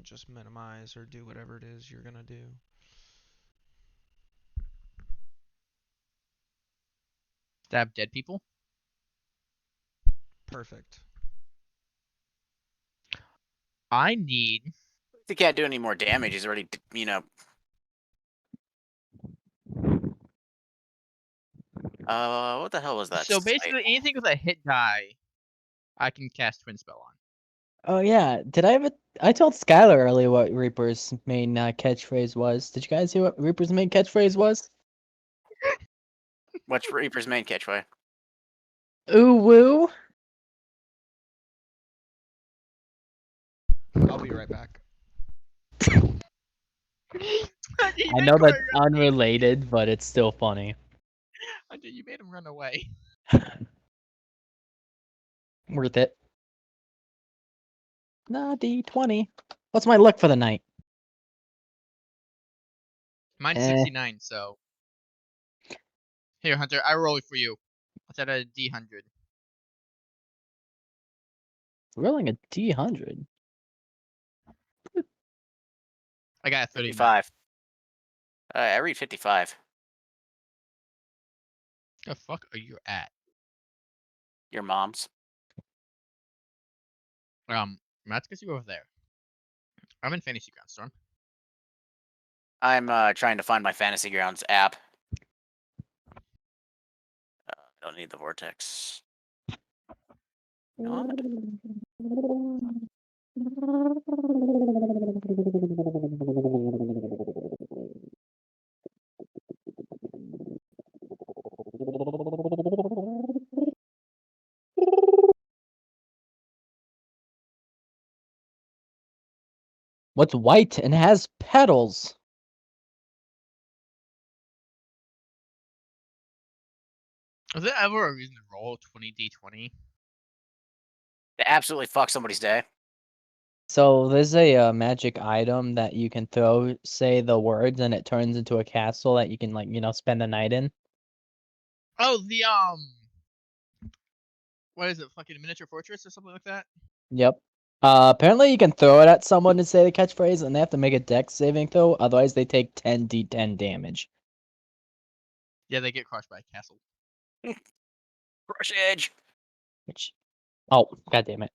just minimize or do whatever it is you're gonna do. Stab dead people. Perfect. I need. He can't do any more damage. He's already, what the hell was that? So basically, anything with a hit die, I can cast Twin Spell on. Oh yeah, I told Skylar earlier what Reaper's main catchphrase was. Did you guys hear what Reaper's main catchphrase was? What's Reaper's main catchphrase? Ooh woo. I'll be right back. I know that's unrelated, but it's still funny. You made him run away. Worth it. Nah, D20. What's my luck for the night? Mine's 69, so. Here, Hunter, I roll it for you. Let's add a D100. Rolling a D100. I got a 55. I read 55. The fuck are you at? Your mom's. Let's get you over there. I'm in Fantasy Ground Storm. I'm trying to find my Fantasy Grounds app. Don't need the vortex. What? What's white and has petals? Was there ever a reason to roll 20d20? To absolutely fuck somebody's day. So there's a magic item that you can throw, say the words, and it turns into a castle that you can spend the night in. Oh, the what is it? Fucking miniature fortress or something like that? Yep. Apparently you can throw it at someone and say the catchphrase, and they have to make a dex saving throw. Otherwise, they take 10d10 damage. Yeah, they get crushed by a castle. Crush edge. Which, oh god damn it!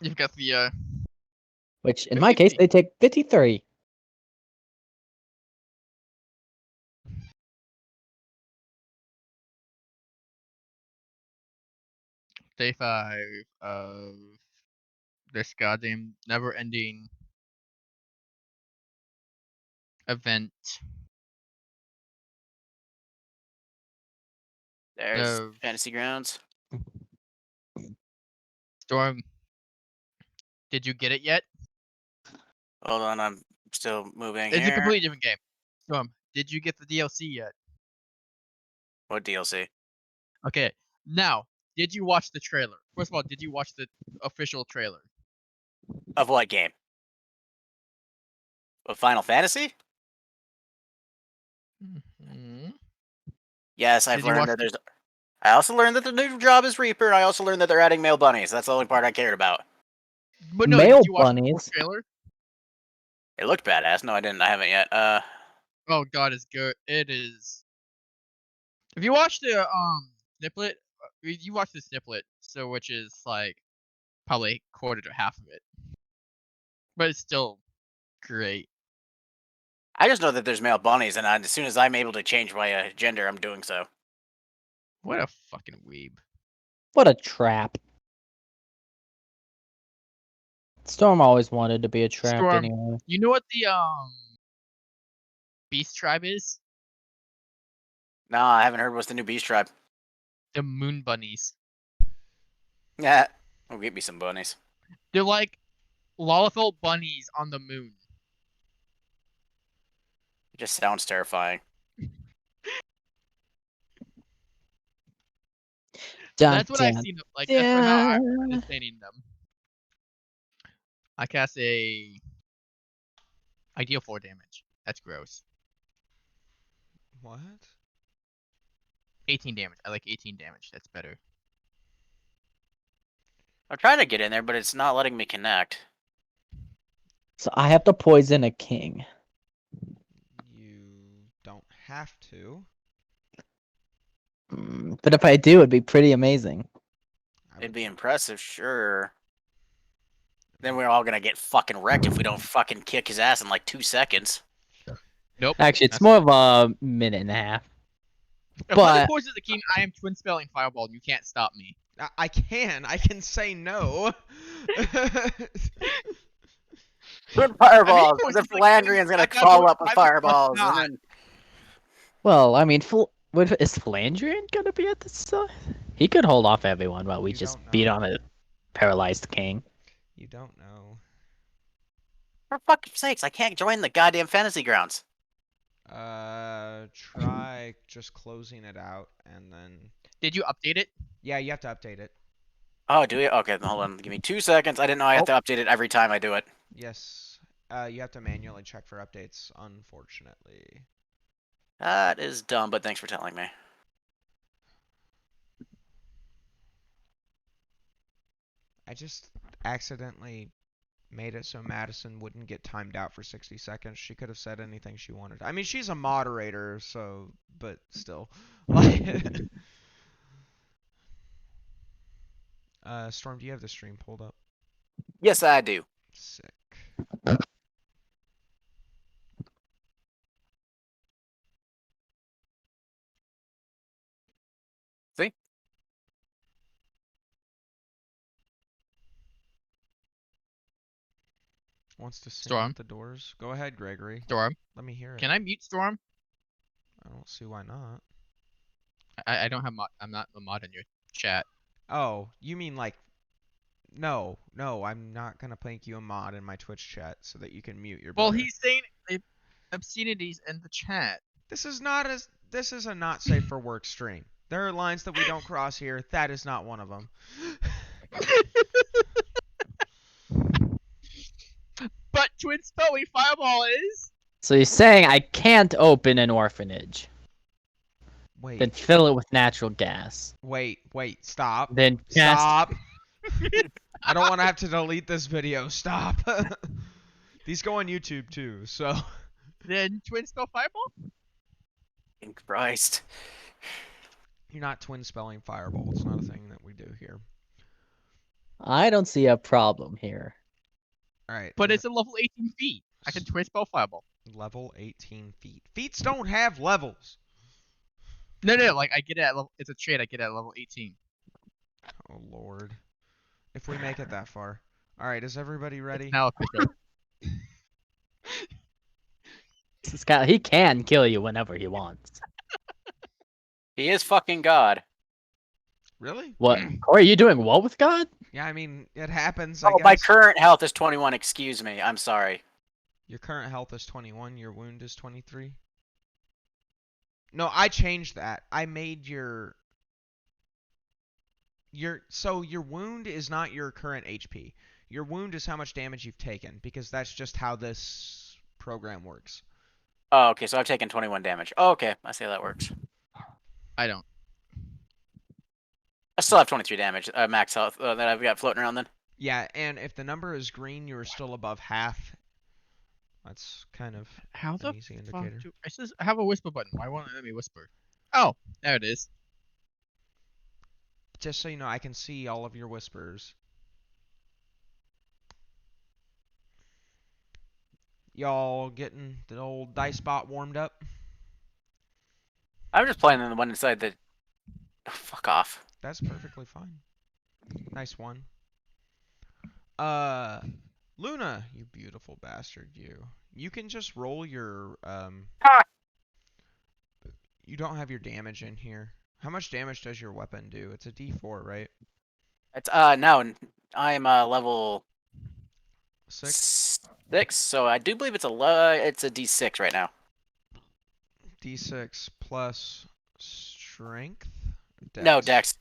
You've got the Which in my case 53. they take 53. Day 5 of this goddamn never-ending event. There's Fantasy Grounds. Storm, did you get it yet? Hold on, I'm still moving It's here. a completely different game. Storm, did you get the DLC yet? What DLC? Okay, now, did you watch the trailer? First of all, did you watch the official trailer? Of what game? Of Final Fantasy? Mm-hmm. Yes, I've learned that there's... I also learned that the new job is Reaper, and I also learned that they're adding male bunnies. That's the only part I cared about. But no, Male did you watch bunnies? the trailer? It looked badass. No, I didn't. I haven't yet. Oh god, it's good. It is. If you watch the sniplet, you watch the sniplet, so which is like probably quarter to half of it, but it's still great. I just know that there's male bunnies, and as soon as I'm able to change my gender, I'm doing so. What a fucking weeb. What a trap. Storm always wanted to be a trap Storm, anyway. you know what the beast tribe is? No, I haven't heard what's the new beast tribe. The moon bunnies. Yeah, oh, get me some bunnies. They're like Lalafell bunnies on the moon. It just sounds terrifying. That's what I've seen. Like that's how I'm understanding them. I cast I deal 4 damage. That's gross. What? 18 damage. I like 18 damage. That's better. I'm trying to get in there, but it's not letting me connect. So I have to poison a king. You don't have to. But if I do, it'd be pretty amazing. It'd be impressive, sure. Then we're all gonna get fucking wrecked if we don't fucking kick his ass in like 2 seconds. Nope. Actually, it's That's- more of a minute and a half. If one But poisons the king, I am twin spelling fireball, and you can't stop me. I can say no. Good fireballs. I mean, The it's like, Flandrian's gonna that's crawl what- up with why the fuck fireballs, and not? then well, I mean, is Flandrian gonna be at this? He could hold off everyone while we You just don't beat know. on a paralyzed king. You don't know. for fuck's sakes, I can't join the goddamn fantasy grounds. Try just closing it out and then. Did you update it? Yeah, you have to update it. Oh, do we? Okay, hold on. Give me 2 seconds. I didn't know I had to update it every time I do it. Yes. You have to manually check for updates, unfortunately. That is dumb, but thanks for telling me. I just accidentally made it so Madison wouldn't get timed out for 60 seconds. She could have said anything she wanted. I mean, she's a moderator, so, but still. Storm, do you have the stream pulled up? Yes, I do. Sick. See? Wants to sing Storm. at the doors. Go ahead, Gregory. Storm. Let me hear it. Can I mute Storm? I don't see why not. I don't have mod. I'm not a mod in your chat. Oh, you mean like... No, I'm not gonna make you a mod in my Twitch chat so that you can mute your Well, brother. he's saying obscenities in the chat. This is a not safe for work stream. There are lines that we don't cross here. That is not one of them. But twin spelling fireball is. So you're saying I can't open an orphanage, then Wait, fill it with natural gas, wait, stop. then cast. Stop. I don't want to have to delete this video. Stop. These go on YouTube too, so. Then twin spell fireball. Christ. You're not twin spelling fireball. It's not a thing that we do here. I don't see a problem here. Alright. But it's a level 18 feet. I can twin spell fireball. Level 18 feet. Feats don't have levels. No, like I get it at level. It's a trait. I get it at level 18. Oh, Lord. If we make it that far. Alright, is everybody ready? It's now official. This guy, he can kill you whenever he wants. He is fucking God. Really? What? Corey, are you doing what with God? Yeah, I mean, it happens, I Oh, guess. my current health is 21. Excuse me. I'm sorry. Your current health is 21, your wound is 23? No, I changed that. I made your so your wound is not your current HP. Your wound is how much damage you've taken, because that's just how this program works. Oh, okay, so I've taken 21 damage. Oh, okay, I see how that works. I don't. I still have 23 damage, max health, that I've got floating around then. Yeah, and if the number is green, you're still above half. That's kind of How the an easy fuck indicator. do I says I have a whisper button? Why won't it let me whisper? Oh, there it is. Just so you know, I can see all of your whispers. Y'all getting the old dice bot warmed up? I'm just playing on the one inside the... Oh, fuck off. That's perfectly fine. Nice one. Luna, you beautiful bastard, you. You can just roll your, You don't have your damage in here. How much damage does your weapon do? It's a D4, right? It's, no, I'm, level... 6? 6, so I do believe it's a D6 right now. D6 plus strength? Dex. No, Dex.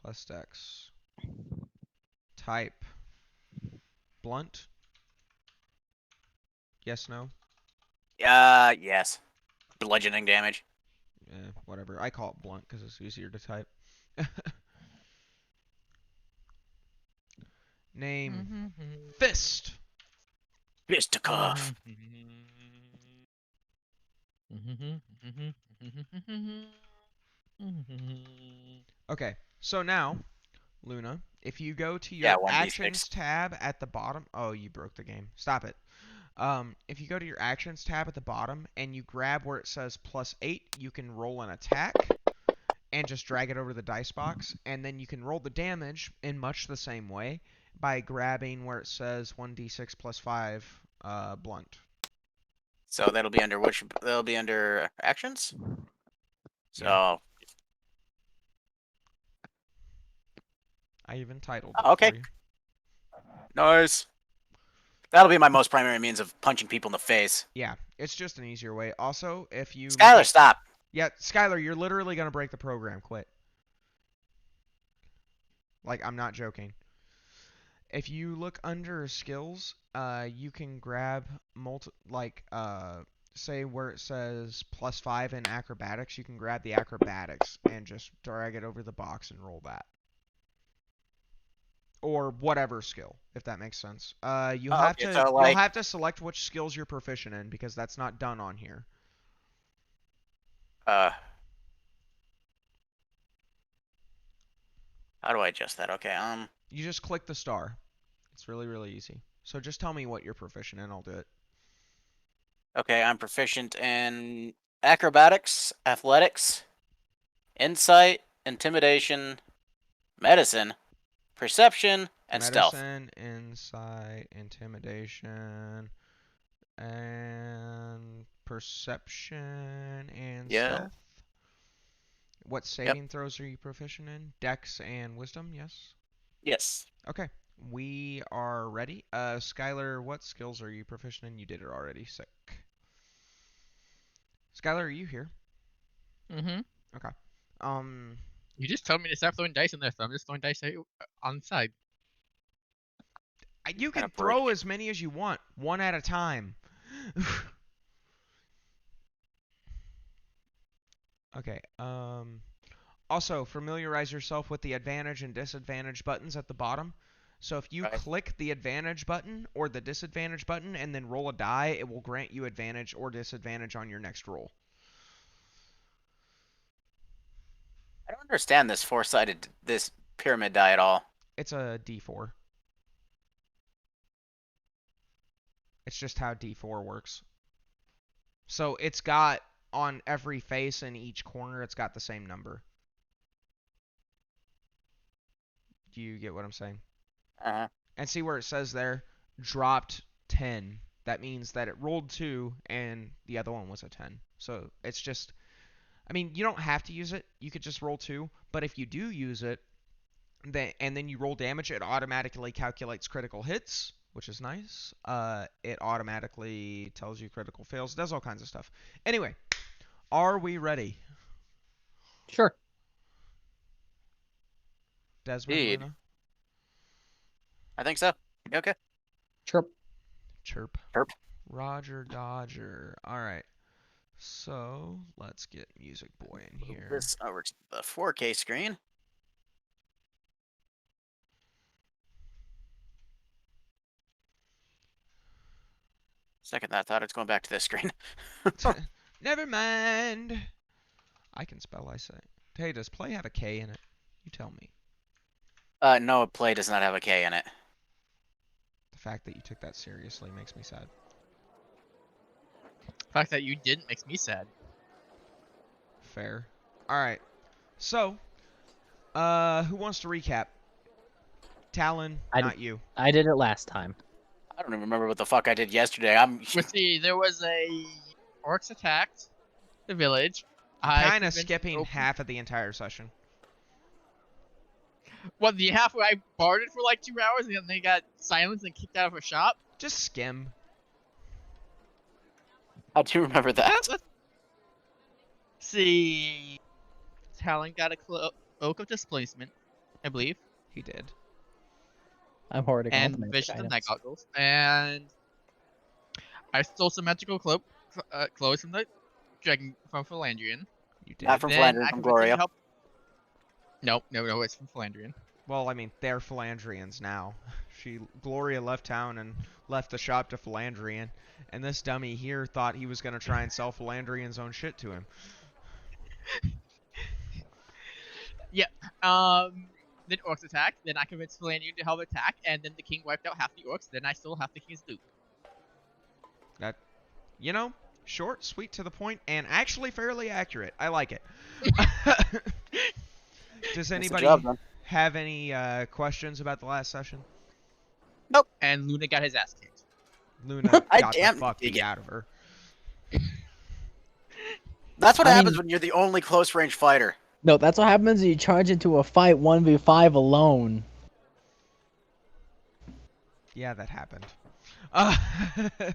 Plus dex. Type. Blunt? Yes, no? Yes. Bludgeoning damage. Whatever. I call it blunt because it's easier to type. Name. Fist! Fisticuff. Okay, so now, Luna, if you go to Yeah, your 1d6. Actions tab at the bottom... Oh, you broke the game. Stop it. If you go to your Actions tab at the bottom and you grab where it says +8, you can roll an attack and just drag it over the dice box, and then you can roll the damage in much the same way by grabbing where it says 1d6 plus 5 blunt. So that'll be under which? That'll be under actions. So Yeah. I even titled it okay, for you. nice. That'll be my most primary means of punching people in the face. Yeah, it's just an easier way. Also, if you look Skylar, at... stop. Yeah, Skylar, you're literally going to break the program. Quit. Like, I'm not joking. If you look under skills, you can grab say where it says +5 in acrobatics, you can grab the acrobatics and just drag it over the box and roll that. Or whatever skill, if that makes sense. You'll Oh, have okay, to so, you'll like- have to select which skills you're proficient in because that's not done on here. How do I adjust that? Okay, You just click the star. It's really, really easy. So just tell me what you're proficient in, I'll do it. okay, I'm proficient in acrobatics, athletics, insight, intimidation, medicine, perception, and stealth. Medicine, insight, intimidation, and perception and Yeah. stealth. What saving throws are you proficient in? Dex and wisdom, yes? Yes. Okay. We are ready. Skylar, what skills are you proficient in? You did it already. Sick. Skylar, are you here? Mm-hmm. Okay. You just told me to stop throwing dice in there, so I'm just throwing dice on the side. You can Gotta break throw it. as many as you want, one at a time. Okay. Also, familiarize yourself with the advantage and disadvantage buttons at the bottom. So if you Right. click the advantage button or the disadvantage button and then roll a die, it will grant you advantage or disadvantage on your next roll. I don't understand this pyramid die at all. It's a D4. It's just how D4 works. So it's got on every face in each corner, it's got the same number. Do you get what I'm saying? Uh-huh. And see where it says there, dropped 10. That means that it rolled 2 and the other one was a 10. So it's just, I mean, you don't have to use it. You could just roll 2. But if you do use it, and then you roll damage, it automatically calculates critical hits, which is nice. It automatically tells you critical fails. Does all kinds of stuff. Anyway, are we ready? Sure. Desmond, Indeed. Luna? I think so. You okay? Chirp. Chirp. Chirp. Roger Dodger. All right. So let's get Music Boy in Move here. this over to the 4K screen. Second that thought, it's going back to this screen. Never mind. I can spell, I say. Hey, does play have a K in it? You tell me. No, play does not have a K in it. The fact that you took that seriously makes me sad. The fact that you didn't makes me sad. Fair. Alright. So, who wants to recap? Talon, not you. I did it last time. I don't even remember what the fuck I did yesterday. I'm Let's see, there was a orcs attacked the village. Kind of skipping half of the entire session. What, the half where I barded for like 2 hours and then they got silenced and kicked out of a shop? Just skim. I do remember that. Let's see. Talon got a cloak of displacement, I believe, He did. I'm hoarding all and the magic vision of night items. goggles, and I stole some magical clothes from the dragon from Philandrian. You did. Not from Then Flanders, I from convinced him to Gloria. help. No, it's from Philandrian. Well, I mean, they're Philandrians now. Gloria left town and left the shop to Philandrian, and this dummy here thought he was gonna try and sell Philandrian's own shit to him. Yeah. Then orcs attack. Then I convinced Valandian to help attack, and then the king wiped out half the orcs. Then I stole half the king's loot. That, you know, short, sweet, to the point, and actually fairly accurate. I like it. Does anybody job, man. have any questions about the last session? And Luna got his ass kicked. Luna I got the damn fuck dig beat it. out of her. That's what I happens mean- when you're the only close range fighter. No, that's what happens when you charge into a fight 1v5 alone. Yeah, that happened. I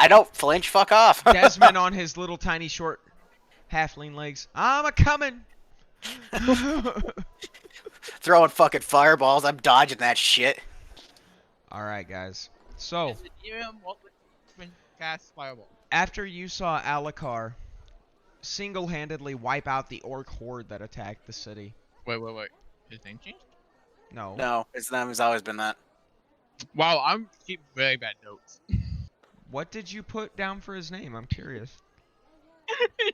don't flinch. Fuck off. Desmond on his little tiny short halfling legs. I'm a coming. Throwing fucking fireballs. I'm dodging that shit. All right, guys. So Yes, the DM won't let cast fireball. after you saw Alucard single-handedly wipe out the orc horde that attacked the city. Wait. His name changed? No. No, his name has always been that. Wow, I'm keeping very bad notes. What did you put down for his name? I'm curious.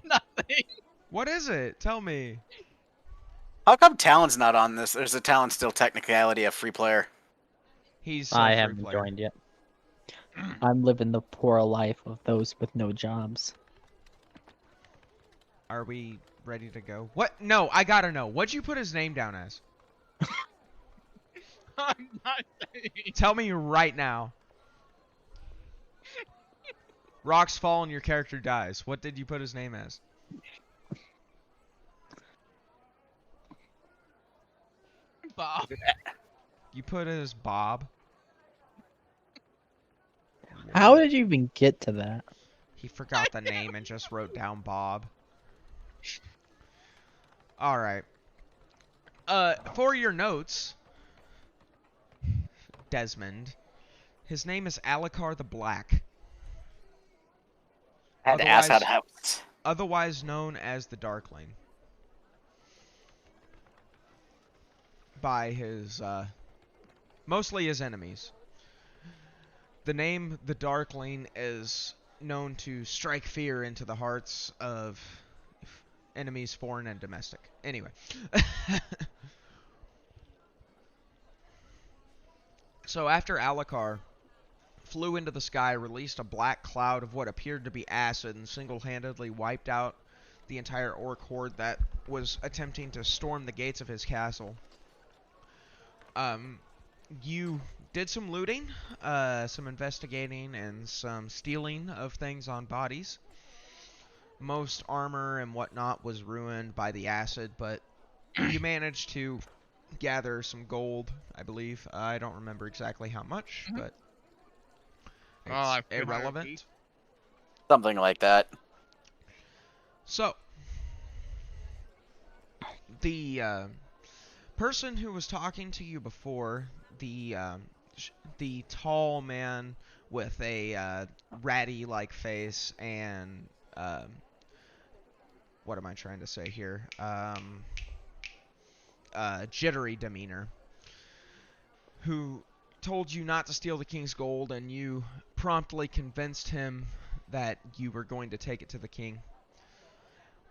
Nothing. What is it? Tell me. How come Talon's not on this? There's a Talon still technicality a free player. He's I a free haven't player. joined yet. I'm living the poor life of those with no jobs. Are we ready to go? What? No, I gotta know. What'd you put his name down as? I'm not saying. Tell me right now. Rocks fall and your character dies. What did you put his name as? Bob. You put it as Bob. How did you even get to that? He forgot the name and just wrote down Bob. Alright. For your notes, Desmond, his name is Alucard the Black, I had to ask how to Otherwise- help. otherwise known as the Darkling. By his, mostly his enemies. The name the Darkling is known to strike fear into the hearts of enemies, foreign and domestic. Anyway. So after Alucard flew into the sky, released a black cloud of what appeared to be acid, and single-handedly wiped out the entire orc horde that was attempting to storm the gates of his castle. You did some looting, some investigating, and some stealing of things on bodies. Most armor and whatnot was ruined by the acid, but you managed to gather some gold, I believe. I don't remember exactly how much, Mhm. but it's Like 300 irrelevant. feet. Something like that. So, the person who was talking to you before, the tall man with a ratty-like face and what am I trying to say here? Jittery demeanor, who told you not to steal the king's gold, and you promptly convinced him that you were going to take it to the king.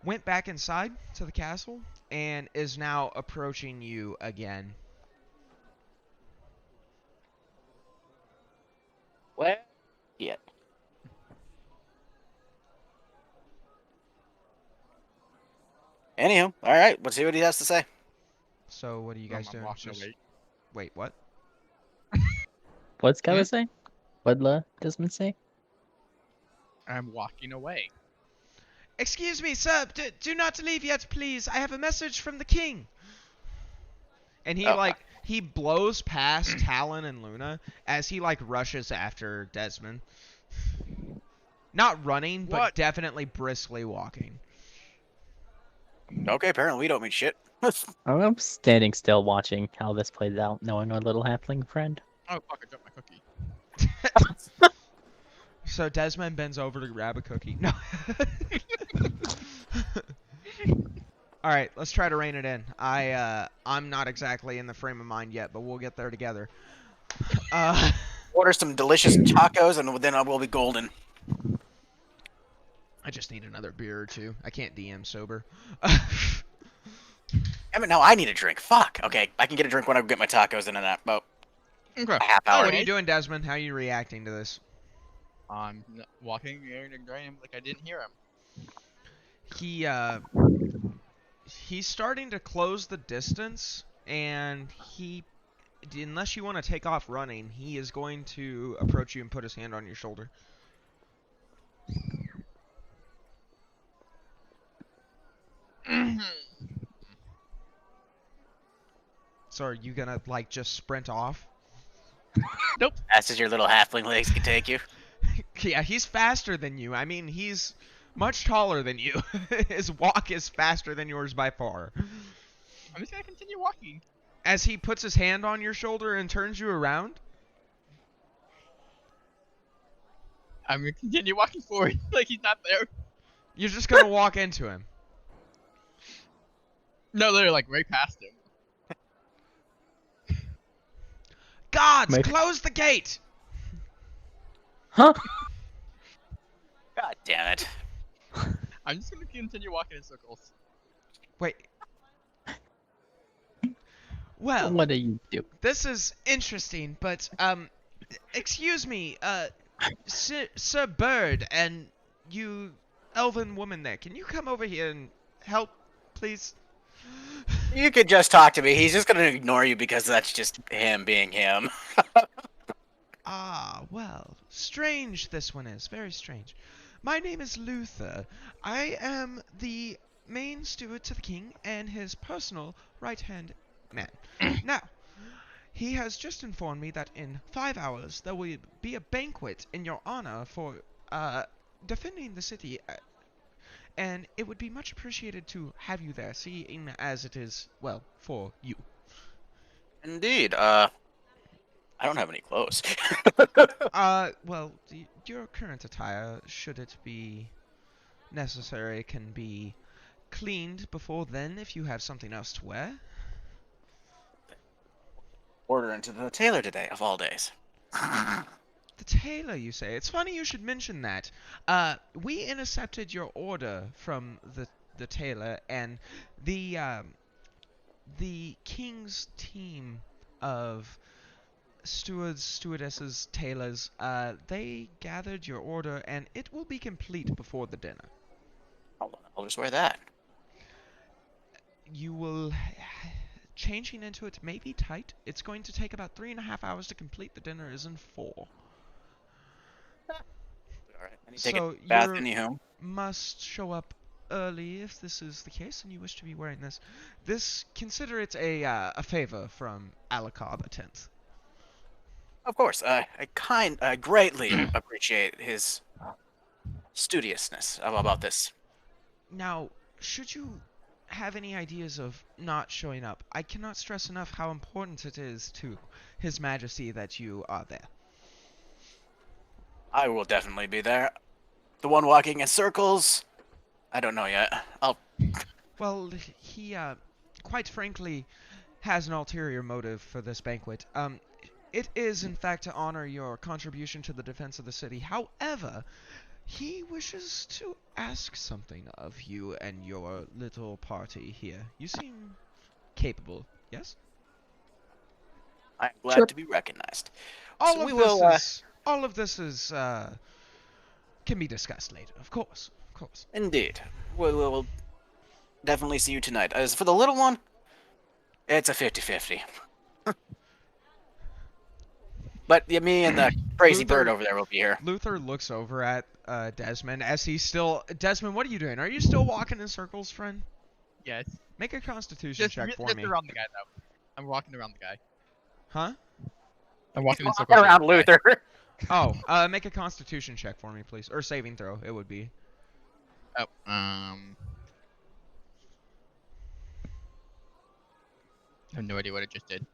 Went back inside to the castle and is now approaching you again. Where? Yeah. Anywho, all right. Let's see what he has to say. So what are you guys I'm doing? walking Just- away. Wait, what? What's Skylar say? What'd Desmond say? I'm walking away. Excuse me, sir. Do not leave yet, please. I have a message from the king. And he Oh. he blows past Talon and Luna as he rushes after Desmond. Not running, but What? definitely briskly walking. Okay, apparently we don't mean shit. I'm standing still watching how this plays out, knowing our little halfling friend. Oh fuck! I dropped my cookie. So Desmond bends over to grab a cookie. No. All right, let's try to rein it in. I'm not exactly in the frame of mind yet, but we'll get there together. Order some delicious tacos, and then I will be golden. I just need another beer or two. I can't DM sober. I mean, no, I need a drink. Fuck. Okay, I can get a drink when I get my tacos in about Okay. a half hour. What are you doing, Desmond? How are you reacting to this? I'm walking and ignoring him like I didn't hear him. He's starting to close the distance, and unless you want to take off running, he is going to approach you and put his hand on your shoulder. So are you gonna like just sprint off? Nope. Fast as your little halfling legs can take you. Yeah, he's faster than you. I mean, he's much taller than you. His walk is faster than yours by far. I'm just gonna continue walking. As he puts his hand on your shoulder and turns you around, I'm gonna continue walking forward like he's not there. you're just gonna walk into him. No, literally like right past him. Gods, Make- close the gate! Huh? God damn it. I'm just gonna continue walking in circles. Wait. Well, What do you do? this is interesting, but, excuse me, Sir Bird and you elven woman there, can you come over here and help, please? You could just talk to me. He's just gonna ignore you because that's just him being him. Ah, well, strange this one is, very strange. My name is Luther. I am the main steward to the king and his personal right-hand man. Now, he has just informed me that in 5 hours there will be a banquet in your honor for defending the city, and it would be much appreciated to have you there, seeing as it is, well, for you. Indeed. I don't have any clothes. Well, your current attire, should it be necessary, can be cleaned before then if you have something else to wear. Order into the tailor today, of all days. The tailor, you say? It's funny you should mention that. We intercepted your order from the tailor, and the king's team of stewards, stewardesses, tailors, they gathered your order, and it will be complete before the dinner. I'll just wear that. You will... Changing into it may be tight. It's going to take about 3.5 hours to complete. The dinner is in 4. Alright, I need to take So a bath you're- anywho. Must show up early if this is the case and you wish to be wearing this. Consider it a favor from Alakar the 10th. Of course, I greatly appreciate his studiousness about this. Now, should you have any ideas of not showing up, I cannot stress enough how important it is to His Majesty that you are there. I will definitely be there. The one walking in circles, I don't know yet. Well, he, quite frankly, has an ulterior motive for this banquet. It is, in fact, to honor your contribution to the defense of the city. However, he wishes to ask something of you and your little party here. You seem capable, yes? I'm glad Sure. to be recognized. All So of we this will, is all of this is can be discussed later, of course. Of course. Indeed. We'll definitely see you tonight. As for the little one, it's a 50-50. But yeah, me and the crazy bird Luther- over there will be here. Luther looks over at Desmond as he's still Desmond, what are you doing? Are you still walking in circles, friend? Yes. Make a constitution check for me. around the guy though. I'm walking around the guy. Huh? I'm walking in Walk circles around the guy. Luther. Oh, make a constitution check for me, please. Or saving throw, it would be. Oh, I have no idea what it just did.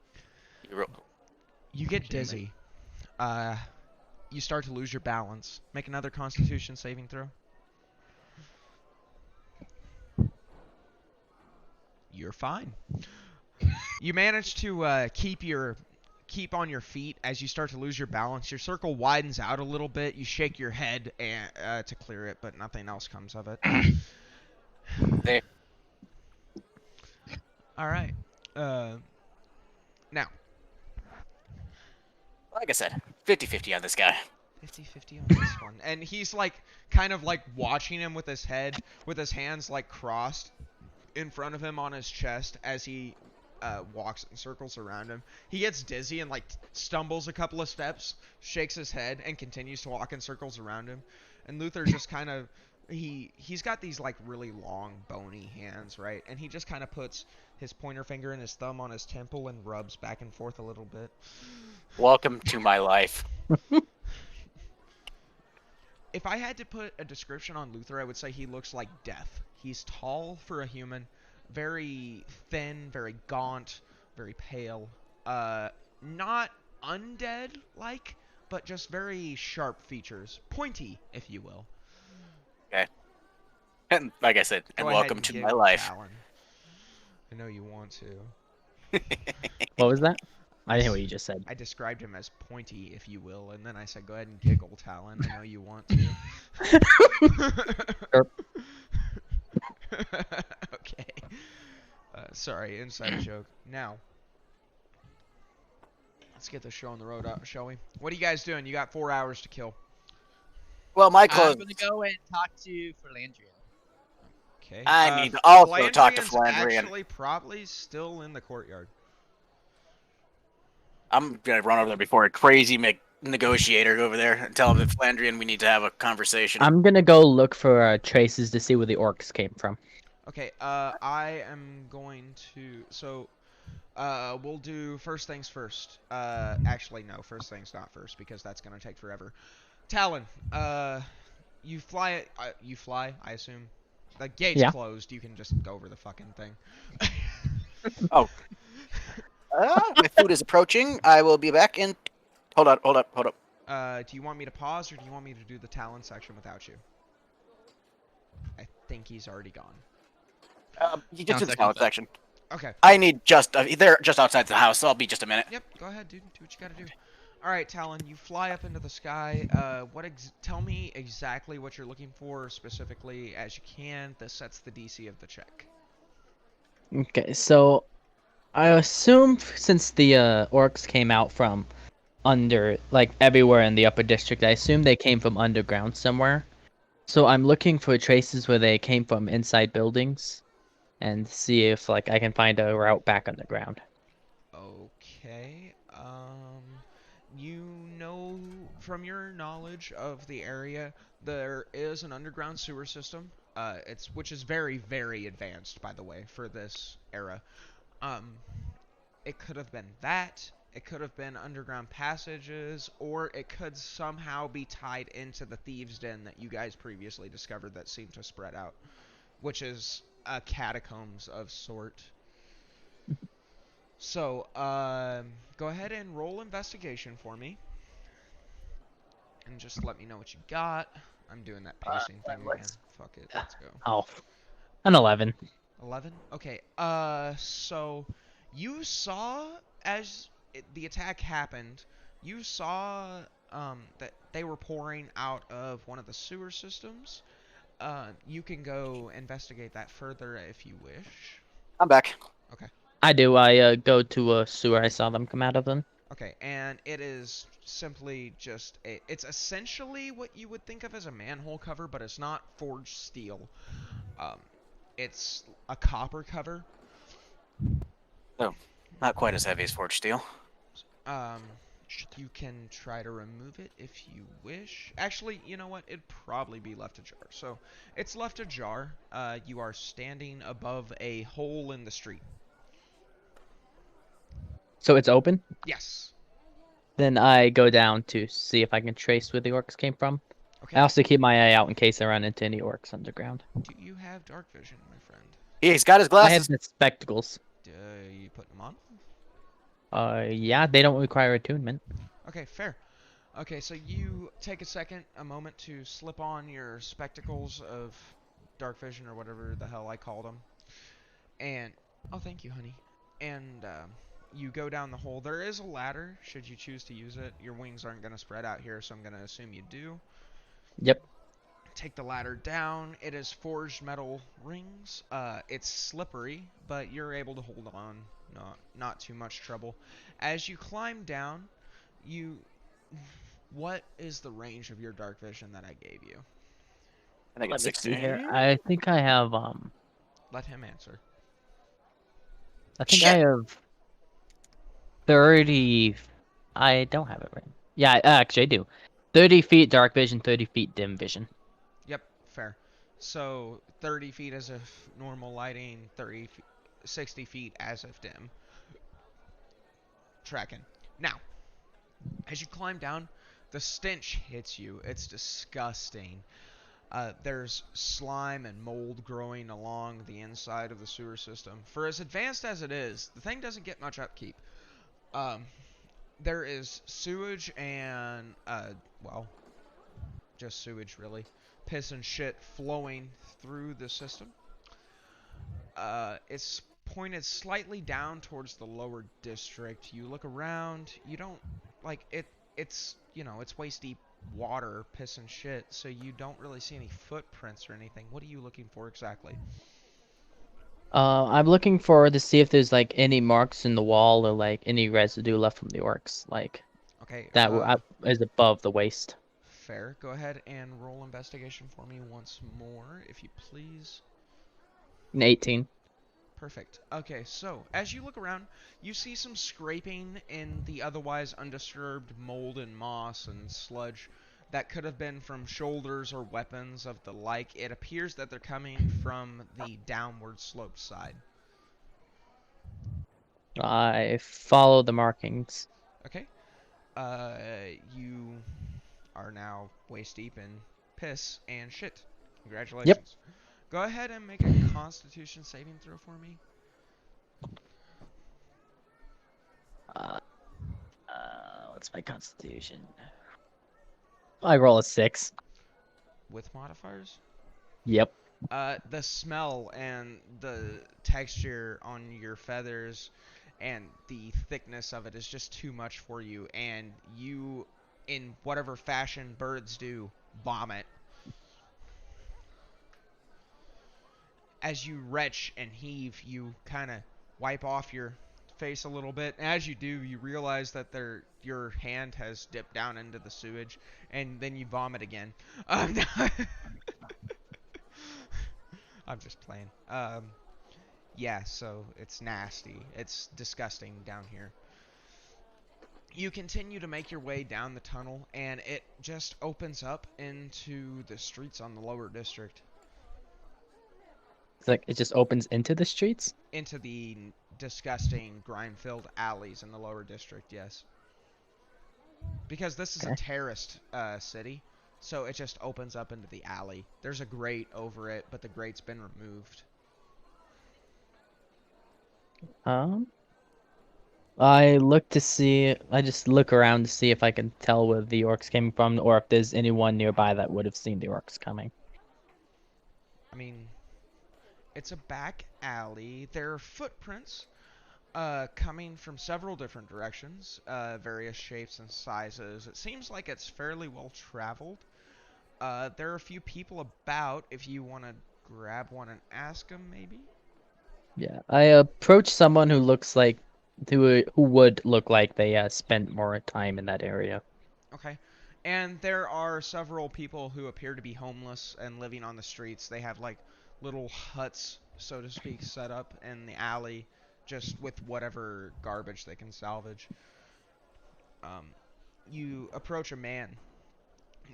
You get Shame, dizzy. You start to lose your balance. Make another constitution saving throw. You're fine. You manage to keep on your feet as you start to lose your balance. Your circle widens out a little bit. You shake your head to clear it, but nothing else comes of it. There. All right. Now, Like I said, 50-50 on this guy. 50-50 on this one. And he's like kind of like watching him with his hands like crossed in front of him on his chest as he walks in circles around him. He gets dizzy and like stumbles a couple of steps, shakes his head, and continues to walk in circles around him. And Luther just kind of he's got these like really long bony hands, right? And he just kind of puts his pointer finger and his thumb on his temple and rubs back and forth a little bit. Welcome to my life. If I had to put a description on Luther, I would say he looks like death. He's tall for a human, very thin, very gaunt, very pale. Not undead-like, but just very sharp features. Pointy, if you will. Okay. And like I said, and Go ahead welcome and to give my life. Talon. I know you want to. What was that? I didn't hear what you just said. I described him as pointy, if you will, and then I said, go ahead and giggle, Talon. I know you want to. Sure. Okay. Sorry, inside joke. Now, let's get the show on the road up, shall we? What are you guys doing? You got 4 hours to kill. Well, my I'm clothes. gonna go and talk to Philandria. Okay. I need to also talk to Flandrian's Flandrian. actually probably still in the courtyard. I'm gonna run over there before a crazy negotiator over there and tell him that Flandrian, we need to have a conversation. I'm gonna go look for traces to see where the orcs came from. Okay, I am going to... So, we'll do first things first. Actually, no, first things not first, because that's going to take forever. Talon, you fly, I assume? The gate's Yeah. closed, you can just go over the fucking thing. Oh. My food is approaching. I will be back in... Hold up. Do you want me to pause, or do you want me to do the Talon section without you? I think he's already gone. You just do the talent section. Okay. I need they're just outside the house, so I'll be just a minute. Yep, go ahead, dude. Do what you gotta do. Alright, Talon, you fly up into the sky. Tell me exactly what you're looking for, specifically as you can. This sets the DC of the check. Okay, so I assume since the orcs came out from under, like everywhere in the upper district, I assume they came from underground somewhere. So I'm looking for traces where they came from inside buildings, and see if like I can find a route back underground. Okay. You know from your knowledge of the area, there is an underground sewer system. Which is very, very advanced, by the way, for this era. It could have been that. It could have been underground passages, or it could somehow be tied into the thieves' den that you guys previously discovered that seemed to spread out, which is a catacombs of sort. So, go ahead and roll investigation for me. And just let me know what you got. I'm doing that pacing thing again. Fuck it, let's go. Oh, an 11. 11? Okay, so you saw as the attack happened, you saw that they were pouring out of one of the sewer systems. You can go investigate that further if you wish. I'm back. Okay. I do. I go to a sewer. I saw them come out of them. Okay, and it is simply just it's essentially what you would think of as a manhole cover, but it's not forged steel. It's a copper cover. Oh, not quite as heavy as forged steel. You can try to remove it if you wish. Actually, you know what? It'd probably be left ajar. So, it's left ajar. You are standing above a hole in the street. So it's open? Yes. Then I go down to see if I can trace where the orcs came from. Okay. I also keep my eye out in case I run into any orcs underground. Do you have dark vision, my friend? He's got his I have glasses. the spectacles. You put them on? Yeah, they don't require attunement. Okay, fair. Okay, so you take a moment to slip on your spectacles of dark vision or whatever the hell I called them. And Oh, thank you, honey. And you go down the hole. There is a ladder, should you choose to use it. Your wings aren't going to spread out here, so I'm going to assume you do. Yep. Take the ladder down. It is forged metal rings. It's slippery, but you're able to hold on. Not too much trouble. As you climb down, you... What is the range of your dark vision that I gave you? I think Let it's me see 60. here. I think I have Let him answer. I think I Shit! have 30. I don't have it right. Yeah, actually I do. 30 feet dark vision, 30 feet dim vision. Yep, fair. So 30 feet as if normal lighting, 60 feet as if dim. Tracking. Now, as you climb down, the stench hits you. It's disgusting. There's slime and mold growing along the inside of the sewer system. For as advanced as it is, the thing doesn't get much upkeep. Um, there is sewage and, well, just sewage really. Piss and shit flowing through the system. It's pointed slightly down towards the lower district. You look around, you don't like it. It's it's waist deep water, piss and shit. So you don't really see any footprints or anything. What are you looking for exactly? I'm looking for to see if there's like any marks in the wall or like any residue left from the orcs, like Okay, that is above the waist. fair. Go ahead and roll investigation for me once more, if you please. An 18. Perfect. Okay, so as you look around, you see some scraping in the otherwise undisturbed mold and moss and sludge that could have been from shoulders or weapons of the like. It appears that they're coming from the downward sloped side. I follow the markings. Okay. You are now waist deep in piss and shit. Yep. Congratulations. Go ahead and make a Constitution saving throw for me. Uh, what's my constitution? I roll a 6. With modifiers? Yep. The smell and the texture on your feathers and the thickness of it is just too much for you, and you, in whatever fashion birds do, vomit. As you retch and heave, you kind of wipe off your face a little bit. As you do, you realize that your hand has dipped down into the sewage, and then you vomit again. No. I'm just playing. Yeah, so it's nasty. It's disgusting down here. You continue to make your way down the tunnel, and it just opens up into the streets on the lower district. It's like it just opens into the streets. Into the disgusting, grime-filled alleys in the lower district, yes. Because this is a Okay. terraced city, so it just opens up into the alley. There's a grate over it, but the grate's been removed. I look to see. I just look around to see if I can tell where the orcs came from, or if there's anyone nearby that would have seen the orcs coming. I mean, it's a back alley. There are footprints coming from several different directions, various shapes and sizes. It seems like it's fairly well traveled. There are a few people about if you want to grab one and ask them, maybe? Yeah, I approach someone who looks like who would look like they spent more time in that area. Okay. And there are several people who appear to be homeless and living on the streets. They have like little huts, so to speak, set up in the alley just with whatever garbage they can salvage. You approach a man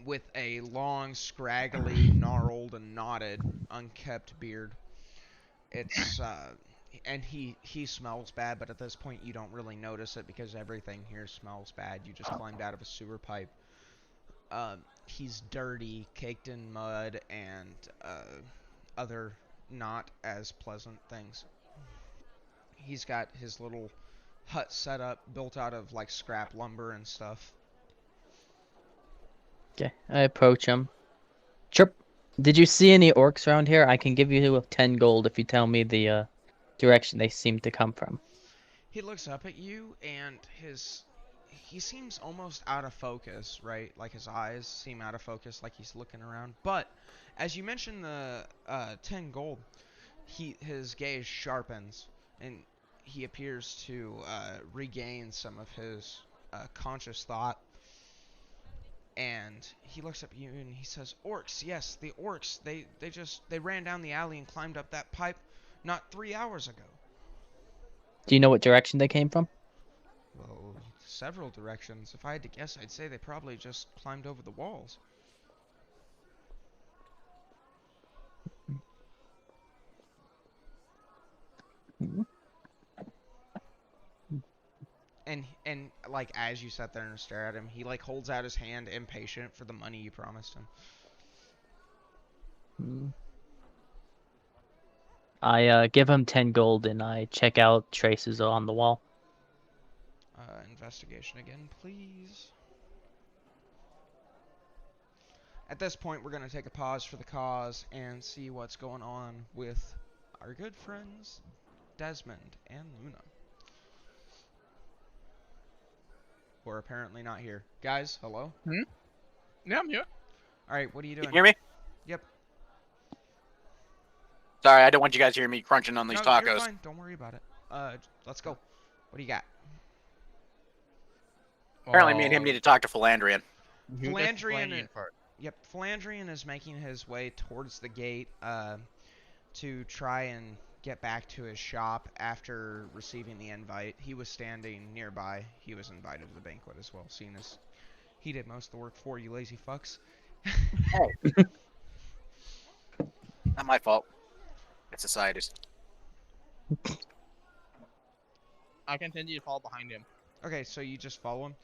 with a long, scraggly, gnarled, and knotted, unkept beard. It's and he smells bad, but at this point you don't really notice it because everything here smells bad. You just climbed out of a sewer pipe. He's dirty, caked in mud, and other not as pleasant things. He's got his little hut set up, built out of like scrap lumber and stuff. Okay, I approach him. Chirp. Did you see any orcs around here? I can give you 10 gold if you tell me the direction they seem to come from. He looks up at you, and he seems almost out of focus, right? Like his eyes seem out of focus, like he's looking around. But as you mentioned the 10 gold, his gaze sharpens, and he appears to regain some of his conscious thought. And he looks up at you and he says, "Orcs, yes, the orcs. They ran down the alley and climbed up that pipe not 3 hours ago." Do you know what direction they came from? Well, several directions. If I had to guess, I'd say they probably just climbed over the walls. And like as you sat there and stare at him, he like holds out his hand, impatient for the money you promised him. I give him 10 gold and I check out traces on the wall. Investigation again, please. At this point, we're going to take a pause for the cause and see what's going on with our good friends Desmond and Luna. Who are apparently not here. Guys, hello? Yeah, I'm here. Alright, what are you You doing? hear me? Yep. Sorry, I don't want you guys to hear me crunching on these No, you're tacos. fine. Don't worry about it. Let's go. What do you got? Apparently, me and him need to talk to Philandrian. Philandrian. Yep, Philandrian is making his way towards the gate to try and get back to his shop after receiving the invite. He was standing nearby. He was invited to the banquet as well, seeing as he did most of the work for you lazy fucks. Not my fault. It's society's. I continue to follow behind him. Okay, so you just follow him.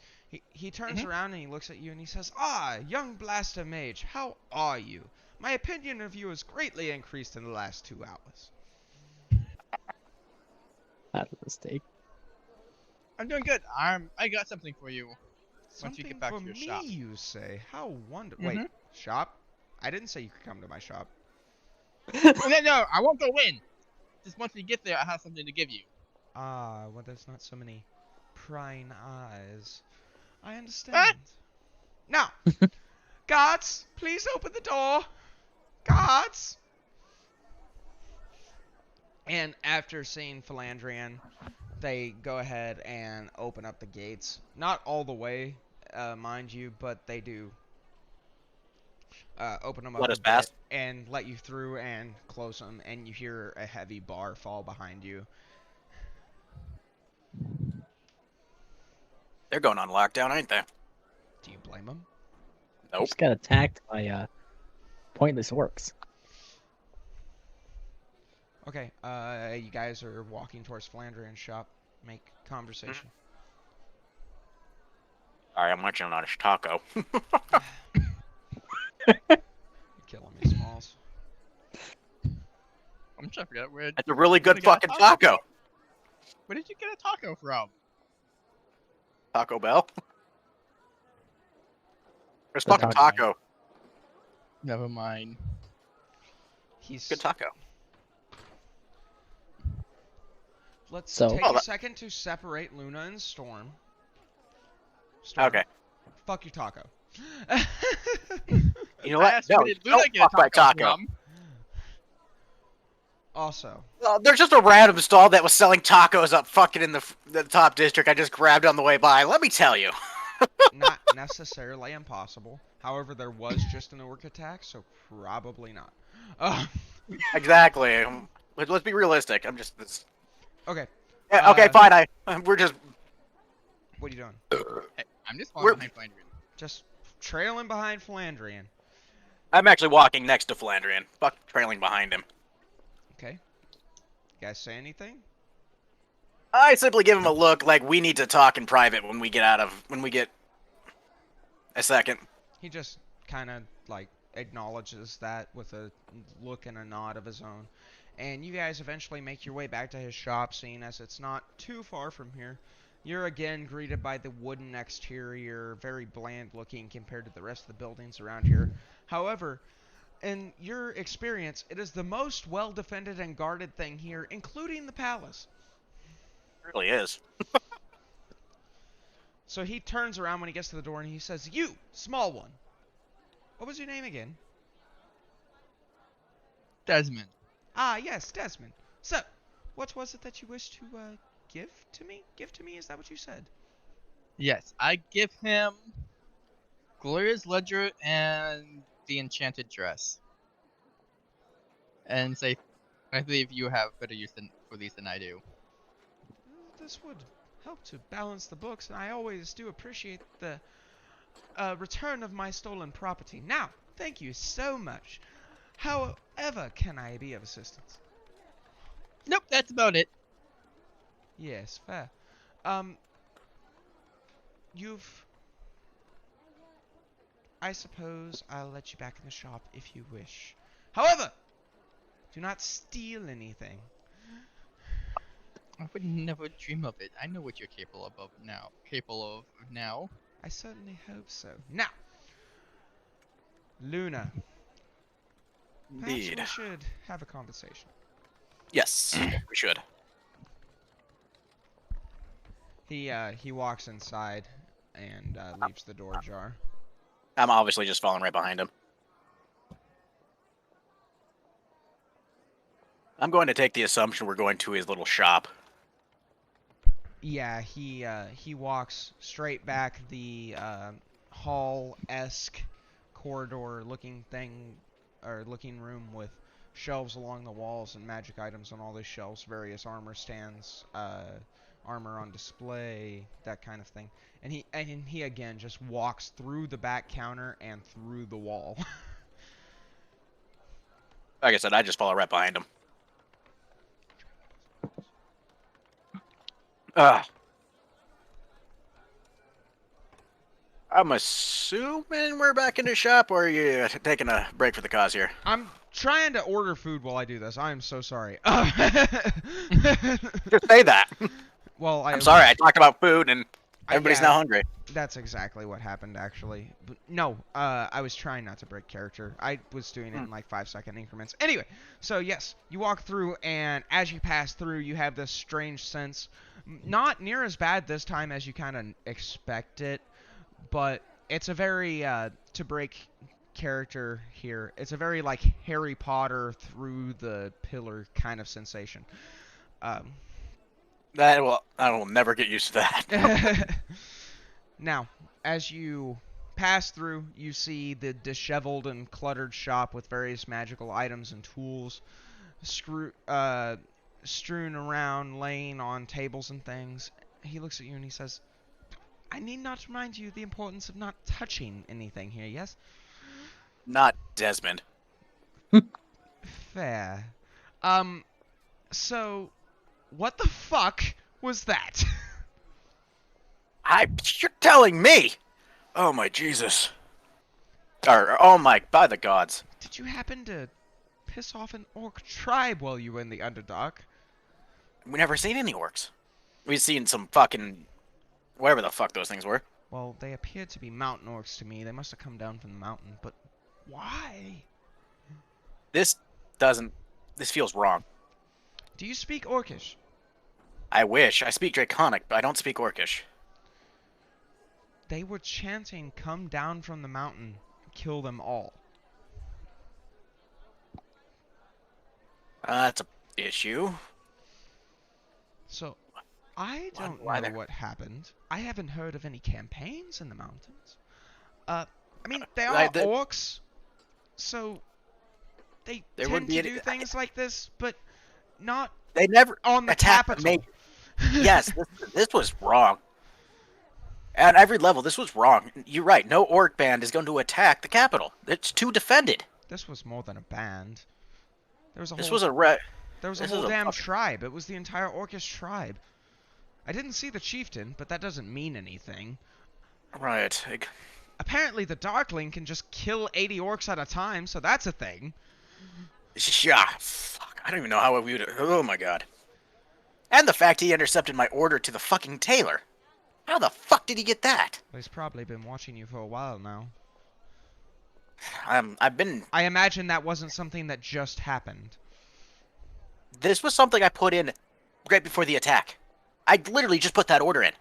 He turns around and he looks at you and he says, "Ah, young blaster mage, how are you? My opinion of you has greatly increased in the last 2 hours." That's a mistake. I'm doing good. I got something for you. Something you get back for to your me, shop. you say? How wonderful. Wait, shop? I didn't say you could come to my shop. No, I won't go in. Just once we get there, I have something to give you. Ah, well, there's not so many prying eyes. I understand. Now, guards, please open the door. Guards! And after seeing Philandrian, they go ahead and open up the gates. Not all the way, mind you, but they do open them up Let a us bit pass. and let you through and close them, and you hear a heavy bar fall behind you. They're going on lockdown, ain't they? Do you blame them? I Nope. just got attacked by pointless orcs. Okay, you guys are walking towards Philandrian's shop. Make conversation. Sorry, I'm munching on a taco. You're killing me, Smalls. I'm trying to figure out where. It's a really Where'd good you get a fucking taco. Where did you get a taco from? Taco Bell. There's The fucking taco. Never mind. He's Good taco. Let's So- take Oh, a that- second to separate Luna and Storm. Storm, Okay. fuck your taco. You know I what? asked No, where did Luna don't get a fuck my taco. from? Also, There's just a random stall that was selling tacos up fucking in the top district. I just grabbed on the way by. Let me tell you. not necessarily impossible. However, there was just an orc attack, so probably not. Exactly. Let's be realistic. I'm just this. Okay, Yeah, okay, fine. We're just. what are you doing? Hey, I'm just We're- following behind Flandrian. Just trailing behind Philandrian. I'm actually walking next to Philandrian. Fuck, trailing behind him. Okay. You guys say anything? I simply give him a look like we need to talk in private when we get a second. He just kind of like acknowledges that with a look and a nod of his own. And you guys eventually make your way back to his shop, seeing as it's not too far from here. You're again greeted by the wooden exterior, very bland looking compared to the rest of the buildings around here. However, in your experience, it is the most well-defended and guarded thing here, including the palace. It really is. So he turns around when he gets to the door and he says, "You, small one. What was your name again?" Desmond. "Ah, yes, Desmond. So, what was it that you wished to, give to me? Give to me, is that what you said?" Yes, I give him Gloria's ledger and the enchanted dress. And say, I believe you have better use for these than I do. This would help to balance the books, and I always do appreciate the return of my stolen property. Now, thank you so much. However can I be of assistance? Nope, that's about it. Yes, fair. You've... I suppose I'll let you back in the shop if you wish. However, do not steal anything. I would never dream of it. I know what you're capable of now. I certainly hope so. Now, Luna, perhaps Indeed. we should have a conversation. Yes, we should. He walks inside and leaves the door ajar. I'm obviously just falling right behind him. I'm going to take the assumption we're going to his little shop. Yeah, he walks straight back the hall-esque corridor-looking thing, or looking room with shelves along the walls and magic items on all these shelves, various armor stands, armor on display, that kind of thing. And he again just walks through the back counter and through the wall. Like I said, I just follow right behind him. I'm assuming we're back in the shop, or are you taking a break for the cause here? I'm trying to order food while I do this. I am so sorry. Just say that. Well, I'm sorry, I talked about food and everybody's yeah. now hungry. That's exactly what happened, actually. But no, I was trying not to break character. I was doing it in like 5-second increments. Anyway, so yes, you walk through, and as you pass through, you have this strange sense. Not near as bad this time as you kind of expect it, but it's a very, to break character here, it's a very like Harry Potter through the pillar kind of sensation. I will never get used to that. Now, as you pass through, you see the disheveled and cluttered shop with various magical items and tools strewn around, laying on tables and things. He looks at you and he says, "I need not remind you the importance of not touching anything here, yes?" Not Desmond. Fair. So, what the fuck was that? You're telling me? Oh my Jesus. Oh my, by the gods. Did you happen to piss off an orc tribe while you were in the Underdark? We never seen any orcs. We've seen some fucking, whatever the fuck those things were. Well, they appeared to be mountain orcs to me. They must have come down from the mountain, but why? This feels wrong. Do you speak Orcish? I wish. I speak Draconic, but I don't speak Orcish. They were chanting, "Come down from the mountain, kill them all." That's a issue. So, I don't Why know there? what happened. I haven't heard of any campaigns in the mountains. I mean, they are Like the- orcs, so they There tend wouldn't be to any- do things like this, but not They never on the attacked the capital. Yes, this was wrong. At every level, this was wrong. You're right. No orc band is going to attack the capital. It's too defended. This was more than a band. There was a This whole was a There was a This whole is a damn fucking- tribe. It was the entire Orcish tribe. I didn't see the chieftain, but that doesn't mean anything. right. Apparently the Darkling can just kill 80 orcs at a time, so that's a thing. Yeah. Fuck. I don't even know how we would. Oh my god. And the fact he intercepted my order to the fucking tailor. How the fuck did he get that? Well, he's probably been watching you for a while now. I've been. I imagine that wasn't something that just happened. This was something I put in right before the attack. I literally just put that order in.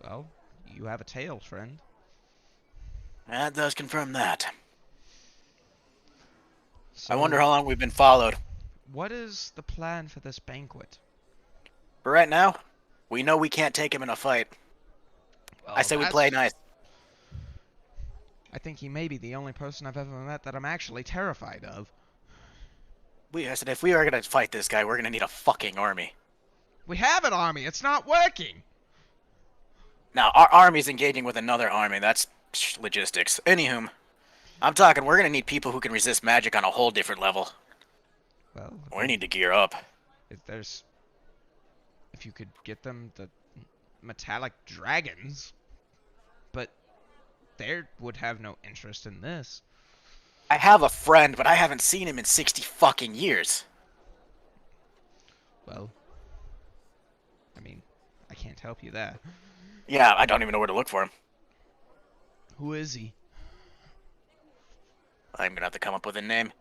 Well, you have a tail, friend. That does confirm that. So, I wonder how long we've been followed. what is the plan for this banquet? For right now, we know we can't take him in a fight. I Well, say we play nice. I think he may be the only person I've ever met that I'm actually terrified of. I said if we are gonna fight this guy, we're gonna need a fucking army. We have an army. It's not working. Now, our army's engaging with another army. That's logistics. Anywho, I'm talking we're gonna need people who can resist magic on a whole different level. Well, We need to gear up. if you could get them the metallic dragons, but they would have no interest in this. I have a friend, but I haven't seen him in 60 fucking years. Well, I mean, I can't help you there. Yeah, I don't even know where to look for him. Who is he? I'm gonna have to come up with a name.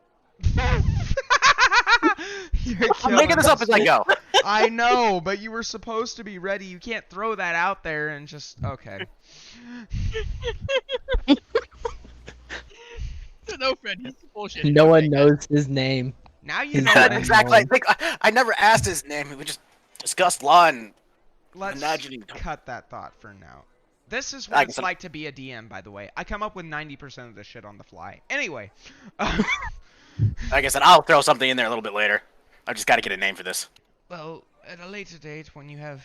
You're I'm making this up us. as I go. I know, but you were supposed to be ready. You can't throw that out there and just okay. No, friend, he's bullshit. No one knows his name. Now you He's know got what Exactly. I never asked his name. We just discussed law and Let's imagining. cut that thought for now. This is I what it's guess like to be a DM, by the way. I come up with 90% of this shit on the fly. Anyway. Like I said, I'll throw something in there a little bit later. I've just got to get a name for this. Well, at a later date, when you have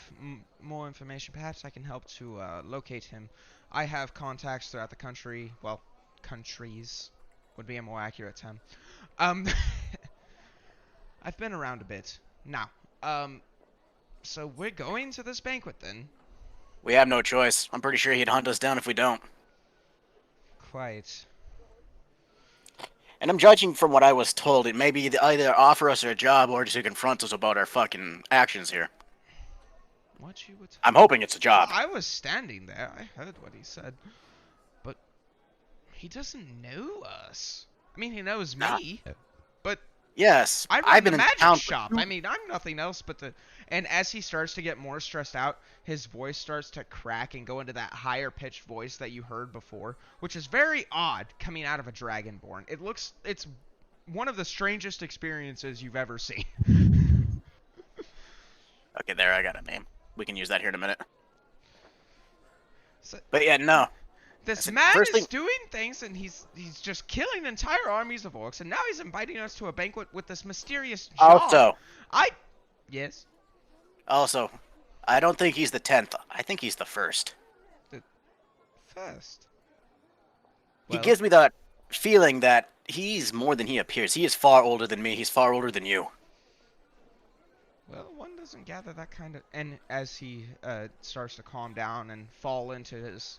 more information, perhaps I can help to locate him. I have contacts throughout the country. Well, countries would be a more accurate term. I've been around a bit. Now, so we're going to this banquet then? We have no choice. I'm pretty sure he'd hunt us down if we don't. Quite. And I'm judging from what I was told, it may be either offer us a job or to confront us about our fucking actions here. What you would I'm hoping it's a job. I was standing there. I heard what he said. But he doesn't know us. I mean, he knows me. But Yes, I run I've the been in magic town. shop. I mean, I'm nothing else but the... And as he starts to get more stressed out, his voice starts to crack and go into that higher pitched voice that you heard before, which is very odd coming out of a dragonborn. It's one of the strangest experiences you've ever seen. Okay, there, I got a name. We can use that here in a minute. So, But yeah, no. this said, man first is thing- doing things, and he's just killing entire armies of orcs, and now he's inviting us to a banquet with this mysterious job. Yes? Also, I don't think he's the 10th. I think he's the 1st. First. He Well, gives me that feeling that he's more than he appears. He is far older than me. He's far older than you. Well, one doesn't gather that kind of... And as he starts to calm down and fall into his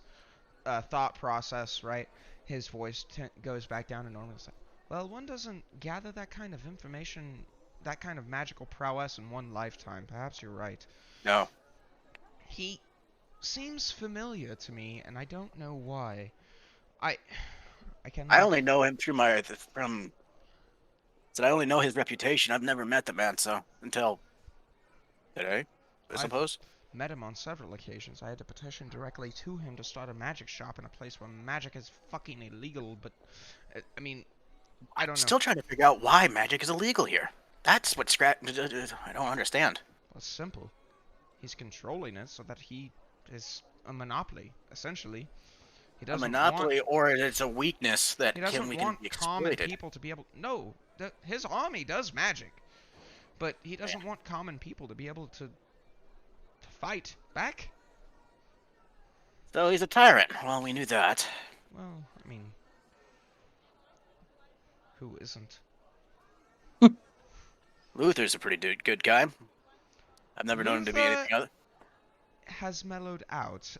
thought process, right, his voice goes back down to normal. It's like, well, one doesn't gather that kind of information, that kind of magical prowess in one lifetime. Perhaps you're right. No. He seems familiar to me, and I don't know why. I can... I only know him through I only know his reputation. I've never met the man, so until today, I suppose. met him on several occasions. I had to petition directly to him to start a magic shop in a place where magic is fucking illegal, but I mean, I don't know. Still trying to figure out why magic is illegal here. That's what I don't understand. Well, it's simple. He's controlling it so that he is a monopoly, essentially. He A doesn't monopoly, want, or it's a weakness that he we doesn't can want be common exploited. people to be able... No, his army does magic, but he doesn't want common people to be able to fight back. So he's a tyrant. Well, we knew that. Well, I mean, who isn't? Luther's a pretty good guy. I've never known him to be Luther- anything other. Has mellowed out.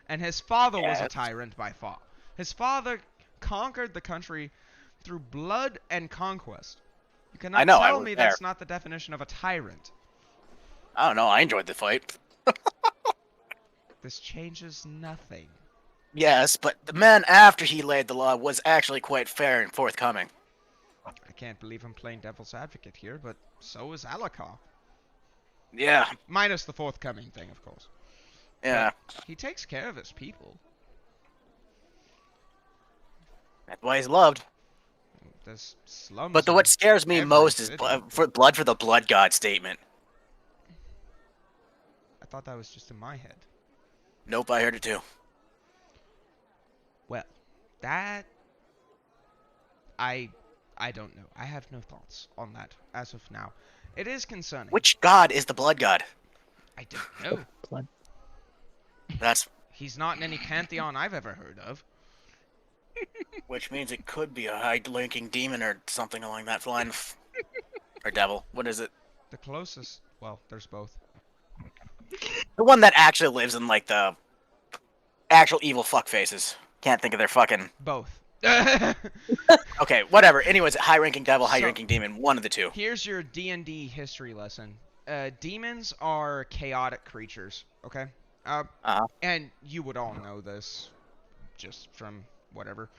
And his father was a Yes. tyrant by far. His father conquered the country through blood and conquest. You cannot I know, I tell was me there. that's not the definition of a tyrant. I don't know. I enjoyed the fight. This changes nothing. Yes, but the man after he laid the law was actually quite fair and forthcoming. I can't believe I'm playing devil's advocate here, but so is Alakar. Yeah, Minus the forthcoming thing, of course. yeah. But he takes care of his people. That's why he's loved. There's slums. But what in scares me every most is city. blood for the blood god statement. I thought that was just in my head. Nope, I heard it too. Well, that I don't know. I have no thoughts on that as of now. It is concerning. Which god is the blood god? I don't know. Blood. That's He's not in any pantheon I've ever heard of. which means it could be a high-linking demon or something along that line. Or devil. What is it? The closest. Well, there's both. The one that actually lives in like the actual evil fuck faces. Can't think of their fucking. Both. Okay, whatever. Anyways, high-ranking devil, So- high-ranking demon. One of the two. Here's your D&D history lesson. Demons are chaotic creatures, okay? Uh-huh. And you would all know this just from whatever.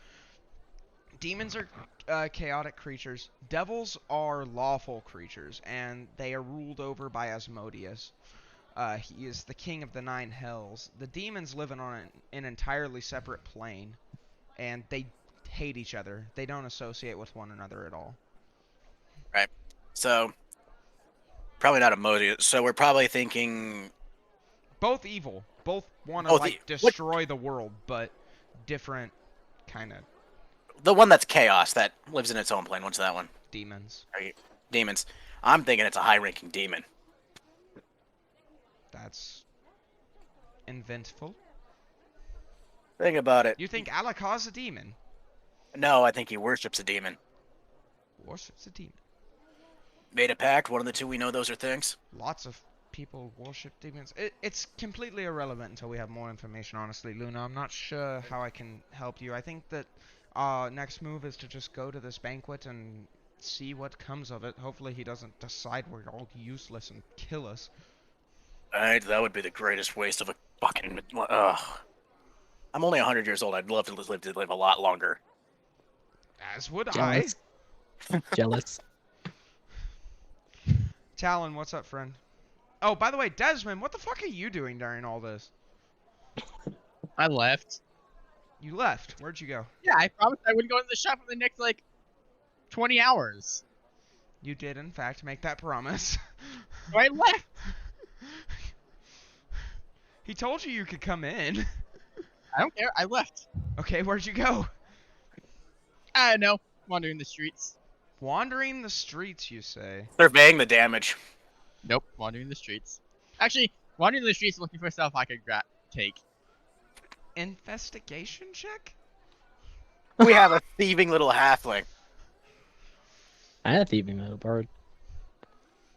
Demons are chaotic creatures. Devils are lawful creatures, and they are ruled over by Asmodeus. He is the king of the nine hells. The demons live on an entirely separate plane, and they hate each other. They don't associate with one another at all. Right. So, probably not emoji. So we're probably thinking Both evil. Both want to Both like e- what- destroy the world, but different kind of the one that's chaos that lives in its own plane. What's that one? demons. Demons. I'm thinking it's a high-ranking demon. That's inventful. Think about it. You think Alakar's a demon? No, I think he worships a demon. Worships a demon. Made a pact. One of the two. We know those are things. Lots of people worship demons. It's completely irrelevant until we have more information, honestly, Luna. I'm not sure how I can help you. I think that our next move is to just go to this banquet and see what comes of it. Hopefully he doesn't decide we're all useless and kill us. That would be the greatest waste of a fucking. Ugh. I'm only 100 years old. I'd love to live a lot longer. As would Jealous. Jealous. I. Talon, what's up, friend? Oh, by the way, Desmond, what the fuck are you doing during all this? I left. You left. Where'd you go? Yeah, I promised I wouldn't go to the shop for the next, like, 20 hours. You did, in fact, make that promise. So I left. He told you could come in. I don't care. I left. Okay, where'd you go? I don't know. Wandering the streets. Wandering the streets, you say? Surveying the damage. Nope. Wandering the streets. Actually, wandering the streets looking for stuff I could take. Investigation check? We have a thieving little halfling. I have thieving little bird.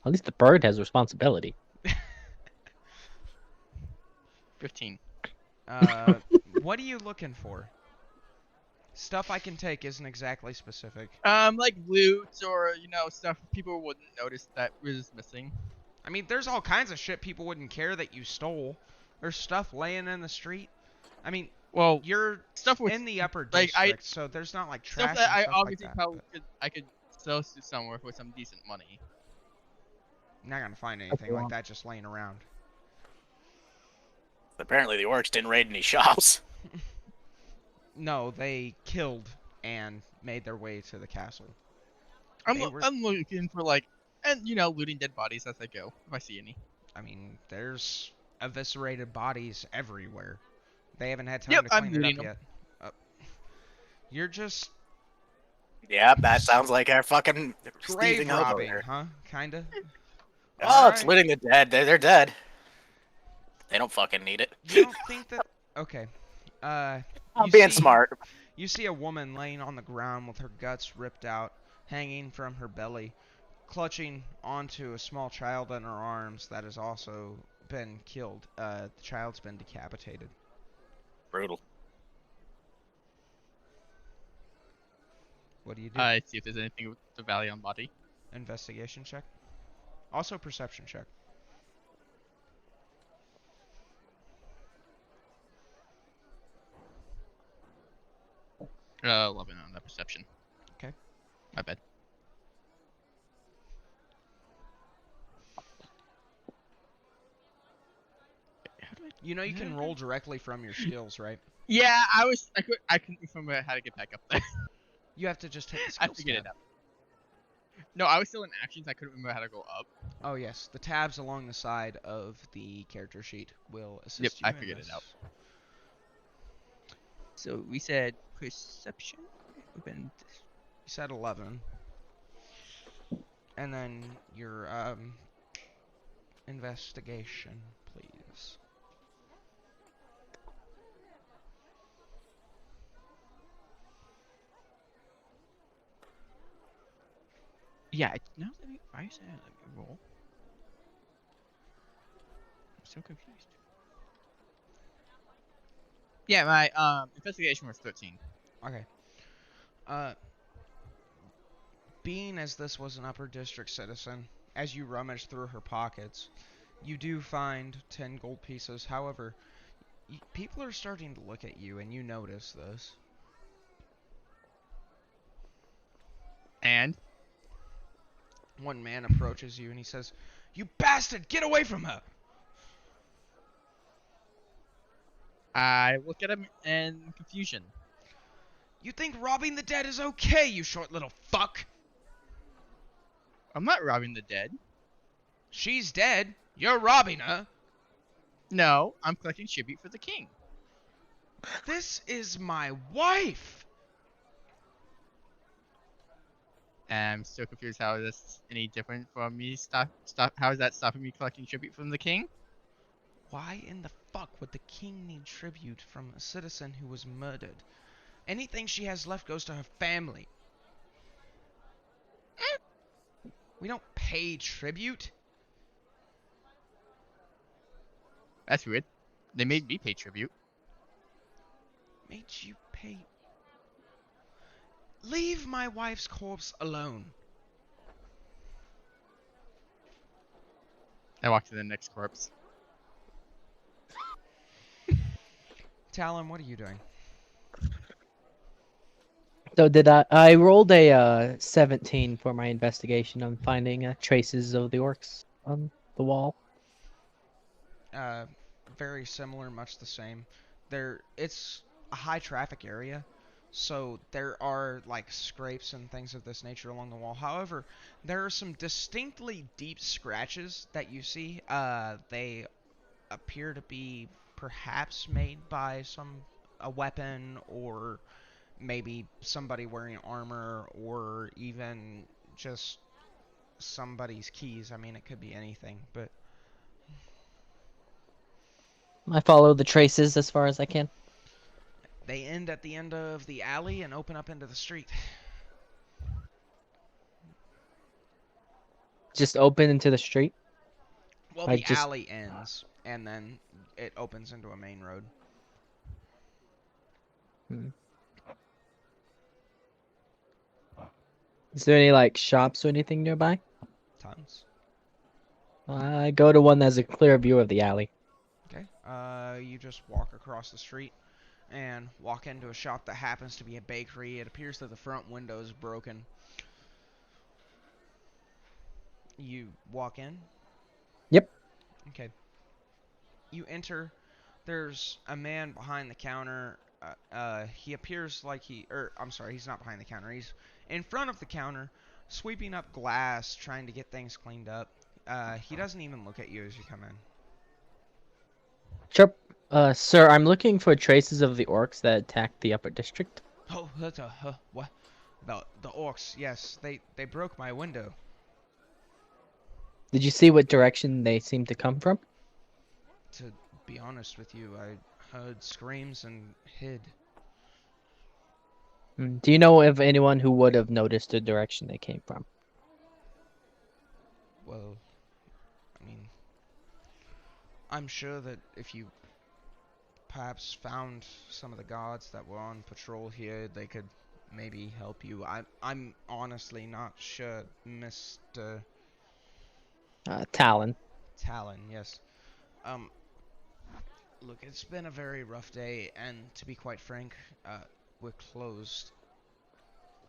At least the bird has responsibility. 15. What are you looking for? Stuff I can take isn't exactly specific. Like loot or, stuff people wouldn't notice that was missing. I mean, there's all kinds of shit people wouldn't care that you stole. There's stuff laying in the street. I mean, Well, you're stuff with in the upper like, district, so there's not like trash stuff that I and stuff obviously like that. probably I could sell to somewhere for some decent money. You're not gonna find anything like that just laying around. Apparently, the orcs didn't raid any shops. No, they killed and made their way to the castle. I'm They were- I'm looking for looting dead bodies as I go if I see any. I mean, there's eviscerated bodies everywhere. They haven't had time Yep, to I'm clean it looting up 'em. yet. You're just Yeah, that sounds like our fucking grave thieving hobo robbing, there. huh? Kinda. Oh, it's Alright. looting the dead. They're dead. They don't fucking need it. You don't think that? Okay. I'm you being see- smart. You see a woman laying on the ground with her guts ripped out, hanging from her belly, clutching onto a small child in her arms that has also been killed. The child's been decapitated. Brutal. What do you do? I see if there's anything with the value on body. Investigation check. Also perception check. 11 on that perception. Okay. My bad. How do I? You know you can Yeah. roll directly from your skills, right? Yeah, I couldn't remember how to get back up there. You have to just hit the I skills figured tab. it out. No, I was still in actions. I couldn't remember how to go up. Oh yes, the tabs along the side of the character sheet will Yep, assist you I in figured this. it out. So we said perception. Open. You said 11. And then your investigation, please. Yeah, now let me. Why is that? Let me roll. I'm so confused. Yeah, my investigation was 13. Okay. Being as this was an upper district citizen, as you rummage through her pockets, you do find 10 gold pieces. However, people are starting to look at you, and you notice this. And One man approaches you and he says, "You bastard, get away from her!" I look at him in confusion. "You think robbing the dead is okay, you short little fuck?" I'm not robbing the dead. "She's dead. You're robbing her." No, I'm collecting tribute for the king. "This is my wife." I'm so confused how this is any different from me. Stop. How is that stopping me collecting tribute from the king? Why in the fuck would the king need tribute from a citizen who was murdered? Anything she has left goes to her family. We don't pay tribute. That's weird. They made me pay tribute. Made you pay. Leave my wife's corpse alone. I walk to the next corpse. Talon, what are you doing? So I rolled a 17 for my investigation on finding traces of the orcs on the wall. Very similar, much the same. It's a high traffic area, so there are like scrapes and things of this nature along the wall. However, there are some distinctly deep scratches that you see. They appear to be perhaps made by a weapon, or maybe somebody wearing armor, or even just somebody's keys. I mean, it could be anything, but I follow the traces as far as I can. they end at the end of the alley and open up into the street. Just open into the street. Well, I the just alley ends, and then it opens into a main road. Is there any like shops or anything nearby? Tons. I go to one that has a clear view of the alley. Okay. You just walk across the street and walk into a shop that happens to be a bakery. It appears that the front window is broken. You walk in. Yep. Okay. You enter. There's a man behind the counter. He appears like I'm sorry, he's not behind the counter. He's in front of the counter, sweeping up glass, trying to get things cleaned up. He doesn't even look at you as you come in. Sure. Sir, I'm looking for traces of the orcs that attacked the upper district. Oh, what? The orcs? Yes, they broke my window. Did you see what direction they seemed to come from? To be honest with you, I heard screams and hid. Do you know of anyone who would have noticed the direction they came from? Well, I mean, I'm sure that if you perhaps found some of the guards that were on patrol here, they could maybe help you. I'm honestly not sure, Mr. Talon. Talon. Yes. Um. Look, it's been a very rough day, and to be quite frank, we're closed.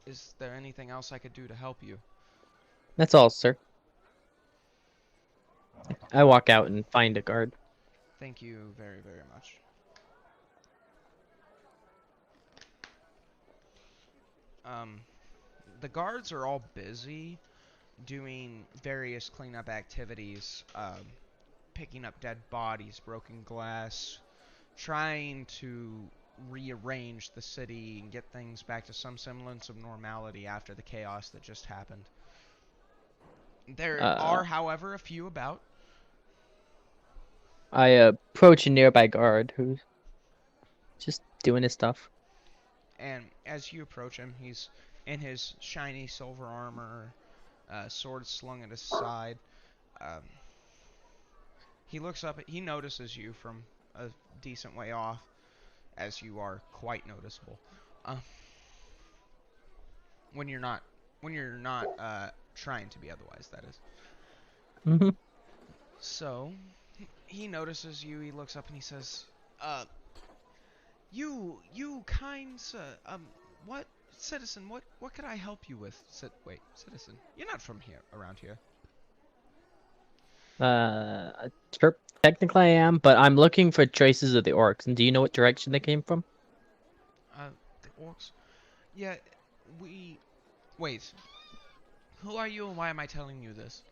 Is there anything else I could do to help you? That's all, sir. I walk out and find a guard. Thank you very, very much. Um, the guards are all busy doing various cleanup activities, picking up dead bodies, broken glass, trying to rearrange the city and get things back to some semblance of normality after the chaos that just happened. There Uh, are, however, a few about. I approach a nearby guard who's just doing his stuff. And as you approach him, he's in his shiny silver armor, sword slung at his side. Um, he looks up, he notices you from a decent way off, as you are quite noticeable. Uh, when you're not, trying to be otherwise, that is. Hmm. So, he notices you, he looks up and he says, you kind sir, what, citizen, what could I help you with? Wait, citizen, you're not from here, around here. Sure, technically I am, but I'm looking for traces of the orcs. And do you know what direction they came from? The orcs? Yeah, wait, who are you and why am I telling you this?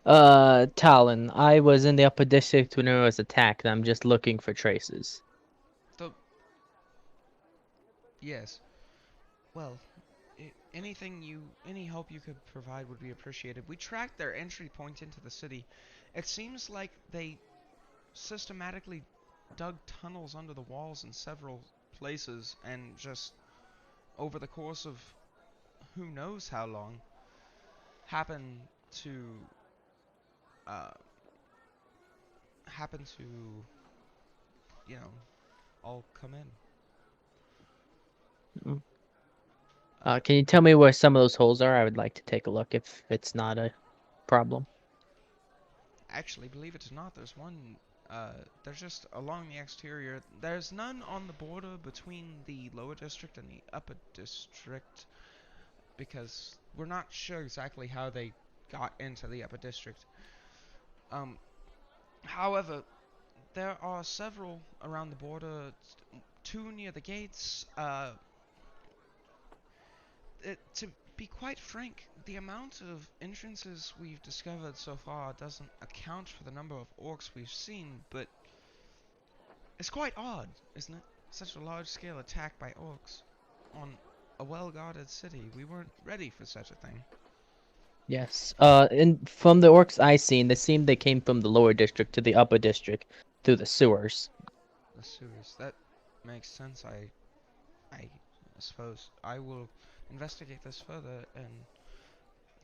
Talon. I was in the upper district when it was attacked, and I'm just looking for traces. The, yes, well, any help you could provide would be appreciated. We tracked their entry point into the city. It seems like they systematically dug tunnels under the walls in several places and just over the course of who knows how long happen to uh happen to you know all come in. Mm. Uh, Can you tell me where some of those holes are? I would like to take a look if it's not a problem. Actually, believe it or not, there's one. There's just along the exterior. There's none on the border between the lower district and the upper district because we're not sure exactly how they got into the upper district. Um, however, there are several around the border. Two near the gates. To be quite frank, the amount of entrances we've discovered so far doesn't account for the number of orcs we've seen, but it's quite odd, isn't it? Such a large-scale attack by orcs on a well-guarded city. We weren't ready for such a thing. Yes. And from the orcs I seen, they seemed they came from the lower district to the upper district through the sewers. The sewers. That makes sense. I suppose I will investigate this further, and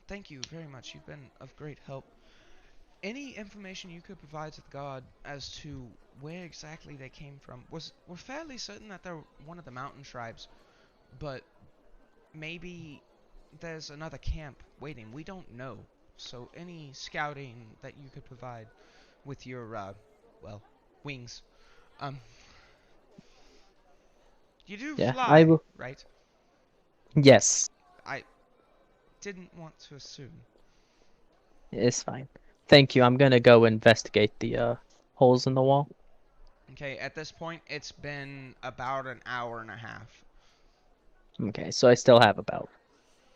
thank you very much. You've been of great help. Any information you could provide to the guard as to where exactly they came from? We're fairly certain that they're one of the mountain tribes, but maybe there's another camp waiting. We don't know. So any scouting that you could provide with your well, wings. Um you do Yeah, I fly, will. right? Yes, I didn't want to assume. it's fine. Thank you. I'm gonna go investigate the holes in the wall. Okay, at this point it's been about an hour and a half. Okay, so I still have about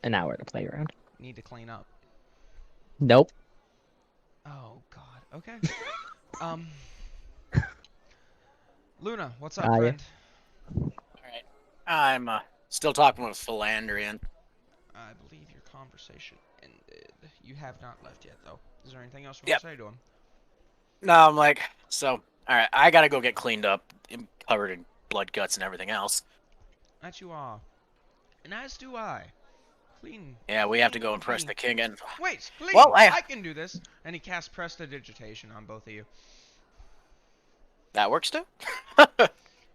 an hour to play around. Need to clean up. Nope. Oh god. Okay. Um Luna, what's up, I friend? All right. I'm still talking with Philandrian. I believe your conversation ended. You have not left yet, though. Is there anything else you want Yep. to say to him? No, I'm like, so, all right, I gotta go get cleaned up, covered in blood, guts, and everything else. That you are. And as do I. Clean. Yeah, we have to Cleaning go would impress be... the king and. Wait, please! Well, I can do this! And he casts Prestidigitation on both of you. That works too.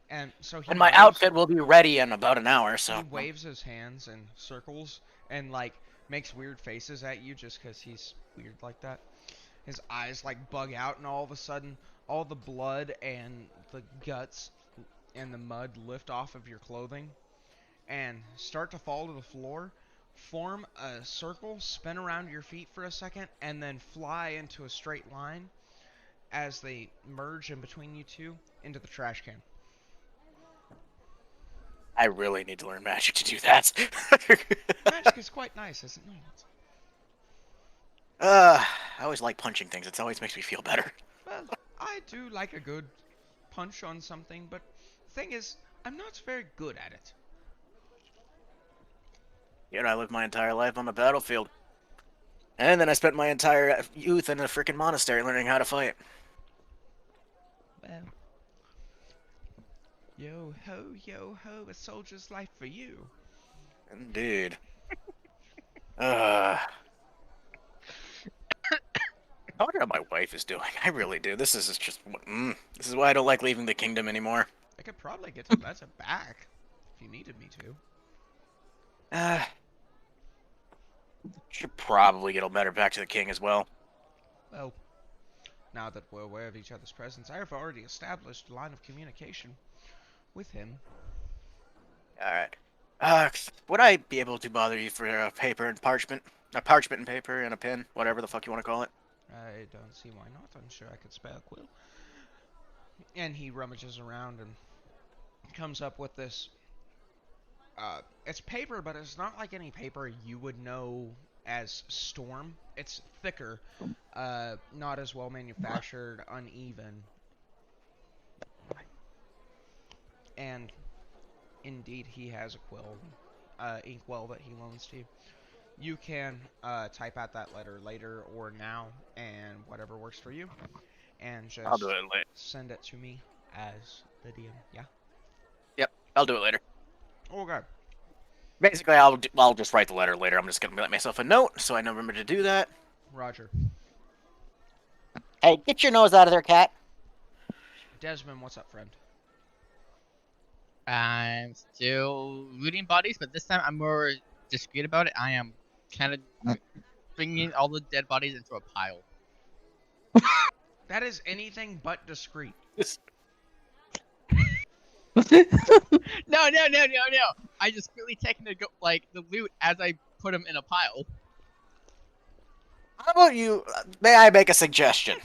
And so he And my waves... outfit will be ready in about an hour, so. He waves his hands in circles and, like, makes weird faces at you just because he's weird like that. His eyes, like, bug out and all of a sudden, all the blood and the guts and the mud lift off of your clothing and start to fall to the floor. Form a circle, spin around your feet for a second, and then fly into a straight line as they merge in between you two into the trash can. I really need to learn magic to do that. Magic is quite nice, isn't it? I always like punching things. It always makes me feel better. Well, I do like a good punch on something, but the thing is, I'm not very good at it. Yet I lived my entire life on the battlefield. And then I spent my entire youth in a freaking monastery learning how to fight. Well, yo ho, a soldier's life for you. Indeed. I wonder how my wife is doing. I really do. This is just... this is why I don't like leaving the kingdom anymore. I could probably get Talitha back if you needed me to. Should probably get a letter back to the king as well. Well, now that we're aware of each other's presence, I have already established a line of communication with him. Alright. Would I be able to bother you for paper and parchment? Parchment and paper and a pen, whatever the fuck you want to call it. I don't see why not. I'm sure I could spare a quill. And he rummages around and comes up with this. It's paper, but it's not like any paper you would know as storm. It's thicker, not as well manufactured, uneven. And indeed, he has a quill, inkwell that he loans to you. You can type out that letter later or now, and whatever works for you, and just I'll do it later. send it to me as the DM. Yeah. Yep, I'll do it later. Okay. Basically, I'll just write the letter later. I'm just gonna let myself a note so I know remember to do that. Roger. Hey, get your nose out of there, cat. Desmond, what's up, friend? I'm still looting bodies, but this time I'm more discreet about it. I am kind of bringing all the dead bodies into a pile. That is anything but discreet. No. I just really taking the loot as I put them in a pile. How about you? May I make a suggestion?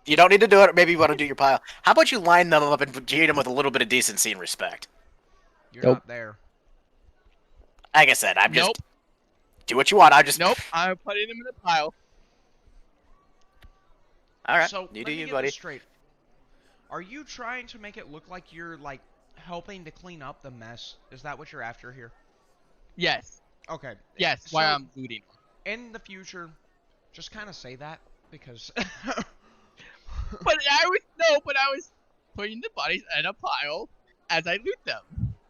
You don't need to do it. Or maybe you want to do your pile. How about you line them up and treat them with a little bit of decency and respect? You're Nope. not there. Like I said, I'm just Nope. do what you want. I just Nope. I'm putting them in a pile. All right. So You let do me you, get buddy. this straight. Are you trying to make it look like you're helping to clean up the mess? Is that what you're after here? Yes. Okay. Yes. So, Why I'm looting them. in the future, just kind of say that because. But I was putting the bodies in a pile as I loot them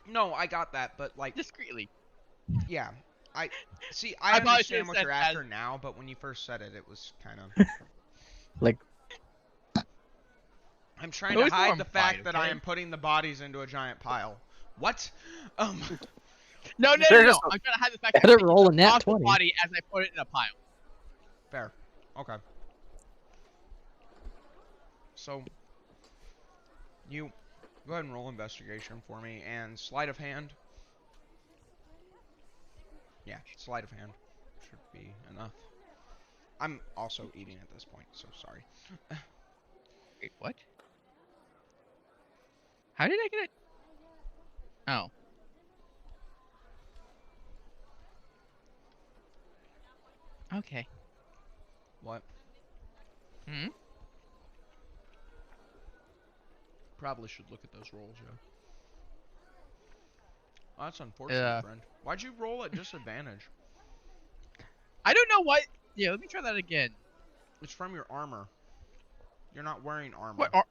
No, I got that, but discreetly. yeah, I see. I I probably understand should've what said you're after now, but when you first said it, it was kind of. Like, I'm trying It to was more hide the implied, fact that I okay? am putting the bodies into a giant pile. What? No. There's just I'm trying to hide the fact that Better I'm roll a picking nat off the 20. body as I put it in a pile. Fair. Okay. So, you go ahead and roll investigation for me, and sleight of hand. Yeah, sleight of hand should be enough. I'm also eating at this point, so sorry. Wait, what? How did I get it? Oh. Okay. What? Hmm? Probably should look at those rolls, yeah. Oh, that's unfortunate, friend. Why'd you roll at disadvantage? I don't know why. Yeah, let me try that again. It's from your armor. You're not wearing armor. What?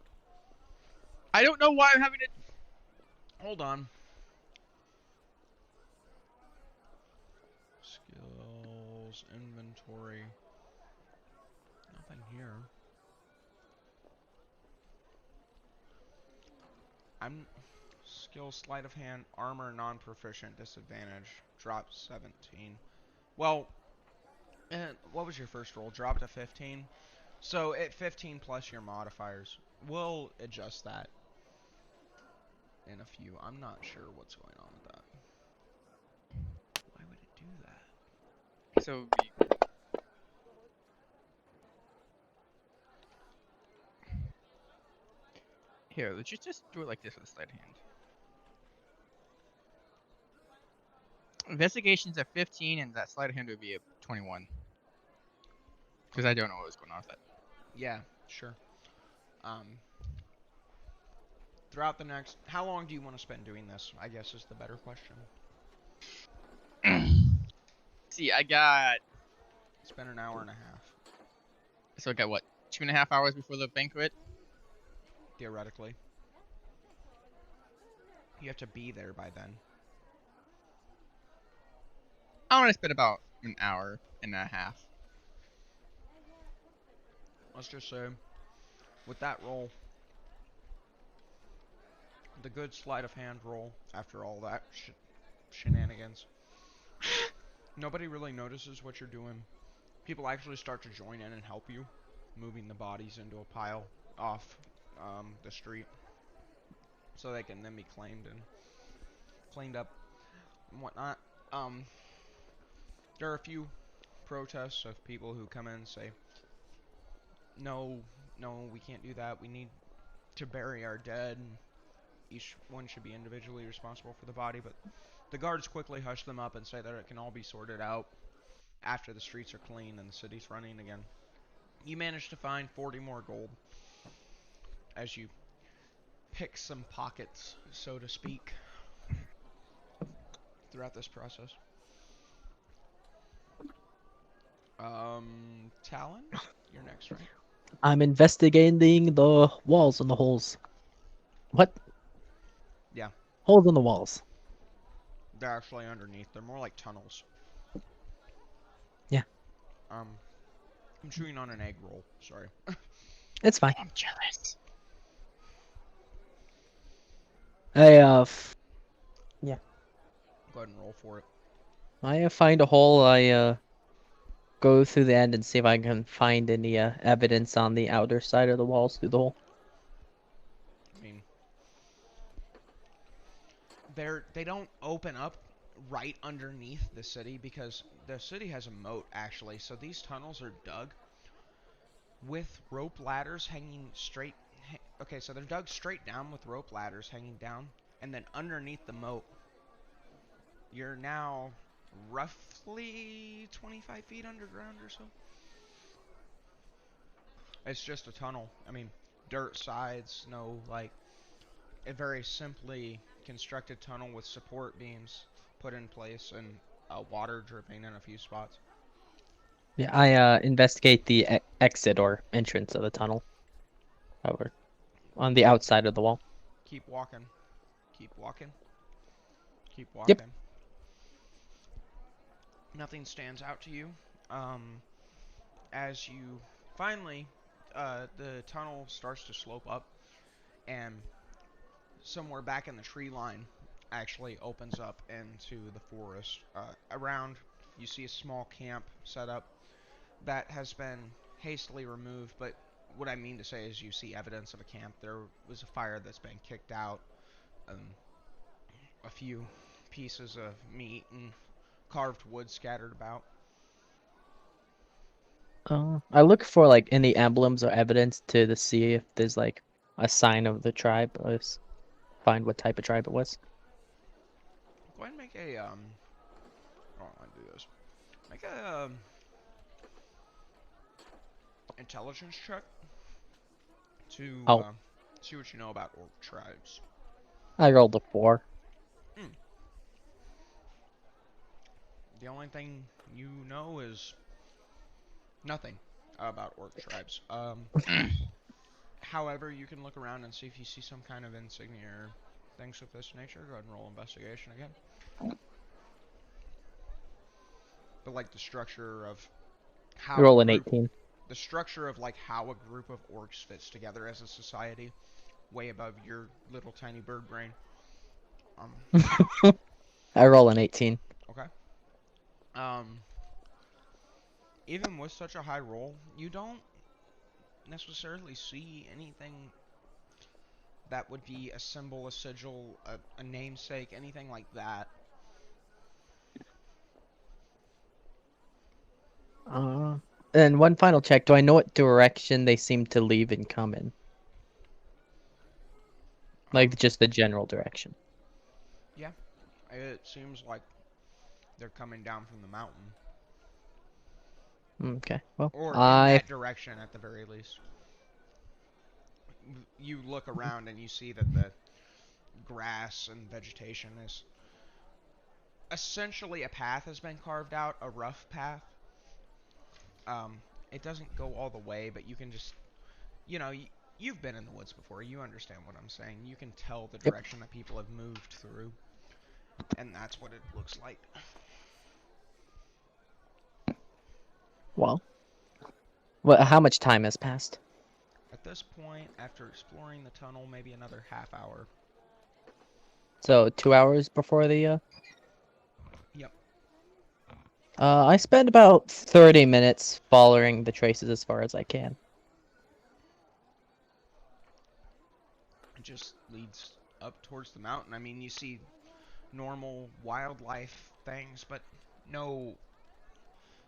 I don't know why I'm having it. Hold on. Skills, inventory. Nothing here. I'm skill sleight of hand, armor non-proficient, disadvantage, drop 17. Well, what was your first roll? Drop to 15. So at 15 plus your modifiers, we'll adjust that. in a few. I'm not sure what's going on with that. Why would it do that? So here, let's just do it like this with a sleight of hand. Investigations at 15, and that sleight of hand would be a 21. Because I don't know what was going on with that. Yeah, sure. Throughout the next, how long do you want to spend doing this? I guess is the better question. See, I got. It's been an hour and a half, So I got what? 2.5 hours before the banquet? theoretically. You have to be there by then. I want to spend about an hour and a half. Let's just say, with that roll, the good sleight of hand roll, after all that shenanigans, nobody really notices what you're doing. People actually start to join in and help you, moving the bodies into a pile off the street, so they can then be claimed and cleaned up and whatnot. There are a few protests of people who come in and say, no, no, we can't do that. We need to bury our dead. And each one should be individually responsible for the body, but the guards quickly hush them up and say that it can all be sorted out after the streets are clean and the city's running again. You manage to find 40 more gold as you pick some pockets, so to speak, throughout this process. Talon, you're next, right? I'm investigating the walls and the holes. What? Yeah, Holes in the walls. they're actually underneath. They're more like tunnels. Yeah. I'm chewing on an egg roll. Sorry. It's fine. I'm jealous. I Go ahead and roll for it. find a hole. I go through the end and see if I can find any evidence on the outer side of the walls through the hole. I mean, they don't open up right underneath the city because the city has a moat actually. So these tunnels are dug with rope ladders hanging straight. Okay, so they're dug straight down with rope ladders hanging down, and then underneath the moat, you're now roughly 25 feet underground or so. It's just a tunnel. I mean, dirt sides, no like a very simply constructed tunnel with support beams put in place and water dripping in a few spots. Yeah, I investigate the exit or entrance of the tunnel. Over on the outside of the wall. Keep walking. Keep walking. Keep Yep. walking. Nothing stands out to you. Um, as you finally, the tunnel starts to slope up, and somewhere back in the tree line actually opens up into the forest. Around, you see a small camp set up that has been hastily removed, but what I mean to say is you see evidence of a camp. There was a fire that's been kicked out, a few pieces of meat and carved wood scattered about. I look for like any emblems or evidence to see if there's like a sign of the tribe. Find what type of tribe it was. Go ahead and make a I don't want to do this. Make a intelligence check to Oh, see what you know about orc tribes. I rolled a 4. The only thing you know is nothing about orc tribes. However, you can look around and see if you see some kind of insignia or things of this nature. Go ahead and roll investigation again. But like the structure of how a Roll an group, 18. the structure of like how a group of orcs fits together as a society, way above your little tiny bird brain. I roll an 18. Okay. Um, even with such a high roll, you don't necessarily see anything that would be a symbol, a sigil, a namesake, anything like that. And one final check. Do I know what direction they seem to leave and come in? Like, just the general direction. Yeah, it seems like they're coming down from the mountain. Okay, well, Or in I... that direction at the very least. You look around and you see that the grass and vegetation is essentially a path has been carved out, a rough path. It doesn't go all the way, but you can just, you know, you've been in the woods before. You understand what I'm saying. You can tell the Yep. direction that people have moved through, and that's what it looks like. Well, how much time has passed? At this point, after exploring the tunnel, maybe another half hour. So 2 hours before the Yep. I spend about 30 minutes following the traces as far as I can. It just leads up towards the mountain. I mean, you see normal wildlife things, but no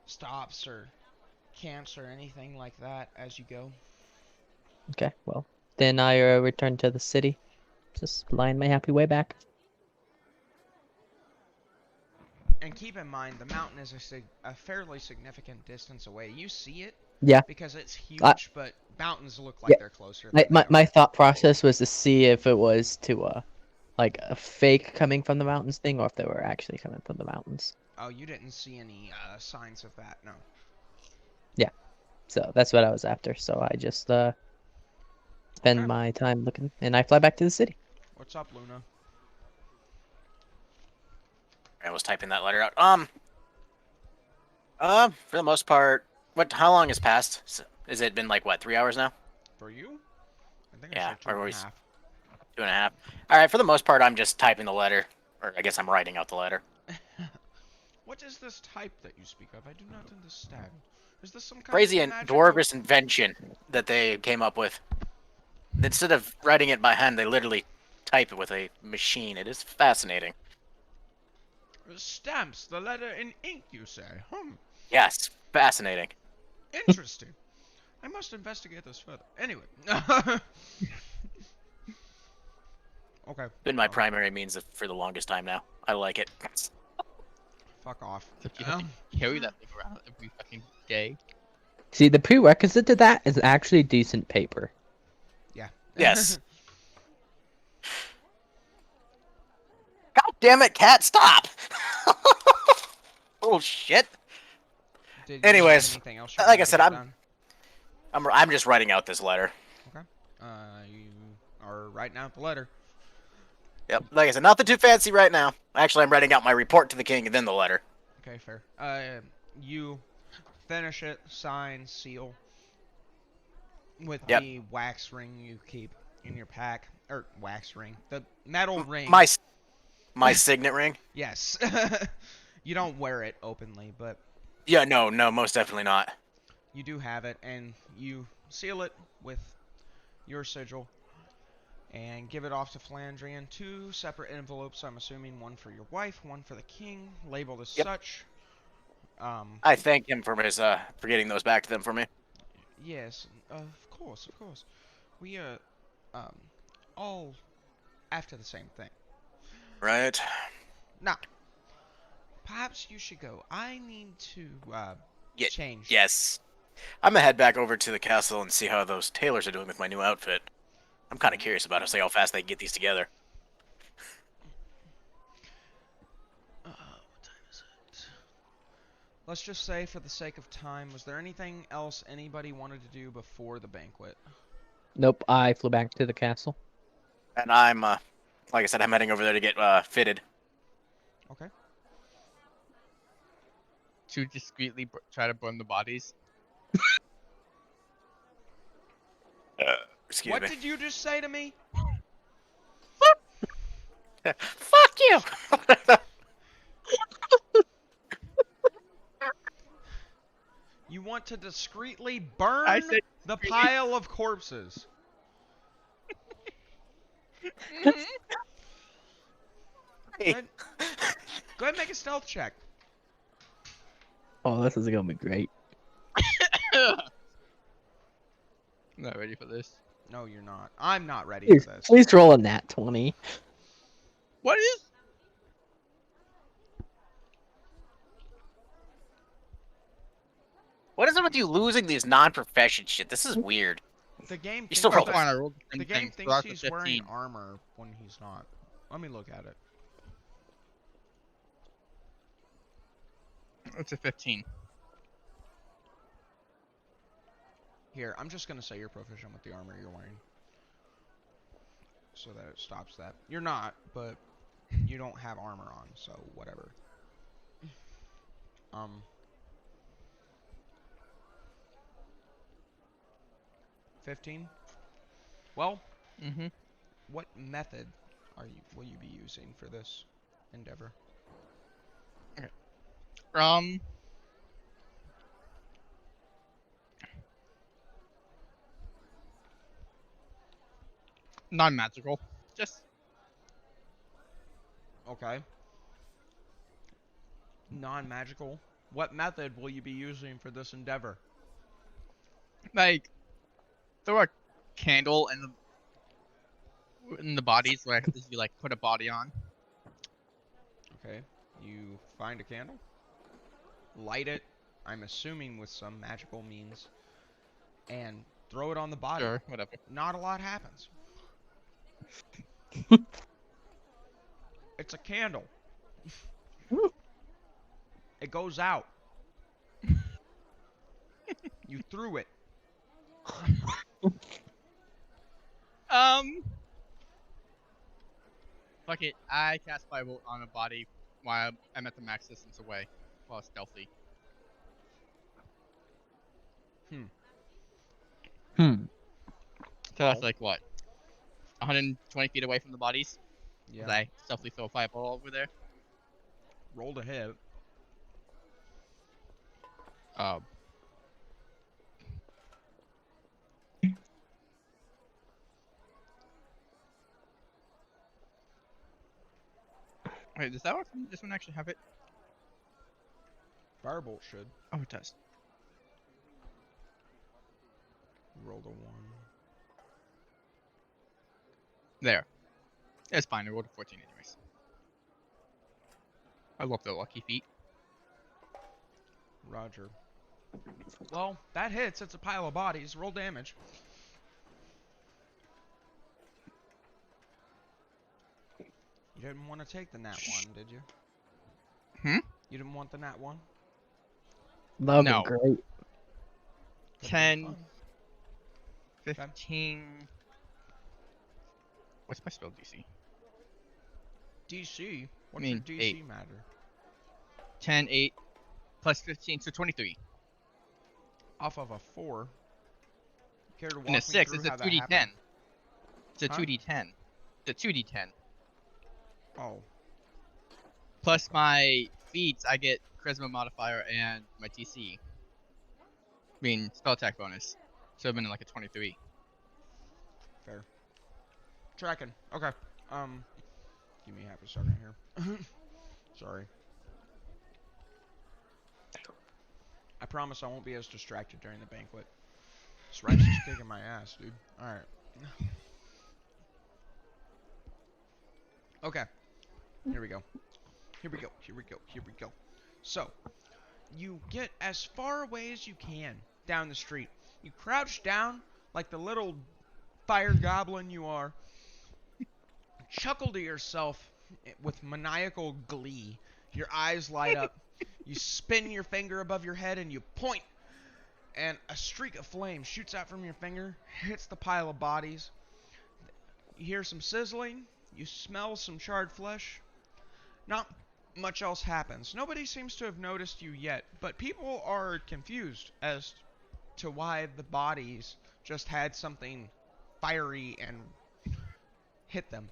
stops or camps or anything like that as you go. Okay, well, then I return to the city. Just line my happy way back. And keep in mind, the mountain is a fairly significant distance away. You see it Yeah, because it's I, huge, but mountains look yeah. like they're closer My, than they my my are. thought process was to see if it was to like a fake coming from the mountains thing, or if they were actually coming from the mountains. Oh, you didn't see any signs of that, no. Yeah, so that's what I was after. So I just spend Okay. my time looking, and I fly back to the city. What's up, Luna? I was typing that letter out. For the most part, how long has passed? Has it been like what, 3 hours now? For you? I think I Yeah, said two or and a we half. 2.5. All right, for the most part, I'm just typing the letter, or I guess I'm writing out the letter. What is this type that you speak of? I do not understand. Is this some kind Crazy of and magical... dwarvish invention that they came up with. Instead of writing it by hand, they literally type it with a machine. It is fascinating. Stamps, the letter in ink, you say? Yes, fascinating. Interesting. I must investigate this further. Anyway. Okay. Been my primary means for the longest time now. I like it. Fuck off. Except you have to carry that thing around every fucking day. See, the prerequisite to that is actually decent paper. Yeah. Yes. God damn it, cat! Stop! Little shit. Did you have Anyways, anything else you like I wanted to said, get done? I'm just writing out this letter. Okay. You are writing out the letter. Yep. Like I said, nothing too fancy right now. Actually, I'm writing out my report to the king and then the letter. Okay, fair. You finish it, sign, seal, with Yep. the wax ring you keep in your pack. Or, wax ring. The metal ring. My signet ring? Yes. You don't wear it openly, but Yeah, no, most definitely not. you do have it, and you seal it with your sigil and give it off to Flandrian. 2 separate envelopes, I'm assuming. One for your wife, one for the king, labeled as Yep. such. I thank him for his for getting those back to them for me. Yes, of course, of course. We are all after the same thing. Right. Now, perhaps you should go. I need to change. Yes. I'm gonna head back over to the castle and see how those tailors are doing with my new outfit. I'm kind of curious about it, see how fast they can get these together. What time is it? Let's just say, for the sake of time, was there anything else anybody wanted to do before the banquet? Nope, I flew back to the castle. And I'm, like I said, I'm heading over there to get fitted. Okay. To discreetly try to burn the bodies. Excuse What me. did you just say to me? Fuck you! You want to discreetly burn I said the discreetly. pile of corpses. Mhm. Go Hey. ahead, go ahead and make a stealth check. Oh, this is gonna be great. Not ready for this. No, you're not. I'm not ready for Please, this. please roll a nat 20. What is? What is it with you losing these non-profession shit? This is weird. The game You still thinks Oh, rolled that it. fine. I rolled the the same game thing. So thinks that's a he's wearing 15. armor when he's not. Let me look at it. It's a 15. Here, I'm just gonna say you're proficient with the armor you're wearing, so that it stops that. You're not, but you don't have armor on, so whatever. Um, 15. Well, Mm-hmm. what method will you be using for this endeavor? Um. Non-magical. Just Okay. Non-magical. What method will you be using for this endeavor? like throw a candle in the bodies where you like put a body on. Okay. You find a candle, light it, I'm assuming with some magical means, and throw it on the body. Sure, whatever. Not a lot happens. It's a candle. It goes out. You threw it. Um. Fuck it. I cast Firebolt on a body while I'm at the max distance away, while stealthy. Hmm. So that's Well, like what, 120 feet away from the bodies. yeah. I stealthily throw a Firebolt over there. Roll to hit. Um. Wait, does that one? This one actually have it? Firebolt should. Oh, it does. Roll to 1. There. It's fine. I rolled a 14 anyways. I love the lucky feet. Roger. Well, that hits. It's a pile of bodies. Roll damage. You didn't want to take the nat 1, did you? Hmm? You didn't want the nat 1? That would No. be great. Could've been 10, fun. 15. What's my spell DC? DC? What's I your mean, DC 8. matter? 10, 8, plus 15, so 23. Off of a 4. Care to walk And a me 6, through it's a how that 2d10. happened? It's a Huh? 2d10. It's a 2d10. Oh, Plus my feats, I get charisma modifier and my DC. I mean, spell attack bonus. So I've been like a 23. fair. Tracking. Okay. Give me half a second here. Sorry. I promise I won't be as distracted during the banquet. This Rex is kicking my ass, dude. Alright. Okay. Here we go. Here we go. Here we go. Here we go. So, you get as far away as you can down the street. You crouch down like the little fire goblin you are. Chuckle to yourself with maniacal glee. Your eyes light up. You spin your finger above your head and you point. And a streak of flame shoots out from your finger, hits the pile of bodies. You hear some sizzling. You smell some charred flesh. Not much else happens. Nobody seems to have noticed you yet, but people are confused as to why the bodies just had something fiery and hit them.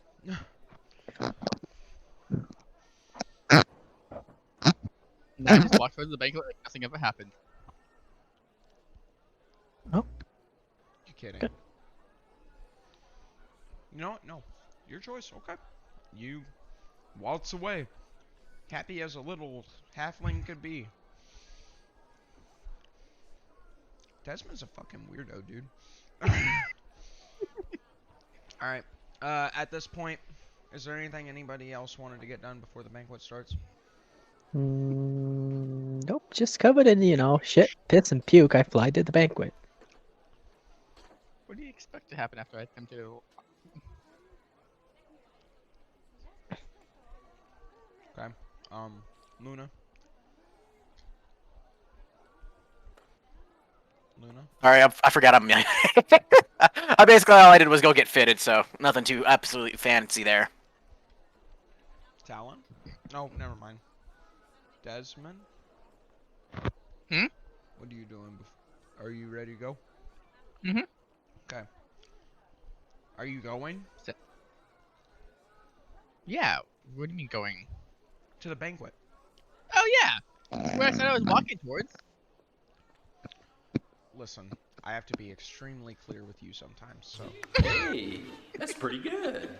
And I just walked towards the banquet like nothing ever happened. You kidding? Good. You know what? No. Your choice. Okay. You waltz away, happy as a little halfling could be. Desmond's a fucking weirdo, dude. Alright. At this point, is there anything anybody else wanted to get done before the banquet starts? Nope, just covered in, shit, piss, and puke. I fly to the banquet. What do you expect to happen after I come to? Okay. Luna? Luna? Alright, I forgot I'm. I basically all I did was go get fitted, so nothing too absolutely fancy there. Talon? No, never mind. Desmond? Hmm? What are you doing? Are you ready to go? Mm-hmm. Okay. Are you going? Yeah. What do you mean going? To the banquet. Oh yeah. Where I said I was walking towards. Listen, I have to be extremely clear with you sometimes, so. Hey, that's pretty good.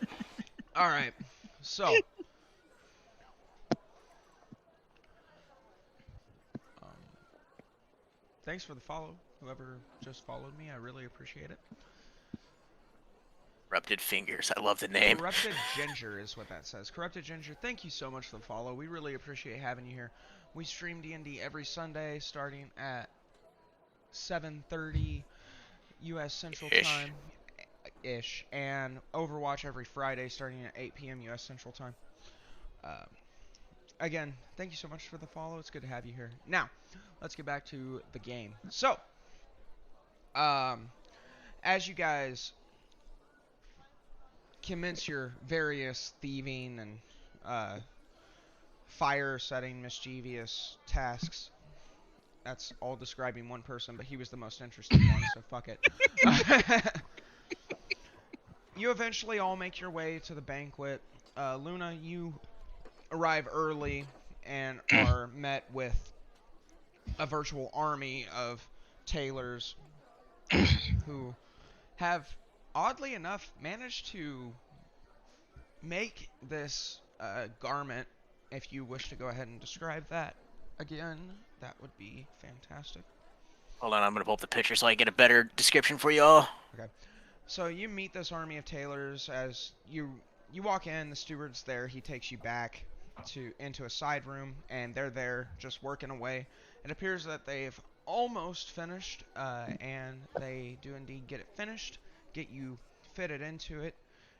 Alright, so. Thanks for the follow, whoever just followed me. I really appreciate it. Corrupted Fingers. I love the name. Corrupted Ginger is what that says. Corrupted Ginger, thank you so much for the follow. We really appreciate having you here. We stream D&D every Sunday starting at 7:30 U.S. Central Time. Ish. And Overwatch every Friday starting at 8 p.m. U.S. Central Time. Again, thank you so much for the follow. It's good to have you here. Now, let's get back to the game. So, as you guys commence your various thieving and fire-setting mischievous tasks, that's all describing one person, but he was the most interesting one, so fuck it. You eventually all make your way to the banquet. Luna, you arrive early and are met with a virtual army of tailors who have, oddly enough, managed to make this garment. If you wish to go ahead and describe that again, that would be fantastic. Hold on, I'm gonna pull up the picture so I get a better description for y'all. Okay. So you meet this army of tailors as you walk in. The steward's there. He takes you back into a side room, and they're there just working away. It appears that they've almost finished, and they do indeed get it finished, get you fitted into it,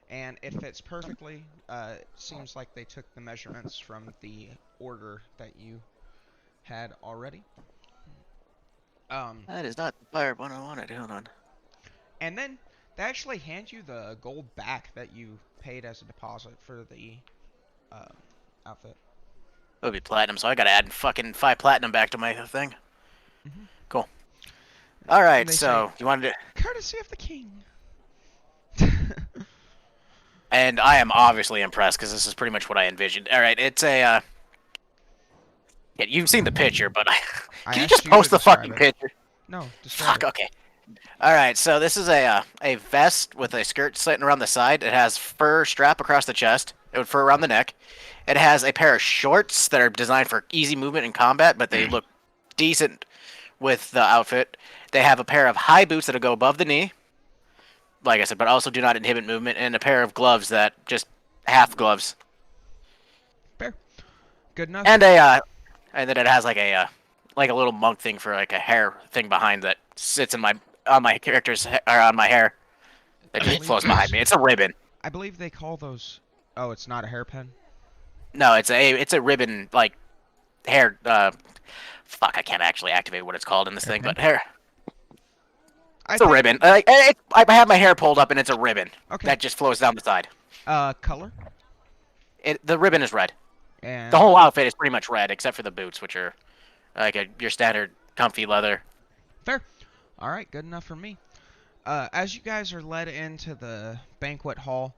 and it fits perfectly. It seems like they took the measurements from the order that you had already. That is not the fire one I wanted. Hold on. And then they actually hand you the gold back that you paid as a deposit for the outfit. It'll be platinum, so I gotta add fucking 5 platinum back to my thing. Mhm. Cool. Alright, They so say, you wanted to. courtesy of the king. And I am obviously impressed because this is pretty much what I envisioned. Alright, it's a. Yeah, you've seen the picture, but I can you asked just you to post the describe fucking it. picture? No, describe Fuck, it. okay. Alright, so this is a vest with a skirt sitting around the side. It has fur strap across the chest. It would fur around the neck. It has a pair of shorts that are designed for easy movement in combat, but they look decent with the outfit. They have a pair of high boots that go above the knee, like I said, but also do not inhibit movement, and a pair of gloves that just half gloves. Fair. Good enough. And and then it has like a little monk thing for like a hair thing behind that sits in on my character's or on my hair. That just flows behind me. It's a ribbon. I believe they call those. Oh, it's not a hairpin. No, it's a ribbon like hair. Fuck, I can't actually activate what it's called in this thing, but hair. It's a ribbon. I have my hair pulled up, and it's a ribbon that just flows down the side. Color. The ribbon is red. And The whole outfit is pretty much red, except for the boots, which are like your standard comfy leather. fair. All right, good enough for me. As you guys are led into the banquet hall,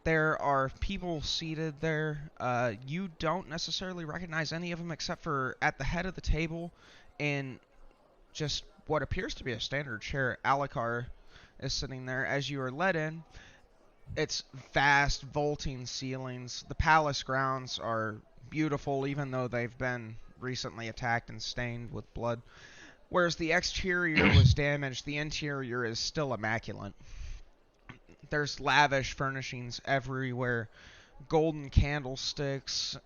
there are people seated there. You don't necessarily recognize any of them except for at the head of the table in just what appears to be a standard chair. Alucard is sitting there. As you are led in, It's vast, vaulting ceilings. The palace grounds are beautiful, even though they've been recently attacked and stained with blood. Whereas the exterior was damaged, the interior is still immaculate. There's lavish furnishings everywhere, golden candlesticks,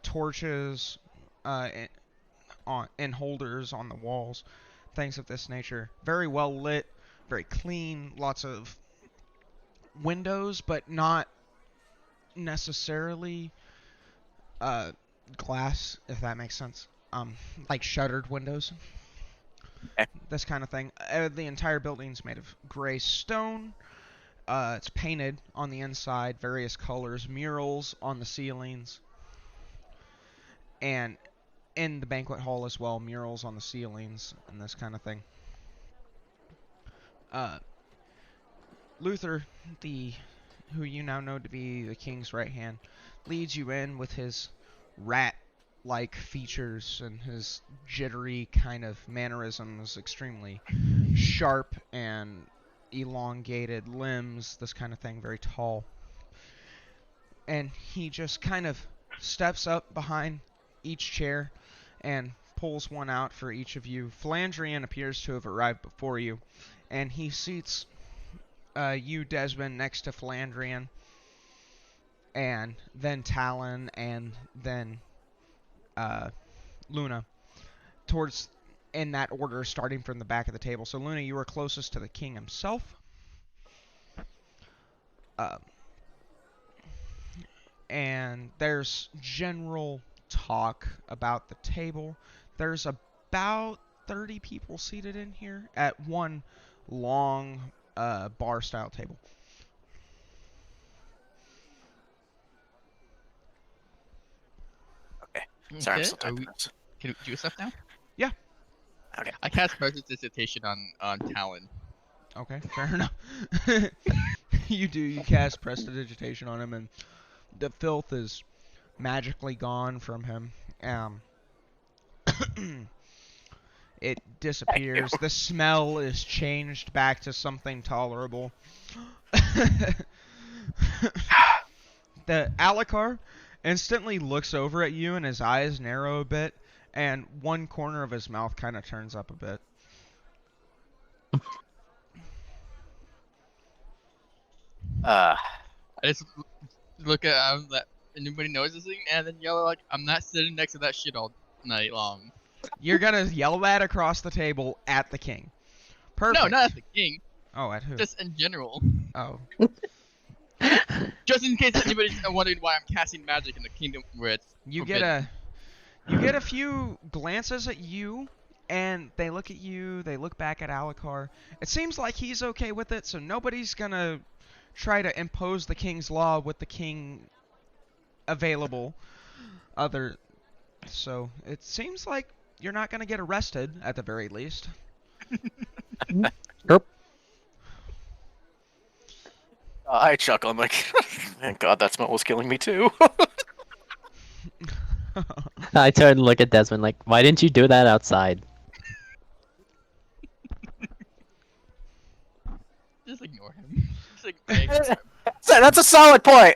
torches, in holders on the walls, things of this nature. Very well lit, very clean, lots of windows, but not necessarily uh, glass, if that makes sense. Like shuttered windows, Okay. this kind of thing. The entire building's made of gray stone. It's painted on the inside, various colors, murals on the ceilings, and in the banquet hall as well, murals on the ceilings and this kind of thing. Uh, Luther, who you now know to be the king's right hand, leads you in with his rat-like features and his jittery kind of mannerisms, extremely sharp and elongated limbs, this kind of thing, very tall. And he just kind of steps up behind each chair and pulls one out for each of you. Flandrian appears to have arrived before you, and he seats you, Desmond, next to Flandrian, and then Talon, and then Luna, towards in that order, starting from the back of the table. So Luna, you are closest to the king himself. And there's general talk about the table. There's about 30 people seated in here at one long bar-style table. Sorry, I'm Okay, still typing this. Can we do stuff now? Yeah. Okay. I cast prestidigitation on Talon. Okay, fair enough. You do. You cast prestidigitation on him, and the filth is magically gone from him. It disappears. The smell is changed back to something tolerable. The Alucard instantly looks over at you, and his eyes narrow a bit, and one corner of his mouth kind of turns up a bit. I just look at that anybody knows this thing, and then yell like, "I'm not sitting next to that shit all night long." You're gonna yell that across the table at the king. Perfect. No, not at the king. Oh, at who? Just in general. Oh. Just in case anybody's wondering why I'm casting magic in the kingdom where it's You forbidden. get a few glances at you, and they look at you, they look back at Alucard. It seems like he's okay with it, so nobody's gonna try to impose the king's law with the king available. So it seems like you're not gonna get arrested at the very least. Herp. I chuckle. I'm like, thank God that smell was killing me too. I turn and look at Desmond like, why didn't you do that outside? Just ignore him. Just ignore him. That's a solid point.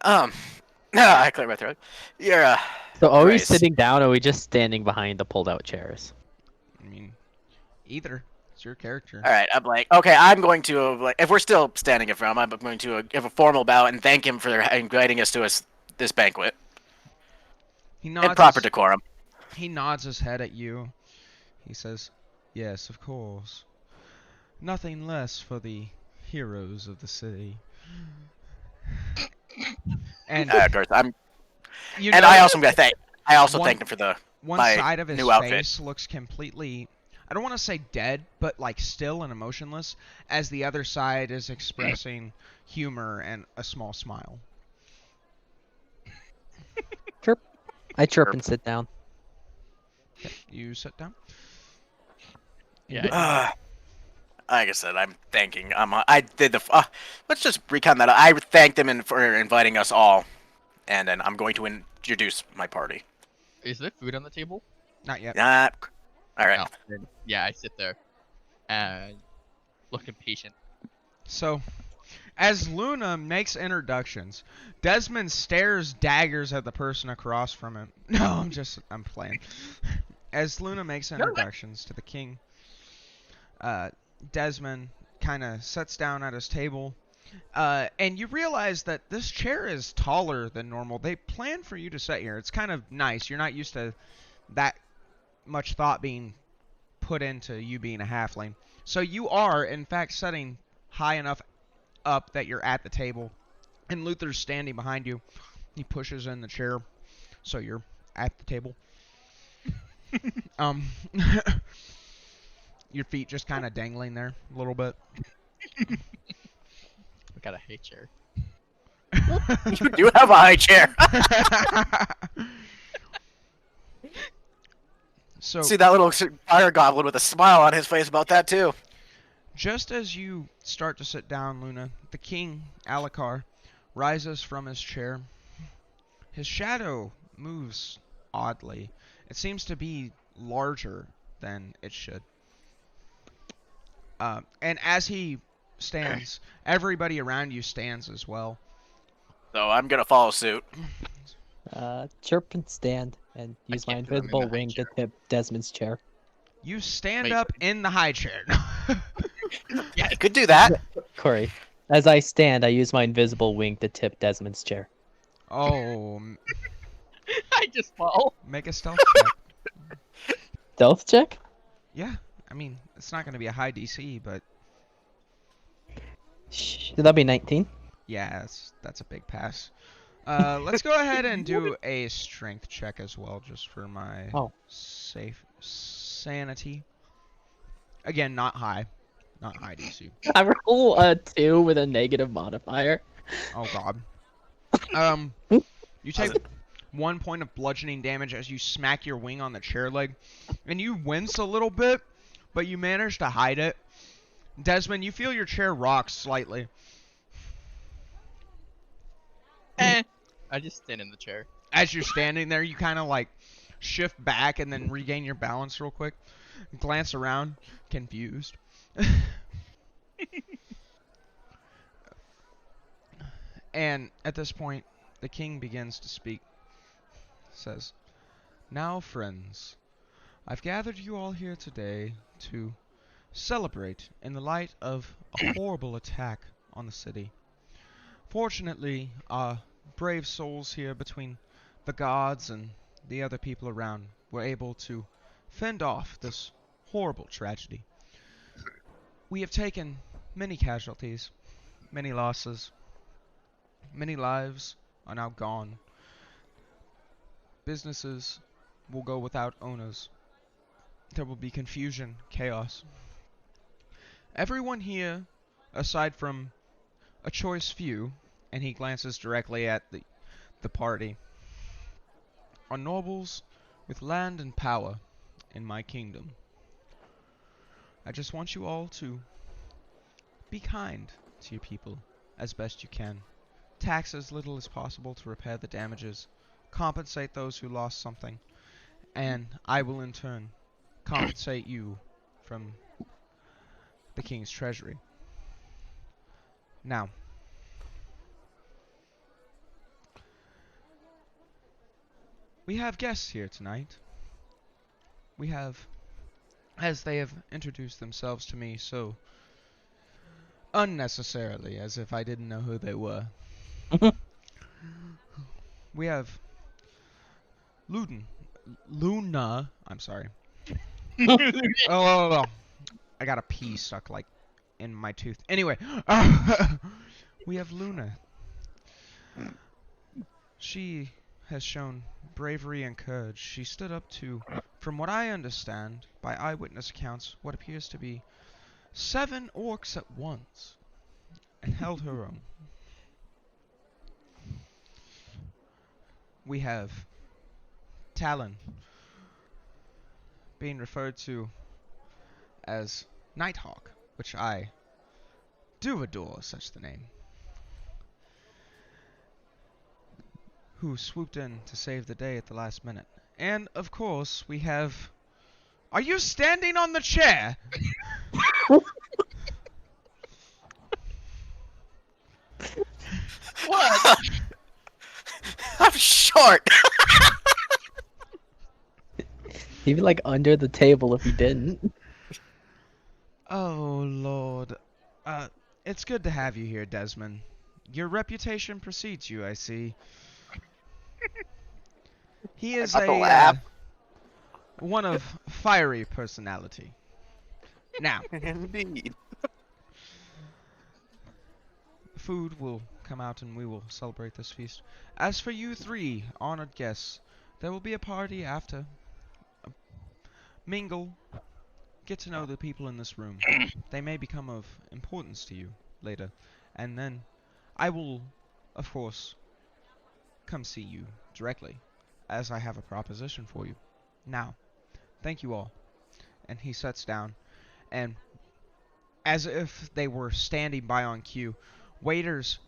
I clear my throat. You're So are we Christ. sitting down or are we just standing behind the pulled out chairs? I mean, either. It's your character. All right. I'm like, okay. I'm going to like, if we're still standing in front of him, I'm going to give a formal bow and thank him for inviting us to this banquet He in nods. proper decorum. He nods his head at you. He says, "Yes, of course. Nothing less for the heroes of the city." And Of course, you and know, I also got thank. I also One- thanked him for the one my side of his new outfit. face looks completely, I don't want to say dead, but like still and emotionless, as the other side is expressing humor and a small smile. I chirp Herp. and sit down. You sit down. Yeah. Like I said, I'm thanking. I did the. Let's just recount that. I thanked him for inviting us all, and then I'm going to introduce my party. Is there food on the table? Not yet. All right. No. Then, yeah, I sit there and look impatient. So, as Luna makes introductions, Desmond stares daggers at the person across from him. No, I'm playing. As Luna makes introductions to the king, Desmond kind of sits down at his table, and you realize that this chair is taller than normal. They plan for you to sit here. It's kind of nice. You're not used to that much thought being put into you being a halfling. So you are, in fact, sitting high enough up that you're at the table, and Luther's standing behind you. He pushes in the chair, so you're at the table. Your feet just kind of dangling there a little bit. We got a high chair. You do have a high chair. So See that little fire goblin with a smile on his face about that too. just as you start to sit down, Luna, the king, Alucard, rises from his chair. His shadow moves oddly. It seems to be larger than it should. And as he stands, everybody around you stands as well. So I'm gonna follow suit. Chirp and stand and use my can't do it. I'm in the invisible high wing to chair. tip Desmond's chair. You stand Wait. up in the high chair. Yeah, you could do that. Corey. As I stand, I use my invisible wing to tip Desmond's chair. Oh, I just fall. make a stealth check. Stealth check? Yeah, I mean, it's not going to be a high DC, but Should that be 19? yeah, that's a big pass. Let's go ahead and do a strength check as well, just for my safe sanity. Again, not high DC. I roll a 2 with a negative modifier. Oh god. You take 1 point of bludgeoning damage as you smack your wing on the chair leg, and you wince a little bit, but you manage to hide it. Desmond, you feel your chair rock slightly. I just stand in the chair. As you're standing there, you kind of like shift back and then regain your balance real quick. Glance around, confused. And at this point, the king begins to speak. Says, "Now, friends, I've gathered you all here today to celebrate in the light of a horrible attack on the city. Fortunately, our brave souls here between the gods and the other people around were able to fend off this horrible tragedy. We have taken many casualties, many losses. Many lives are now gone. Businesses will go without owners. There will be confusion, chaos. Everyone here, aside from a choice few," and he glances directly at the party, "are nobles with land and power in my kingdom. I just want you all to be kind to your people as best you can. Tax as little as possible to repair the damages. Compensate those who lost something. And I will in turn compensate you from the king's treasury. Now, we have guests here tonight. We have, as they have introduced themselves to me so unnecessarily, as if I didn't know who they were. We have Luna, I'm sorry. Oh, I got a pea stuck like in my tooth. Anyway, we have Luna. She has shown bravery and courage. She stood up to, from what I understand, by eyewitness accounts, what appears to be 7 orcs at once, and held her own. We have Talon, being referred to as Nighthawk, which I do adore such the name, who swooped in to save the day at the last minute. And, of course, we have... Are you standing on the chair? What? I'm short. He'd be like under the table if he didn't. Oh, Lord. It's good to have you here, Desmond. Your reputation precedes you, I see. He is About to a, laugh. one of fiery personality. Now, Indeed. food will come out and we will celebrate this feast. As for you three, honored guests, there will be a party after. Mingle, get to know the people in this room. They may become of importance to you later. And then I will, of course, come see you directly, as I have a proposition for you. Now, thank you all. And he sits down, and as if they were standing by on cue, waiters,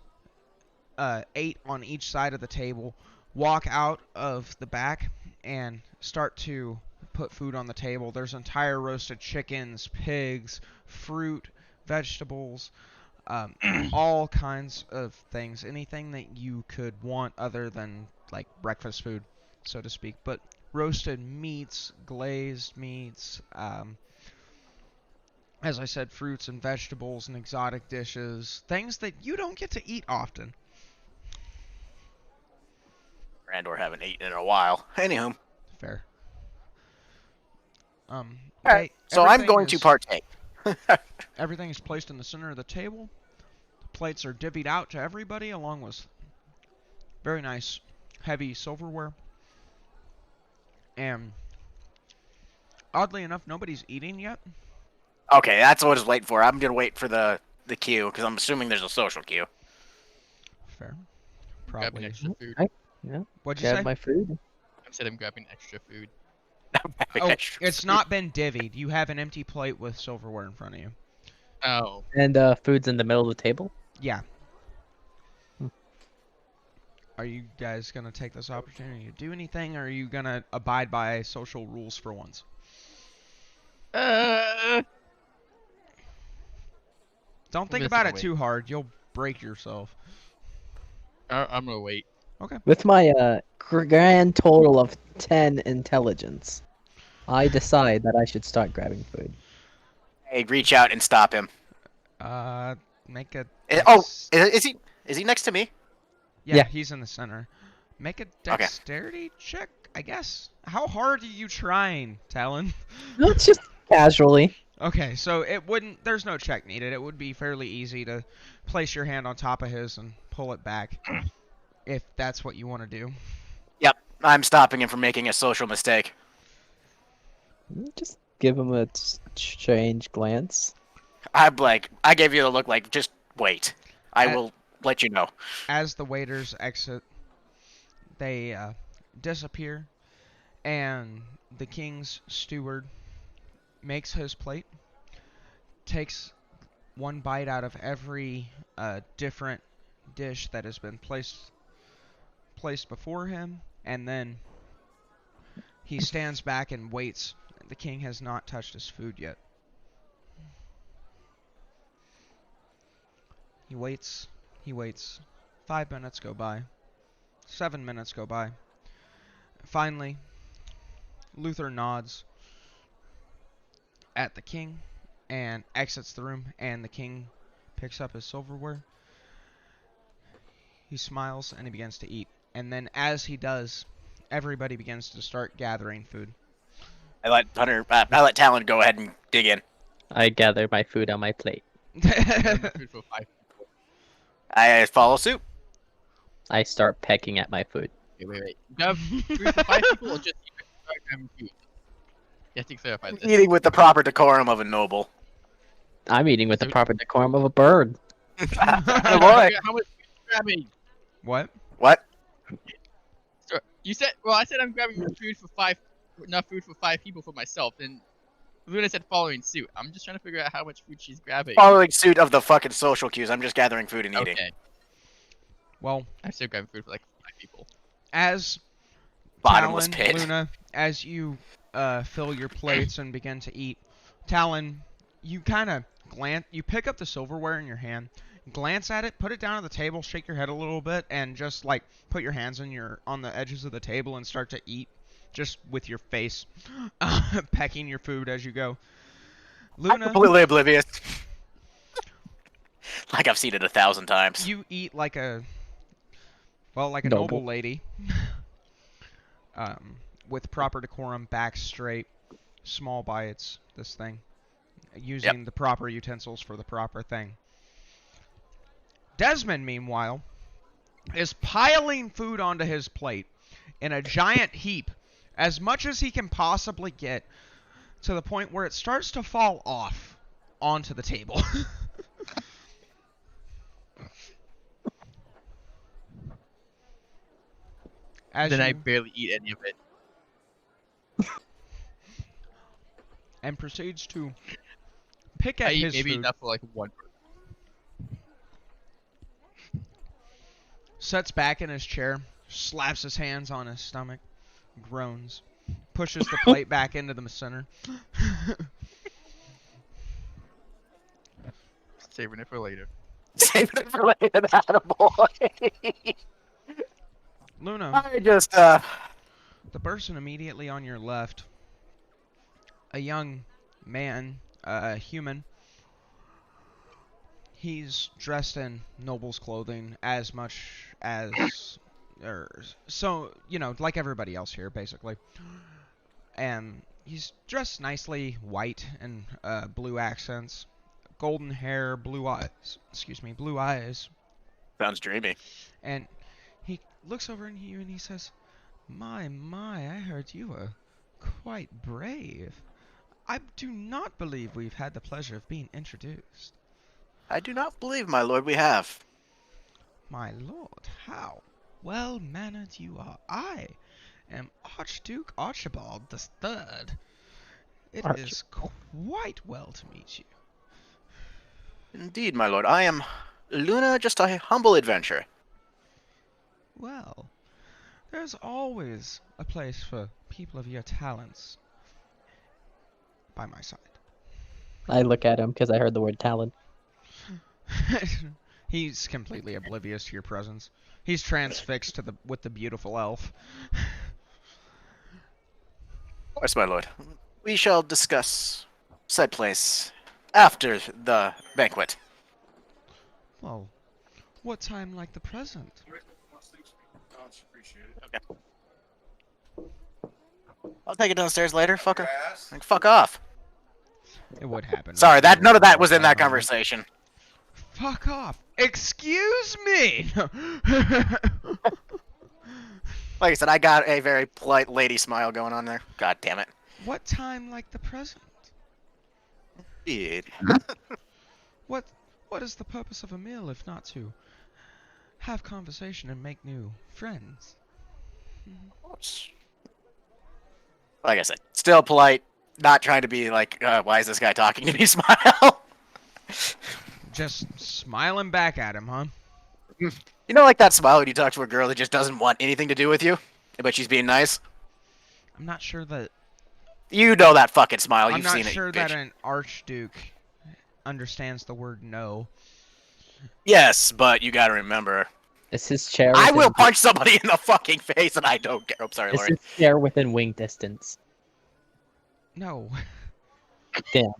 8 on each side of the table, walk out of the back and start to put food on the table. There's entire roasted chickens, pigs, fruit, vegetables, all kinds of things. Anything that you could want other than like breakfast food, so to speak. But roasted meats, glazed meats, as I said, fruits and vegetables and exotic dishes, things that you don't get to eat often. Randor haven't eaten in a while. Anywho. Fair. Alright, so I'm going to partake. Everything is placed in the center of the table. The plates are divvied out to everybody along with very nice heavy silverware. And oddly enough, nobody's eating yet. Okay, that's what I was waiting for. I'm gonna wait for the queue because I'm assuming there's a social queue. Fair. Grabbing Probably. extra food. Yeah. What'd you Grab say? my food. I said I'm grabbing extra food. Oh, Extra it's food. not been divvied. You have an empty plate with silverware in front of you. Oh. And food's in the middle of the table. Yeah. Hmm. Are you guys gonna take this opportunity to do anything, or are you gonna abide by social rules for once? Don't think just about gonna it wait. too hard. You'll break yourself. I'm gonna wait. With my grand total of 10 intelligence, I decide that I should start grabbing food. Hey, reach out and stop him. Make a. Oh, is he next to me? Yeah, Yeah. he's in the center. Make a Okay. dexterity check, I guess. How hard are you trying, Talon? No, it's just casually. Okay, so it wouldn't. There's no check needed. It would be fairly easy to place your hand on top of his and pull it back, if that's what you want to do. Yep, I'm stopping him from making a social mistake. Just give him a strange glance. I gave you the look like, just wait. I At- will let you know. As the waiters exit, they disappear, and the king's steward makes his plate, takes one bite out of every different dish that has been placed before him, and then he stands back and waits. The king has not touched his food yet. He waits. 5 minutes go by. 7 minutes go by. Finally, Luther nods at the king and exits the room, and the king picks up his silverware. He smiles and he begins to eat. And then as he does, everybody begins to start gathering food. I let Talon go ahead and dig in. I gather my food on my plate. Grabbing food for 5 people. I follow suit. I start pecking at my food. Wait. Grab food for 5 people or just start grabbing food? You have to clarify this. Eating with the proper decorum of a noble. I'm eating with the proper decorum of a bird. Boy. How much food are you grabbing? What? What? So, you said, well, I said I'm grabbing enough food for 5 people for myself, and Luna said following suit. I'm just trying to figure out how much food she's grabbing. Following suit of the fucking social cues. I'm just gathering food and eating. Okay. Well, I'm still grabbing food for like 5 people. as Bottomless Talon, pit. Luna, as you fill your plates and begin to eat, Talon, you kind of glance, you pick up the silverware in your hand, glance at it, put it down on the table, shake your head a little bit, and just like put your hands on the edges of the table and start to eat, just with your face, pecking your food as you go. I'm Luna, completely oblivious. Like I've seen it 1,000 times. you eat like a Noble. noble lady, with proper decorum, back straight, small bites. This thing, using the proper utensils for the proper thing. Desmond, meanwhile, is piling food onto his plate in a giant heap, as much as he can possibly get, to the point where it starts to fall off onto the table. Then I barely eat any of it. And proceeds to pick I at eat his maybe food, enough for like one. sets back in his chair, slaps his hands on his stomach, groans, pushes the plate back into the center. Saving it for later. Save it for later, attaboy. Luna, I just, the person immediately on your left, a young man, a human. He's dressed in noble's clothing as much as, so, you know, like everybody else here, basically. And he's dressed nicely, white and blue accents, golden hair, blue eyes. Excuse me, blue eyes. sounds dreamy. And he looks over at you and he says, my, I heard you were quite brave. I do not believe we've had the pleasure of being introduced. I do not believe, my lord, we have. My lord, how well-mannered you are. I am Archduke Archibald III. It is quite well to meet you. Indeed, my lord. I am Luna, just a humble adventurer. Well, there's always a place for people of your talents by my side. I look at him because I heard the word talent. He's completely oblivious to your presence. He's transfixed with the beautiful elf. Of course, my lord. We shall discuss said place after the banquet. Well, what time like the present? Okay. I'll take it downstairs later, fucker. Like, fuck off. It would happen. Sorry, whenever none of that you was in that walk out on it. conversation. Fuck off. Excuse me! Like I said, I got a very polite lady smile going on there. God damn it. What time like the present? Indeed. What is the purpose of a meal if not to have conversation and make new friends? Like I said, still polite, not trying to be like, why is this guy talking to me? Smile. Just smiling back at him, huh? You know, like that smile when you talk to a girl that just doesn't want anything to do with you, but she's being nice. I'm not sure that You know that fucking smile. I'm You've not seen sure it, that bitch. an archduke understands the word no. Yes, but you gotta remember, Is his chair? I within- will punch somebody in the fucking face, and I don't care. I'm sorry, Is Lori. his chair within wing distance? No. Damn.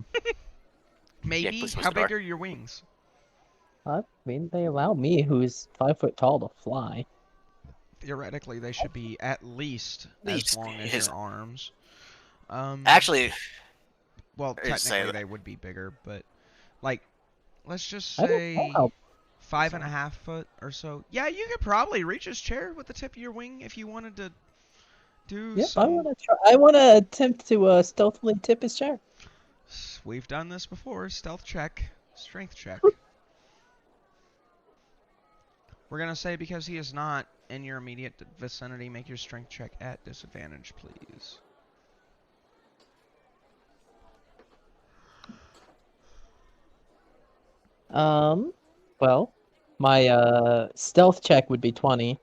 Maybe. please close How the door. big are your wings? I mean, they allow me, who's 5 foot tall, to fly. Theoretically, they should be at least as Least long as his- your arms. Actually, well, I'd say technically that- they would be bigger, but like, let's just I don't say know how. 5.5 foot or so. Yeah, you could probably reach his chair with the tip of your wing if you wanted to do Yep, some. I want to try. I want to attempt to stealthily tip his chair. We've done this before. Stealth check, strength check. We're gonna say because he is not in your immediate vicinity, make your strength check at disadvantage, please. Well, my stealth check would be 20,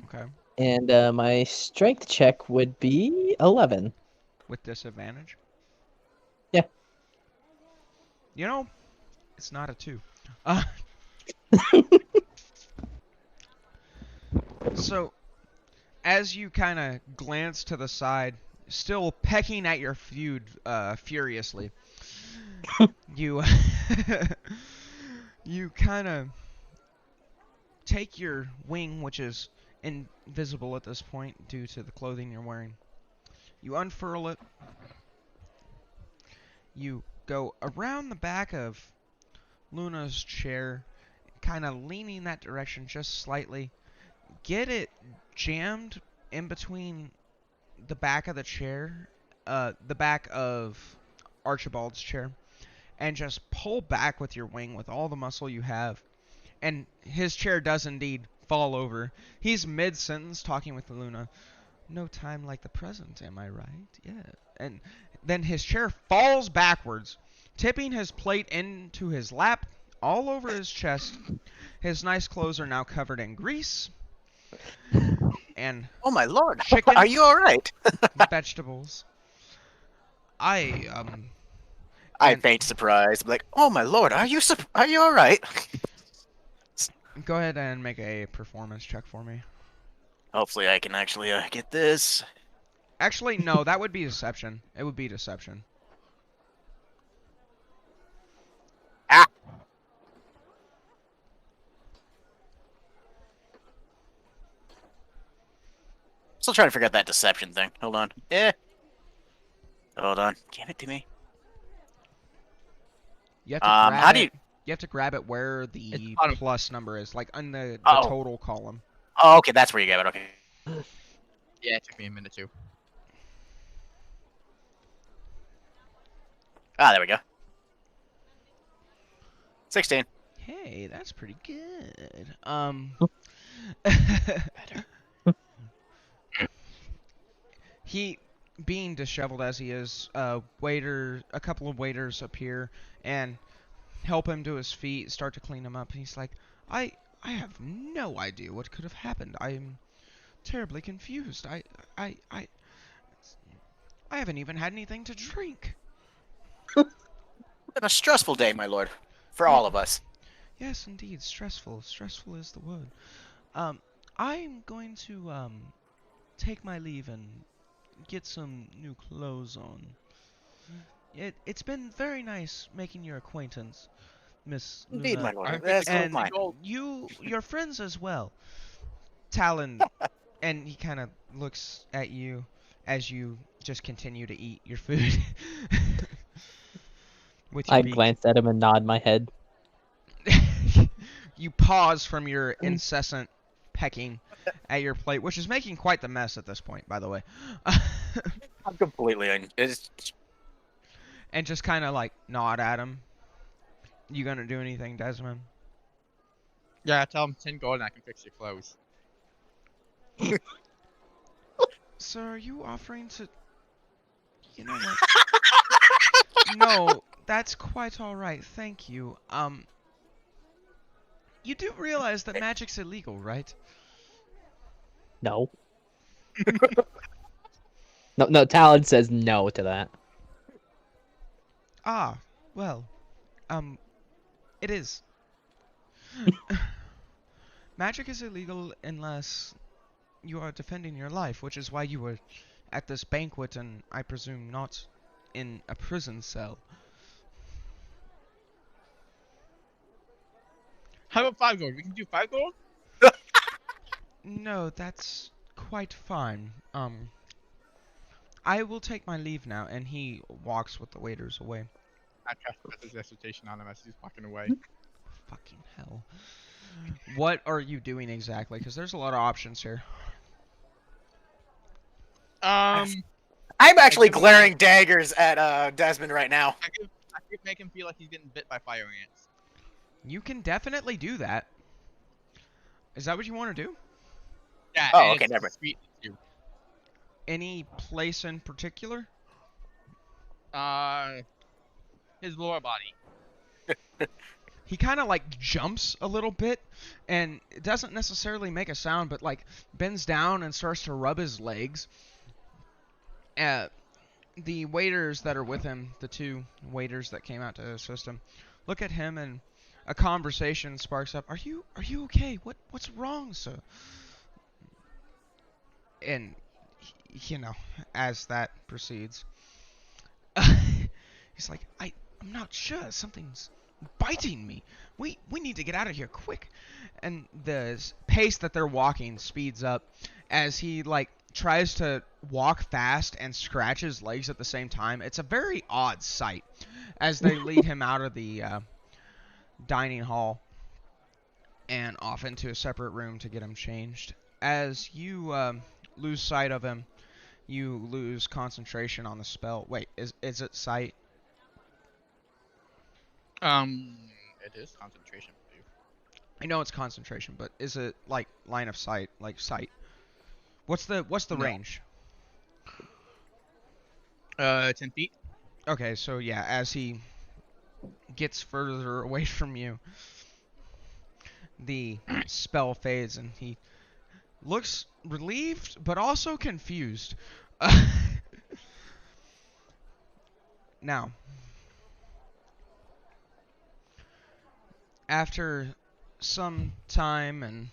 Okay. and my strength check would be 11. With disadvantage? Yeah. You know, it's not a 2. So, as you kind of glance to the side, still pecking at your food furiously, you you kind of take your wing, which is invisible at this point due to the clothing you're wearing. You unfurl it. You go around the back of Luna's chair, kind of leaning that direction just slightly. Get it jammed in between the back of the chair, the back of Archibald's chair, and just pull back with your wing with all the muscle you have. And his chair does indeed fall over. He's mid-sentence talking with Luna. No time like the present, am I right? Yeah. And then his chair falls backwards, tipping his plate into his lap, all over his chest. His nice clothes are now covered in grease. And Oh my lord! chicken, Are you all right? vegetables. I I and faint surprise. I'm like, oh my lord, are you all right? go ahead and make a performance check for me. Hopefully, I can actually get this. Actually, no, that would be deception. It would be deception. Ah! Still trying to figure out that deception thing. Hold on. Hold on. Give it to me. You have to grab How it. do you? You have to grab it where It's the bottom. plus number is, like on the Oh. total column. Oh, okay, that's where you grab it. Okay. Yeah, it took me a minute too. Ah, there we go. 16. Hey, that's pretty good. He, being disheveled as he is, a couple of waiters appear and help him to his feet, start to clean him up. And he's like, I have no idea what could have happened. I am terribly confused. I haven't even had anything to drink. Been a stressful day, my lord, for Yeah. all of us. Yes, indeed, stressful. Stressful is the word. I'm going to take my leave and get some new clothes on. It's been very nice making your acquaintance, Miss Indeed, Luna. my lord. 150 That's gold, And mine. gold. your friends as well. Talon, and he kind of looks at you as you just continue to eat your food. With your I beak. glance at him and nod my head. You pause from your incessant pecking at your plate, which is making quite the mess at this point, by the way. I'm completely And just kind of like nod at him. You gonna do anything, Desmond? Yeah, tell him 10 gold and I can fix your clothes. So are you offering to... You know what? No, that's quite alright, thank you. You do realize that magic's illegal, right? No. No, Talon says no to that. Ah, well, it is. Magic is illegal unless you are defending your life, which is why you were at this banquet and, I presume, not in a prison cell. How about 5 gold? We can do 5 gold? No, that's quite fine. I will take my leave now, and he walks with the waiters away. I cast message recitation on him as he's walking away. Fucking hell. What are you doing exactly? Because there's a lot of options here. Um, I'm actually glaring daggers at Desmond right now. I could make him feel like he's getting bit by fire ants. You can definitely do that. Is that what you want to do? Yeah, Oh, and okay, it's never. sweet too. Any place in particular? His lower body. He kind of like jumps a little bit, and it doesn't necessarily make a sound, but like bends down and starts to rub his legs. The waiters that are with him, the two waiters that came out to assist him, look at him and a conversation sparks up. Are you okay? What's wrong, sir? And you know, as that proceeds, he's like, I'm not sure. Something's biting me. We need to get out of here quick. And the pace that they're walking speeds up as he like tries to walk fast and scratch his legs at the same time. It's a very odd sight as they lead him out of the dining hall and off into a separate room to get him changed. As you lose sight of him, you lose concentration on the spell. Wait, is it sight? It is concentration, I believe. I know it's concentration, but is it like line of sight, like sight? What's the No. range? 10 feet. Okay, so yeah, as he gets further away from you, the spell fades and he looks relieved but also confused. Now, after some time and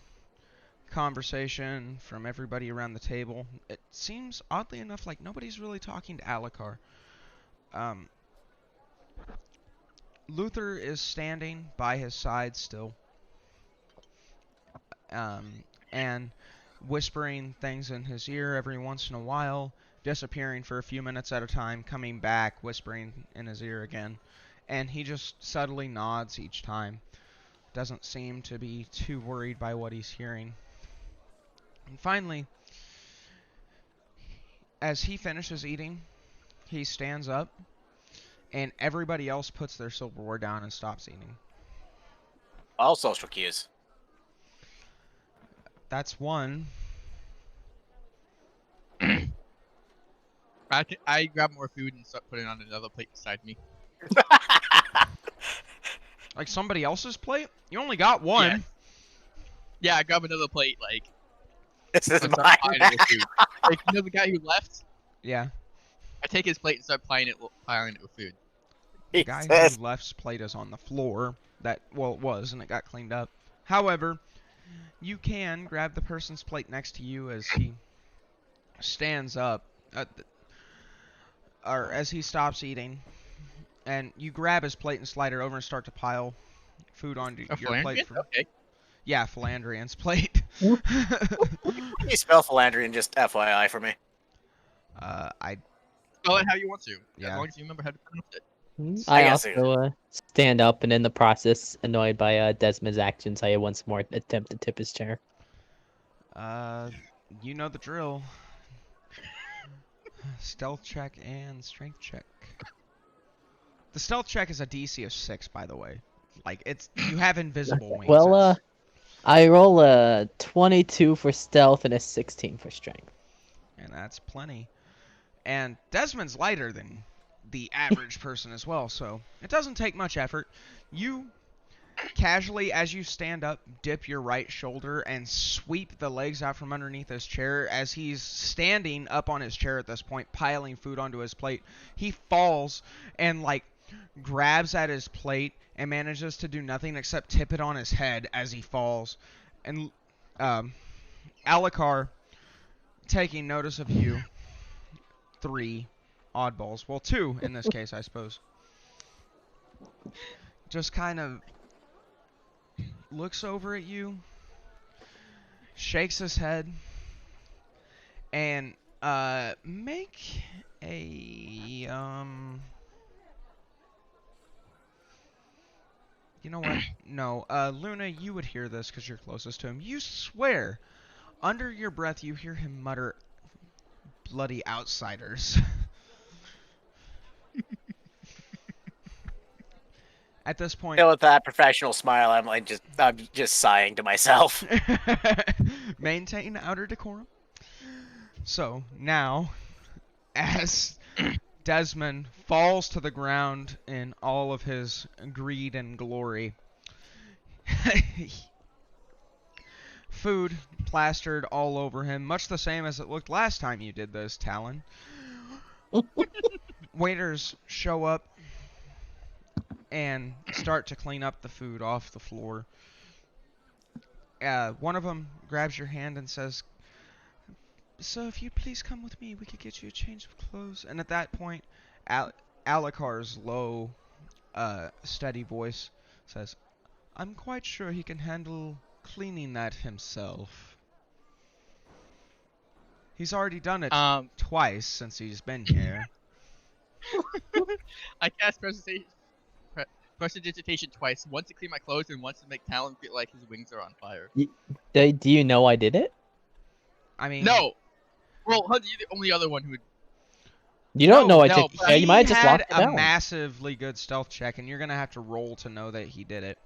conversation from everybody around the table, it seems oddly enough like nobody's really talking to Alucard. Luther is standing by his side still, and whispering things in his ear every once in a while, disappearing for a few minutes at a time, coming back, whispering in his ear again, and he just subtly nods each time. Doesn't seem to be too worried by what he's hearing. And finally, as he finishes eating, he stands up, and everybody else puts their silverware down and stops eating. All social cues. That's one. I grab more food and start putting it on another plate beside me. Like somebody else's plate? You only got one. Yeah, I grab another plate, like, This is and start mine. piling it with food. Like, you know the guy who left? Yeah. I take his plate and start piling it with food. The guy Jesus. who left's plate is on the floor. It was, and it got cleaned up. However, you can grab the person's plate next to you as he stands up, or as he stops eating, and you grab his plate and slide it over and start to pile food onto A your plate. Flandrian? Okay. Yeah, Philandrian's plate. You spell philandrian, just FYI for me. I Spell it how you want to, Yeah. as long as you remember how to pronounce it. I I guess also stand up, and in the process, annoyed by Desmond's actions, I once more attempt to tip his chair. you know the drill. Stealth check and strength check. The stealth check is a DC of 6, by the way. Like, you have invisible wings. Well, I roll a 22 for stealth and a 16 for strength. And that's plenty. And Desmond's lighter than the average person as well, so it doesn't take much effort. You casually, as you stand up, dip your right shoulder and sweep the legs out from underneath his chair. As he's standing up on his chair at this point, piling food onto his plate, he falls and, like, grabs at his plate and manages to do nothing except tip it on his head as he falls. And Alucard, taking notice of you, 3 oddballs. Well, 2 in this case, I suppose. Just kind of looks over at you, shakes his head, and make a you know what? No, Luna, you would hear this because you're closest to him. You swear, under your breath, you hear him mutter, "Bloody outsiders." At this point, Still with that professional smile, I'm just sighing to myself. maintain outer decorum. So now, as Desmond falls to the ground in all of his greed and glory, food plastered all over him, much the same as it looked last time you did this, Talon. Waiters show up and start to clean up the food off the floor. One of them grabs your hand and says, "So if you please come with me, we could get you a change of clothes." And at that point, Alakar's low, steady voice says, "I'm quite sure he can handle cleaning that himself. He's already done it twice since he's been here." I cast prestidigitation twice. Once to clean my clothes and once to make Talon feel like his wings are on fire. Do you know I did it? I mean, No. Well, Hunt, you're the only other one who would. You don't know I no, did. but Yeah, you might have just had locked it a down. massively good stealth check, and you're gonna have to roll to know that he did it.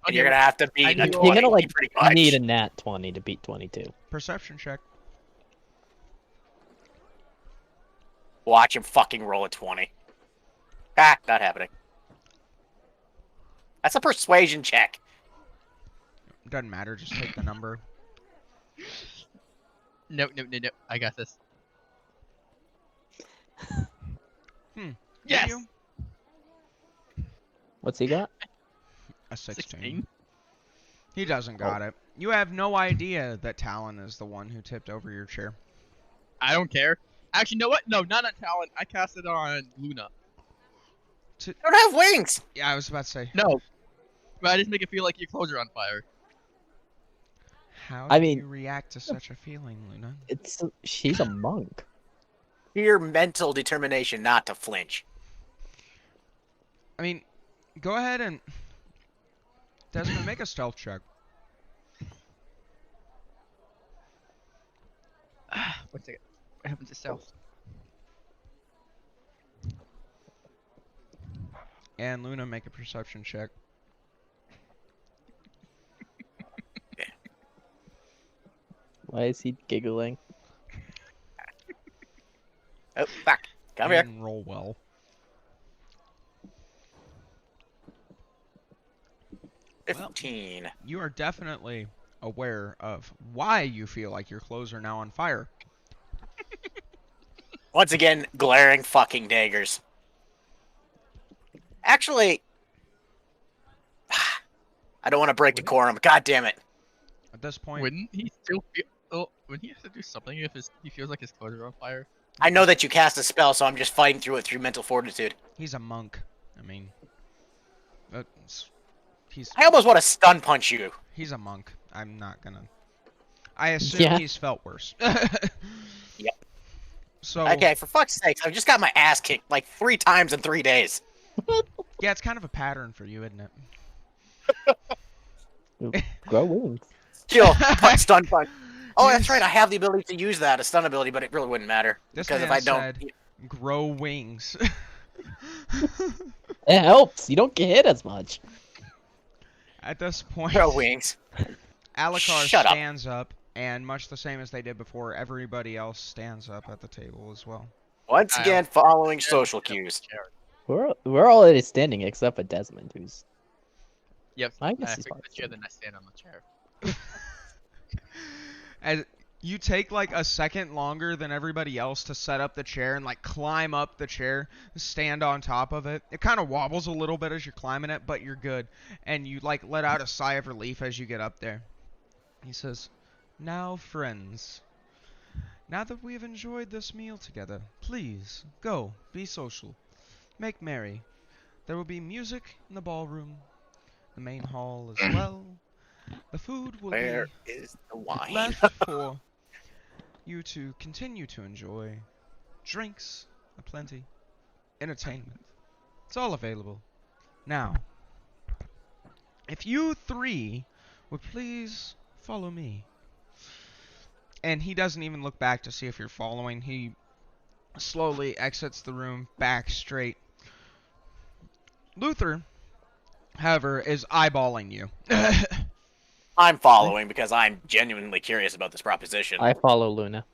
And you're gonna have to beat a You're 20, You're gonna pretty much. need a nat 20 to beat 22. Perception check. Watch him fucking roll a 20. Ah, not happening. That's a persuasion check. Doesn't matter. Just take the number. No. I got this. Yes. You? What's he got? A 16. 16. He doesn't got it. You have no idea that Talon is the one who tipped over your chair. I don't care. Actually, you know what? No, not on Talon. I cast it on Luna. You don't have wings. Yeah, I was about to say. No. But I just make it feel like your clothes are on fire. How I do mean- you react to such a feeling, Luna? She's a monk. Your mental determination not to flinch. I mean, go ahead and Desmond, make a stealth check. One second. What happened to stealth? And Luna, make a perception check. Why is he giggling? Oh, fuck. Come here. And roll well. Well, 15. You are definitely aware of why you feel like your clothes are now on fire. Once again, glaring fucking daggers. Actually, I don't want to break decorum. God damn it. At this point, Wouldn't he still feel? Oh, wouldn't he have to do something if he feels like his clothes are on fire? I know that you cast a spell, so I'm just fighting through it through mental fortitude. he's a monk. I mean, he's I almost want to stun punch you. a monk. I'm not gonna. I assume he's felt worse. Yep. So Okay, for fuck's sake, I just got my ass kicked like 3 times in 3 days. yeah, it's kind of a pattern for you, isn't it? Grow wings. Kill, stun punch. Oh, that's right. I have the ability to use that, a stun ability, but it really wouldn't matter This because if man I don't, said, grow wings. It helps. You don't get hit as much. At this point, grow wings. Alucard Shut up. stands up, and much the same as they did before, everybody else stands up at the table as well. Once I- again, following social cues. We're already standing except for Desmond, who's Yep. I guess I he's pick fine. the chair, then I stand on the chair. As you take like a second longer than everybody else to set up the chair and like climb up the chair, stand on top of it. It kind of wobbles a little bit as you're climbing it, but you're good. And you like let out a sigh of relief as you get up there. He says, "Now, friends, now that we have enjoyed this meal together, please go, be social, make merry. There will be music in the ballroom, the main hall as well. The food will Where be is the wine? left for you to continue to enjoy. Drinks aplenty, entertainment. It's all available. Now, if you 3 would please follow me." And he doesn't even look back to see if you're following. He slowly exits the room back straight. Luther, however, is eyeballing you. I'm following because I'm genuinely curious about this proposition. I follow Luna.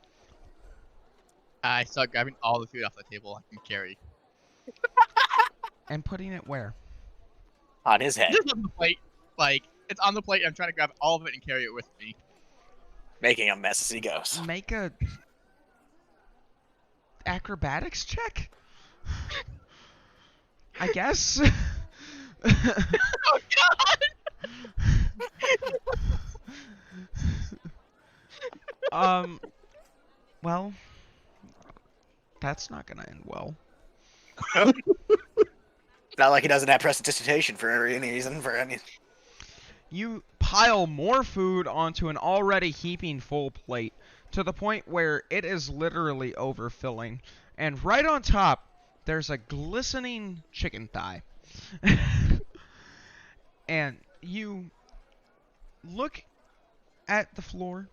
I start grabbing all the food off the table I can carry. And putting it where? On his head, Just on the plate. Like, it's on the plate, and I'm trying to grab all of it and carry it with me. making a mess as he goes. Make a acrobatics check? I guess. Oh God! um, well, that's not gonna end well. Not like he doesn't have prestidigitation for any reason. For any. You pile more food onto an already heaping full plate to the point where it is literally overfilling. And right on top, there's a glistening chicken thigh. And you look at the floor,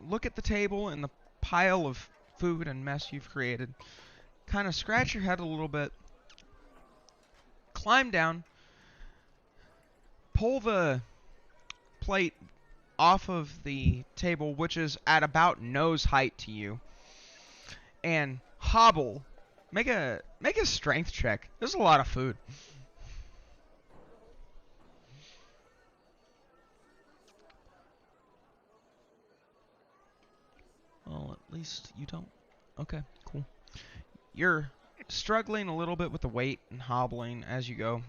look at the table and the pile of food and mess you've created, kind of scratch your head a little bit, climb down, pull the plate off of the table, which is at about nose height to you, and hobble. Make a strength check. There's a lot of food. Well, at least you don't. Okay, cool. You're struggling a little bit with the weight and hobbling as you go.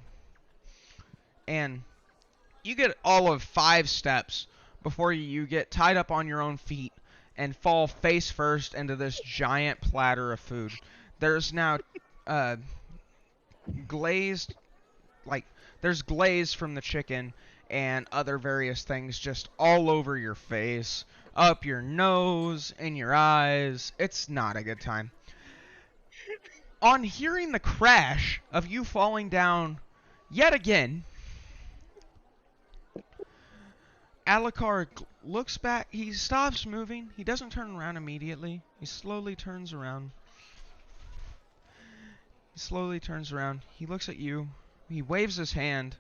And you get all of 5 steps before you get tied up on your own feet and fall face first into this giant platter of food. There's now glazed, like, there's glaze from the chicken and other various things just all over your face, up your nose, in your eyes. It's not a good time. On hearing the crash of you falling down yet again, Alucard looks back. He stops moving. He doesn't turn around immediately. He slowly turns around. He slowly turns around. He looks at you. He waves his hand,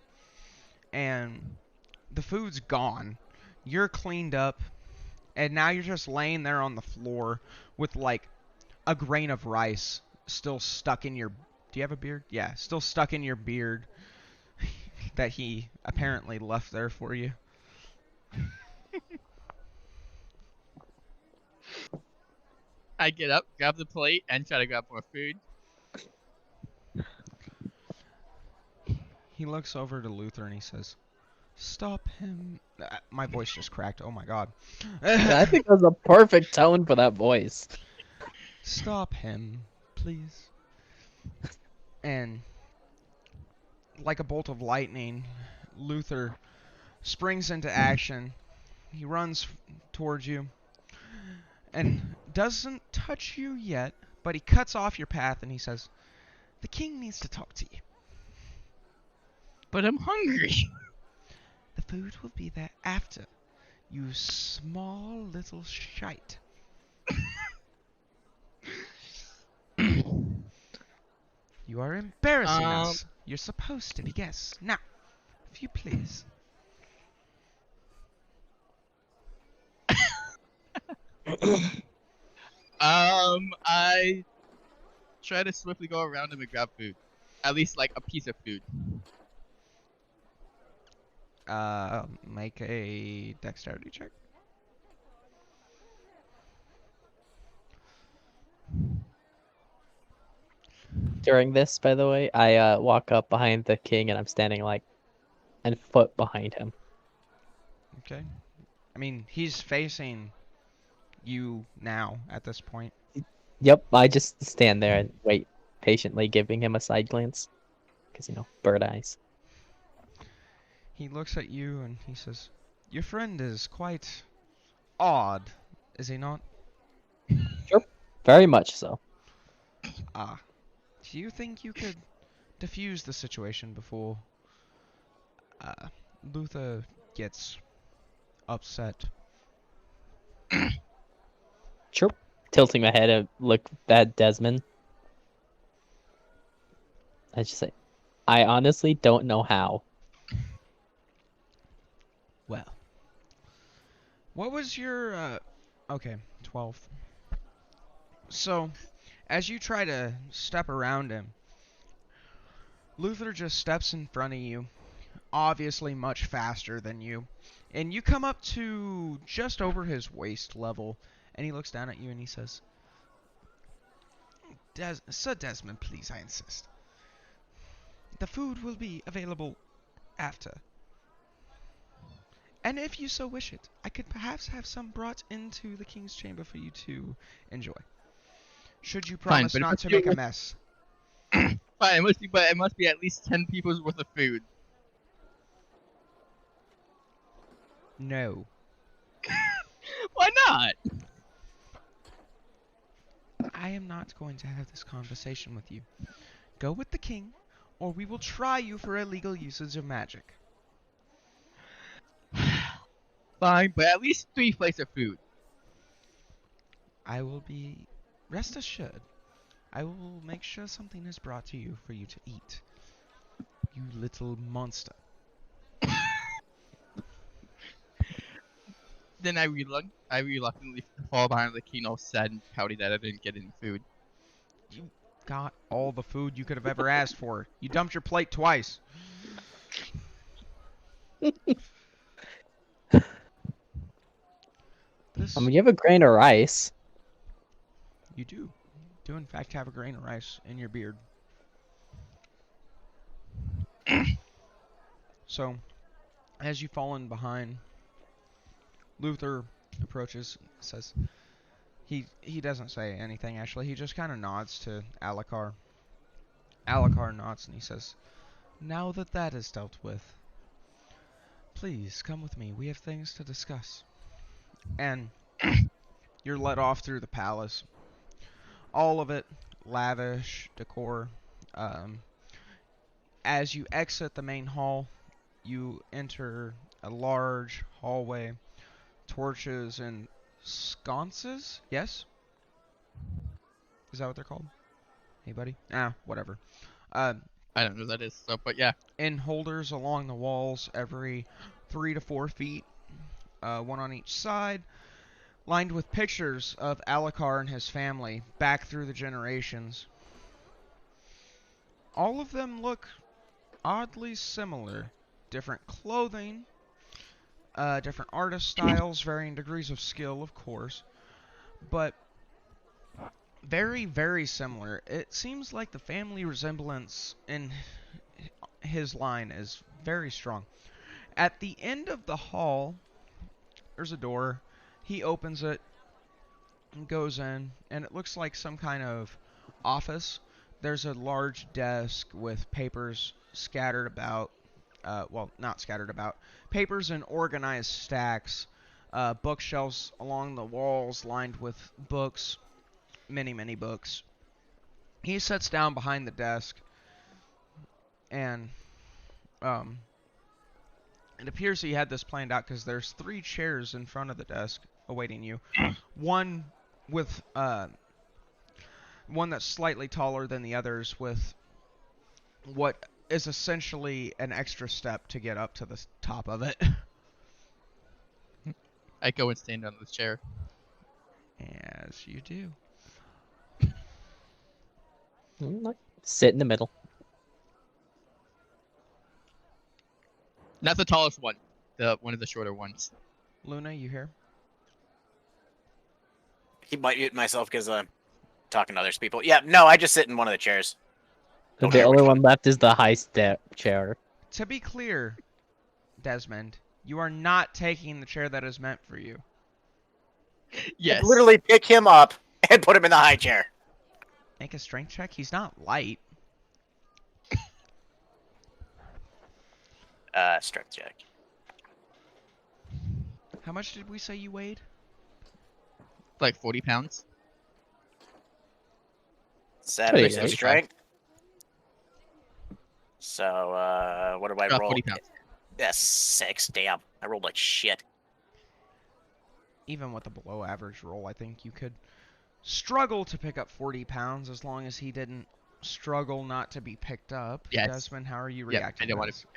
and the food's gone. You're cleaned up, and now you're just laying there on the floor with like a grain of rice still stuck in your. Do you have a beard? Yeah, still stuck in your beard that he apparently left there for you. I get up, grab the plate, and try to grab more food. He looks over to Luther and he says, "Stop him." My voice just cracked. Oh my god. I think that was a perfect tone for that voice. Stop him, please. And like a bolt of lightning, Luther springs into action. He runs towards you and doesn't touch you yet, but he cuts off your path and he says, "The king needs to talk to you. But I'm hungry. The food will be there after, you small little shite." You are embarrassing us. You're supposed to be guests. Now, if you please. I try to swiftly go around him and grab food. At least like a piece of food. Make a dexterity check. During this, by the way, I walk up behind the king and I'm standing like a foot behind him. Okay. I mean, he's facing you now at this point. Yep, I just stand there and wait, patiently giving him a side glance. Because, bird eyes. He looks at you and he says, "Your friend is quite odd, is he not?" Sure. Very much so. Ah. Do you think you could diffuse the situation before Luther gets upset? Sure. Tilting my head and look at Desmond. I just say, I honestly don't know how. Well. What was your, okay, 12. So, as you try to step around him, Luther just steps in front of you, obviously much faster than you, and you come up to just over his waist level, and he looks down at you and he says, Sir Desmond, please, I insist. The food will be available After. And if you so wish it, I could perhaps have some brought into the king's chamber for you to enjoy. Should you Fine, promise but it not must to be make a with- mess? Fine, but it must be at least 10 people's worth of food. No. Why not? I am not going to have this conversation with you. Go with the king, or we will try you for illegal usage of magic. Fine, but at least 3 plates of food. I will be... Rest assured, I will make sure something is brought to you for you to eat. You little monster. Then I reluctantly fall behind the king, all sad and pouty that I didn't get any food. You got all the food you could have ever asked for. You dumped your plate twice. This... I mean, you have a grain of rice. You do. Do in fact have a grain of rice in your beard. So, as you fall in behind, Luther approaches, says, he doesn't say anything actually, he just kind of nods to Alucard. Alucard nods and he says, now that that is dealt with, please come with me, we have things to discuss. And you're led off through the palace. All of it lavish decor. As you exit the main hall, you enter a large hallway, torches and sconces. Yes, is that what they're called? Anybody? Whatever. I don't know what that is, so, but yeah. In holders along the walls, every 3 to 4 feet, one on each side, lined with pictures of Alucard and his family back through the generations. All of them look oddly similar. Different clothing, different artist styles, varying degrees of skill, of course, but very, very similar. It seems like the family resemblance in his line is very strong. At the end of the hall, there's a door. He opens it and goes in, and it looks like some kind of office. There's a large desk with papers scattered about. Well, not scattered about. Papers in organized stacks. Bookshelves along the walls lined with books. Many, many books. He sits down behind the desk, and it appears he had this planned out because there's 3 chairs in front of the desk awaiting you. One with one that's slightly taller than the others, with what is essentially an extra step to get up to the top of it. I go and stand on the chair. As you do. Sit in the middle. Not the tallest one. One of the shorter ones. Luna, you here? He might mute myself because I'm talking to others people. Yeah, no, I just sit in one of the chairs. Don't The care only which one left is the high step chair. To be clear, Desmond, you are not taking the chair that is meant for you. Yes. Literally pick him up and put him in the high chair. Make a strength check. He's not light. Strength check. How much did we say you weighed? Like 40 pounds. 7 Pretty in good. strength. So, what do I About roll? 40 pounds. Yes, 6. Damn, I rolled like shit. Even with a below average roll, I think you could struggle to pick up 40 pounds as long as he didn't struggle not to be picked up. Yes. Desmond, how are you Yeah, reacting I don't to want this? to.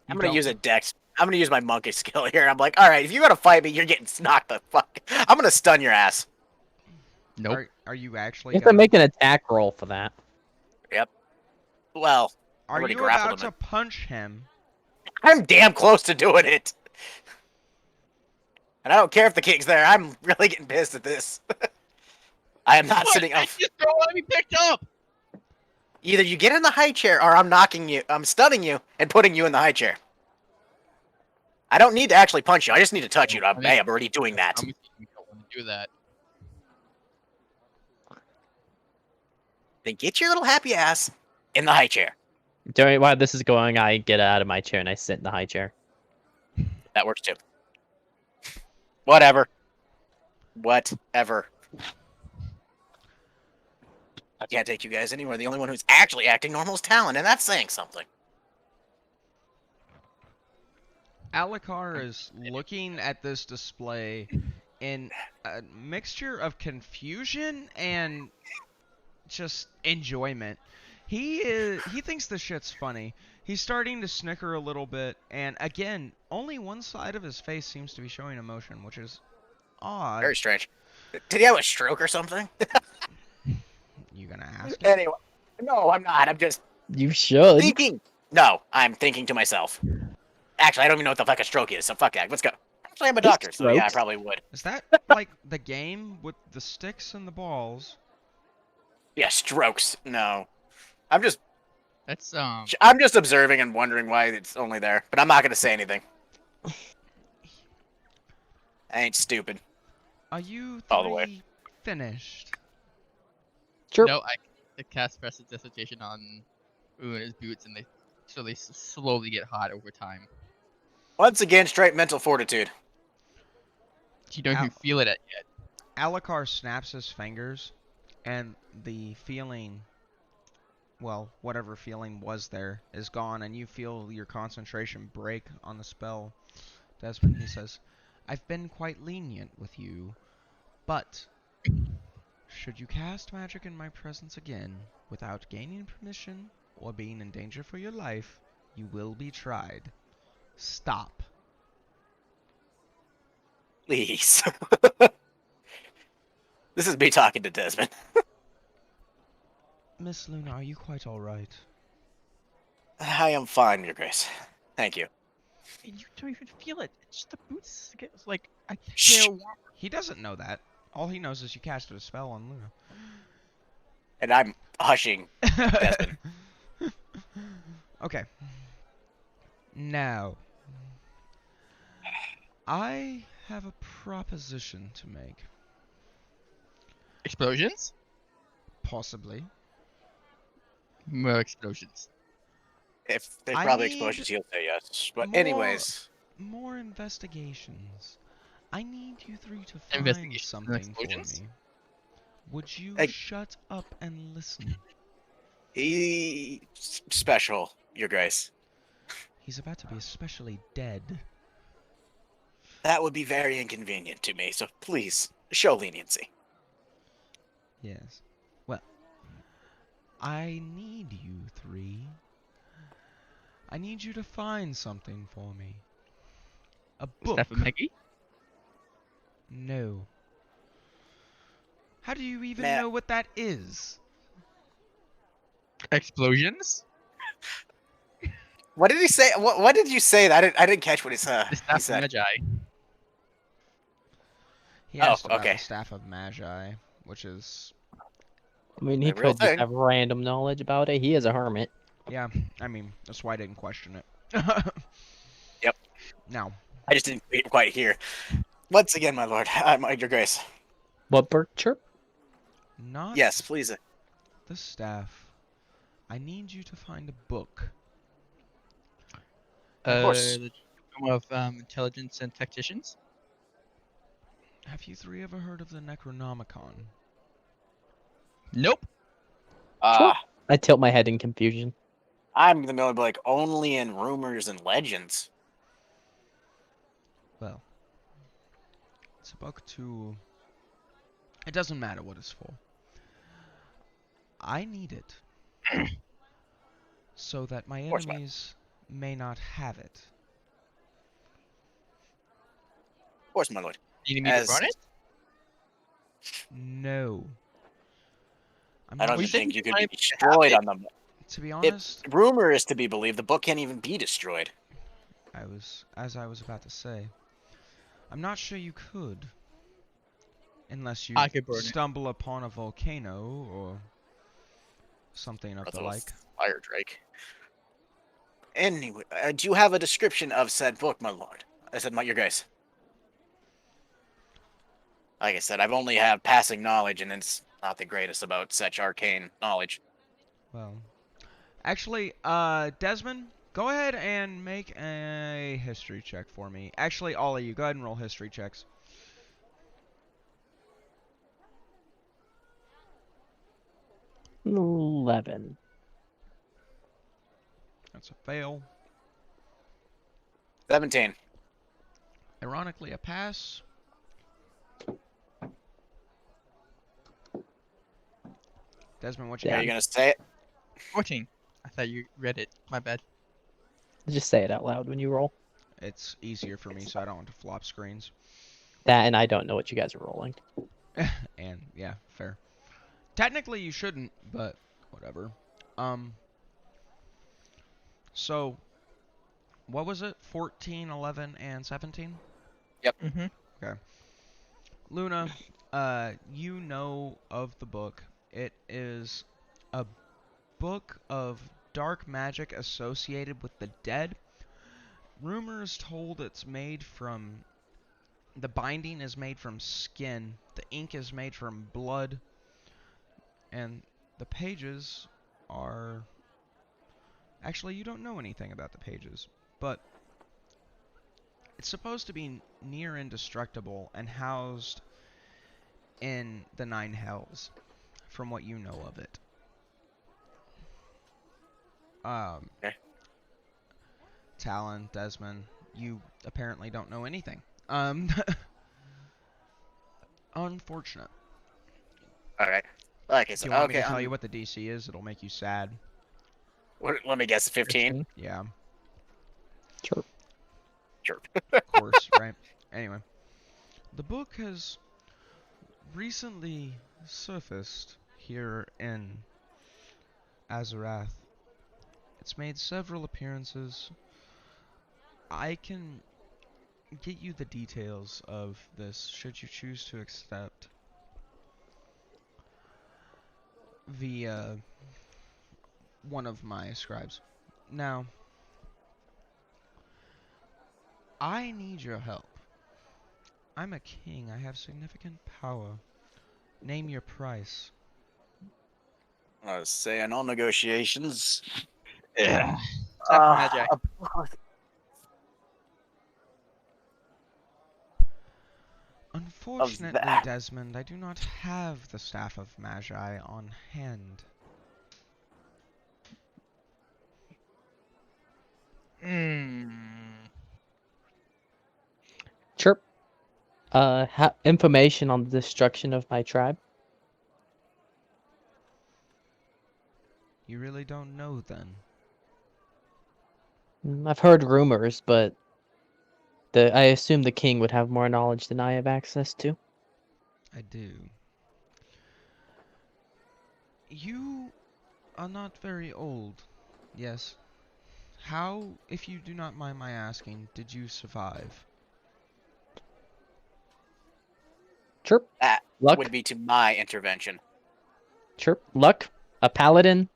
I'm You gonna don't- use a dex. I'm gonna use my monkey skill here. I'm like, all right, if you gotta fight me, you're getting knocked the fuck. I'm gonna stun your ass. Nope. Are you actually You have to gonna... make an attack roll for that. Well, Are already you grappled about him. to punch him? I'm damn close to doing it. And I don't care if the king's there. I'm really getting pissed at this. I am not sitting I up. just don't want to be picked up. Either you get in the high chair or I'm knocking you. I'm stunning you and putting you in the high chair. I don't need to actually punch you. I just need to touch you. I mean, Hey, I'm already doing that. I'm you don't want to do that. Then get your little happy ass in the high chair. During while this is going, I get out of my chair and I sit in the high chair. That works too. Whatever. Whatever. I can't take you guys anywhere. The only one who's actually acting normal is Talon, and that's saying something. Alucard is looking at this display in a mixture of confusion and just enjoyment. He thinks the shit's funny. He's starting to snicker a little bit, and again, only one side of his face seems to be showing emotion, which is odd. Very strange. Did he have a stroke or something? You gonna ask him? Anyway, no, I'm not. I'm just You should. thinking. No, I'm thinking to myself. Actually, I don't even know what the fuck a stroke is, so fuck that. Let's go. Actually, I'm a doctor, so yeah, I strokes? probably would. Is that like the game with the sticks and the balls? Yeah, strokes. No, I'm just That's observing and wondering why it's only there, but I'm not gonna say anything. I ain't stupid. Are you All the way. three finished? Sure. no. I cast prestidigitation on Ooh and his boots, and they slowly get hot over time. Once again, straight mental fortitude. You don't even feel it yet. Alucard snaps his fingers, and the feeling, well, whatever feeling was there, is gone, and you feel your concentration break on the spell. Desmond, he says, I've been quite lenient with you, but should you cast magic in my presence again without gaining permission or being in danger for your life, you will be tried. Stop. Please. This is me talking to Desmond. Miss Luna, are you quite alright? I am fine, Your Grace. Thank you. And you don't even feel it. It's just the boots get like I Shh. they're warm. He doesn't know that. All he knows is you casted a spell on Luna. And I'm hushing Desmond. Okay. Now, I have a proposition to make. Explosions? Possibly. More explosions. If there's I probably need explosions, he'll say yes. But more- anyways, More investigations. I need you three to find Investigations and something for explosions? me. Would you Hey. shut up and listen? he special, Your Grace. He's about to be especially dead. That would be very inconvenient to me, so please show leniency. Yes. Well, I need you three. I need you to find something for me. A book. Stuff with Maggie? No. How do you even Matt. know what that is? Explosions? What did he say? What did you say? I didn't catch what he The he staff of said. Magi. He Oh, asked about okay. the Staff of Magi, which is, I mean, he A real could just thing. have random knowledge about it. He is a hermit. yeah, I mean, that's why I didn't question it. Yep. Now, I just didn't quite hear. Once again, my lord, Your Grace. What bird chirp? not Yes, please. the staff. I need you to find a book. Of course. The Dome of Intelligence and Tacticians? Have you three ever heard of the Necronomicon? Nope. Uh, I tilt my head in confusion. I'm the middle, like only in rumors and legends. Well, it's a book to... It doesn't matter what it's for. I need it so that my course not. enemies may not have it. Of course, my lord. You need me to As- burn it? No. I'm I not don't We even said think you you could might be have destroyed it. on them. To be If honest, rumor is to be believed, the book can't even be destroyed. as I was about to say, I'm not sure you could. Unless you I could burn it. stumble upon a volcano or something of Breath the of like. Fire Drake. Anyway, do you have a description of said book, my lord? I said, your guys. Like I said, I've only had passing knowledge, and it's not the greatest about such arcane knowledge. Well, actually, Desmond, go ahead and make a history check for me. Actually, all of you, go ahead and roll history checks. 11. That's a fail. 17. Ironically, a pass. Desmond, what you Are got? you gonna say it? 14. I thought you read it. My bad. Just say it out loud when you roll. It's easier for me, so I don't want to flop screens. That and I don't know what you guys are rolling. And yeah, fair. Technically, you shouldn't, but whatever. So what was it? 14, 11, and 17? Mm-hmm. Okay. Luna, you know of the book. It is a book of dark magic associated with the dead. Rumors told it's made from... The binding is made from skin. The ink is made from blood. And the pages are... Actually, you don't know anything about the pages, but it's supposed to be near indestructible and housed in the Nine Hells, from what you know of it. Okay. Talon, Desmond, you apparently don't know anything. Unfortunate. All right. Like I Do said, you want me okay. to tell you what the DC is? It'll make you sad. Let me guess. 15. Yeah, Sure. Sure. of course, right? Anyway, the book has recently surfaced here in Azarath. It's made several appearances. I can get you the details of this should you choose to accept via one of my scribes. Now, I need your help. I'm a king. I have significant power. Name your price. I was saying all negotiations. Yeah. Staff of Magi. Unfortunately, that. Desmond, I do not have the Staff of Magi on hand. Hmm. Chirp. Information on the destruction of my tribe. You really don't know then? I've heard rumors, but I assume the king would have more knowledge than I have access to. I do. You are not very old, yes. How, if you do not mind my asking, did you survive? Chirp. That Luck. would be to my intervention. Chirp. Luck. A paladin.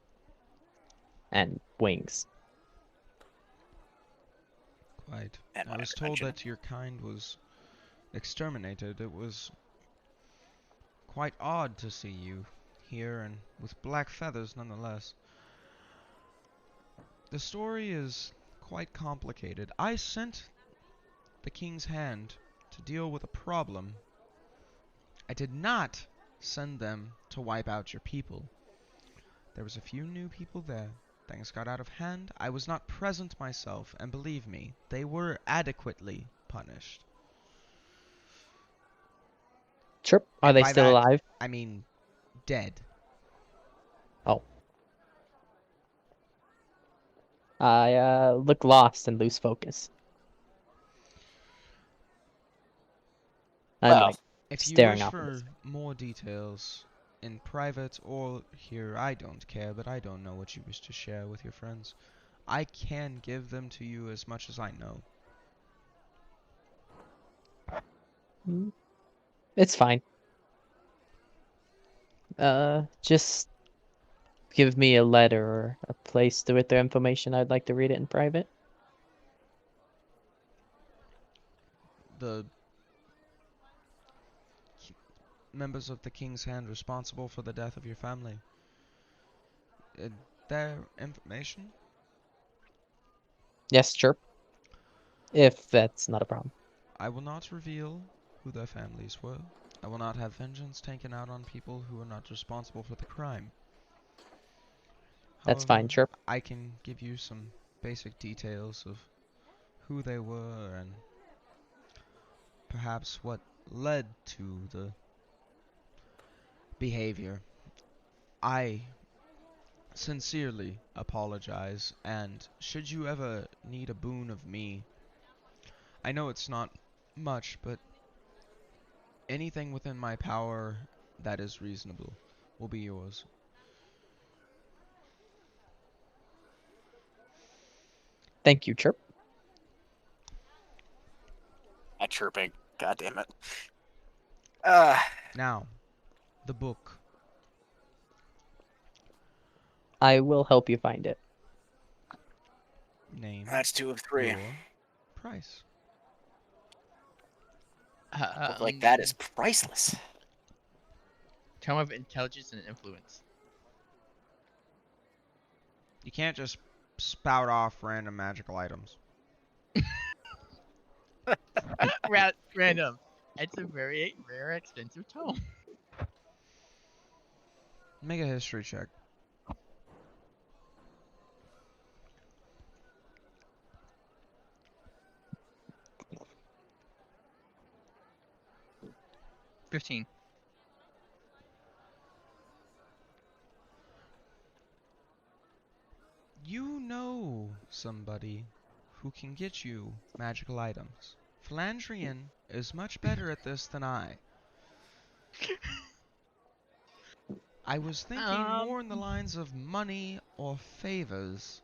And wings. Quite. And I my was told intervention. that your kind was exterminated. It was quite odd to see you here, and with black feathers nonetheless. The story is quite complicated. I sent the King's Hand to deal with a problem. I did not send them to wipe out your people. There was a few new people there. Things got out of hand. I was not present myself, and believe me, they were adequately punished. Chirp. Are And they by still that, alive? I mean dead. Oh. I look lost and lose focus. I'm Well, like If you staring wish off. In for this. more details, in private or here, I don't care, but I don't know what you wish to share with your friends. I can give them to you as much as I know. It's fine. Just give me a letter or a place with their information. I'd like to read it in private. the members of the King's Hand responsible for the death of your family. Their information? Yes, chirp. If that's not a problem. I will not reveal who their families were. I will not have vengeance taken out on people who are not responsible for the crime. That's However, fine, chirp. I can give you some basic details of who they were and perhaps what led to the behavior. I sincerely apologize, and should you ever need a boon of me, I know it's not much, but anything within my power that is reasonable will be yours. Thank you, chirp. Not chirping. God damn it. Now, the book. I will help you find it. Name. That's 2 of 3. Your price. A book like that is priceless. Tome of Intelligence and Influence. You can't just spout off random magical items. Random. It's a very rare, expensive tome. Make a history check. $15. You know somebody who can get you magical items. Flandrian is much better at this than I. I was thinking more in the lines of money or favors.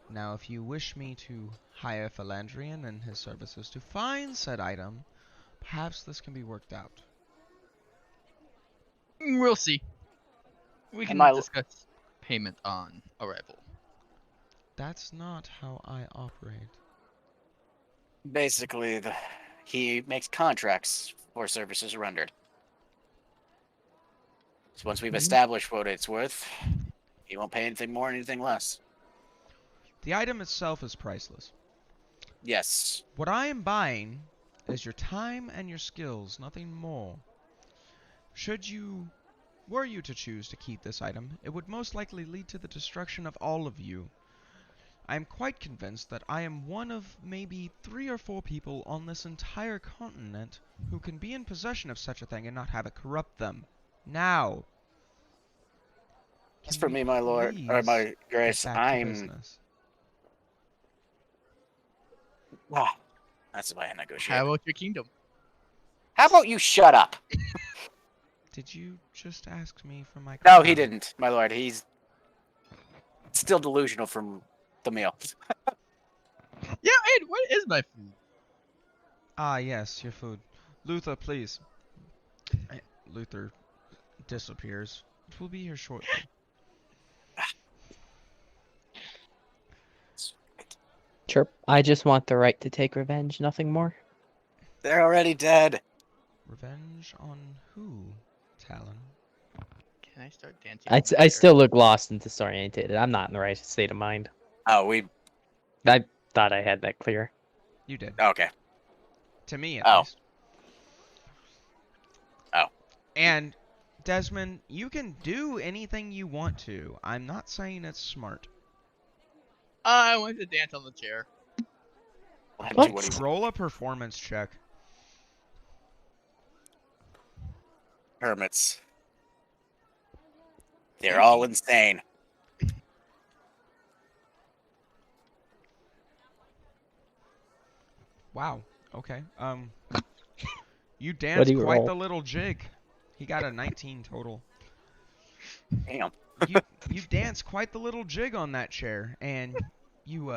Now, if you wish me to hire Flandrian and his services to find said item, perhaps this can be worked out. We'll see. We can my- discuss payment on arrival. That's not how I operate. Basically, he makes contracts for services rendered. So once we've established what it's worth, he won't pay anything more, anything less. The item itself is priceless. Yes. What I am buying is your time and your skills, nothing more. Were you to choose to keep this item, it would most likely lead to the destruction of all of you. I am quite convinced that I am one of maybe 3 or 4 people on this entire continent who can be in possession of such a thing and not have it corrupt them. Now, As can for we me, my lord, or please my grace, get back to business? That's the way I negotiate. How about your kingdom? How about you shut up? Did you just ask me for my No, he crown? didn't, my lord. He's still delusional from the meal. Yeah, Ed, what is my food? Ah, yes, your food. Luther, please. Luther disappears. It will be here shortly. Chirp. I just want the right to take revenge, nothing more. They're already dead. Revenge on who, Talon? Can I start dancing? on my I chair? still look lost and disorientated. I'm not in the right state of mind. Oh, I thought I had that clear. You did. okay. To me, at Oh. least. Oh. And, Desmond, you can do anything you want to. I'm not saying it's smart. I want to dance on the chair. What? Roll a performance check. Hermits. They're all insane. Wow. Okay. You What danced do you quite roll? the little jig. He got a 19 total. Damn. You danced quite the little jig on that chair, and you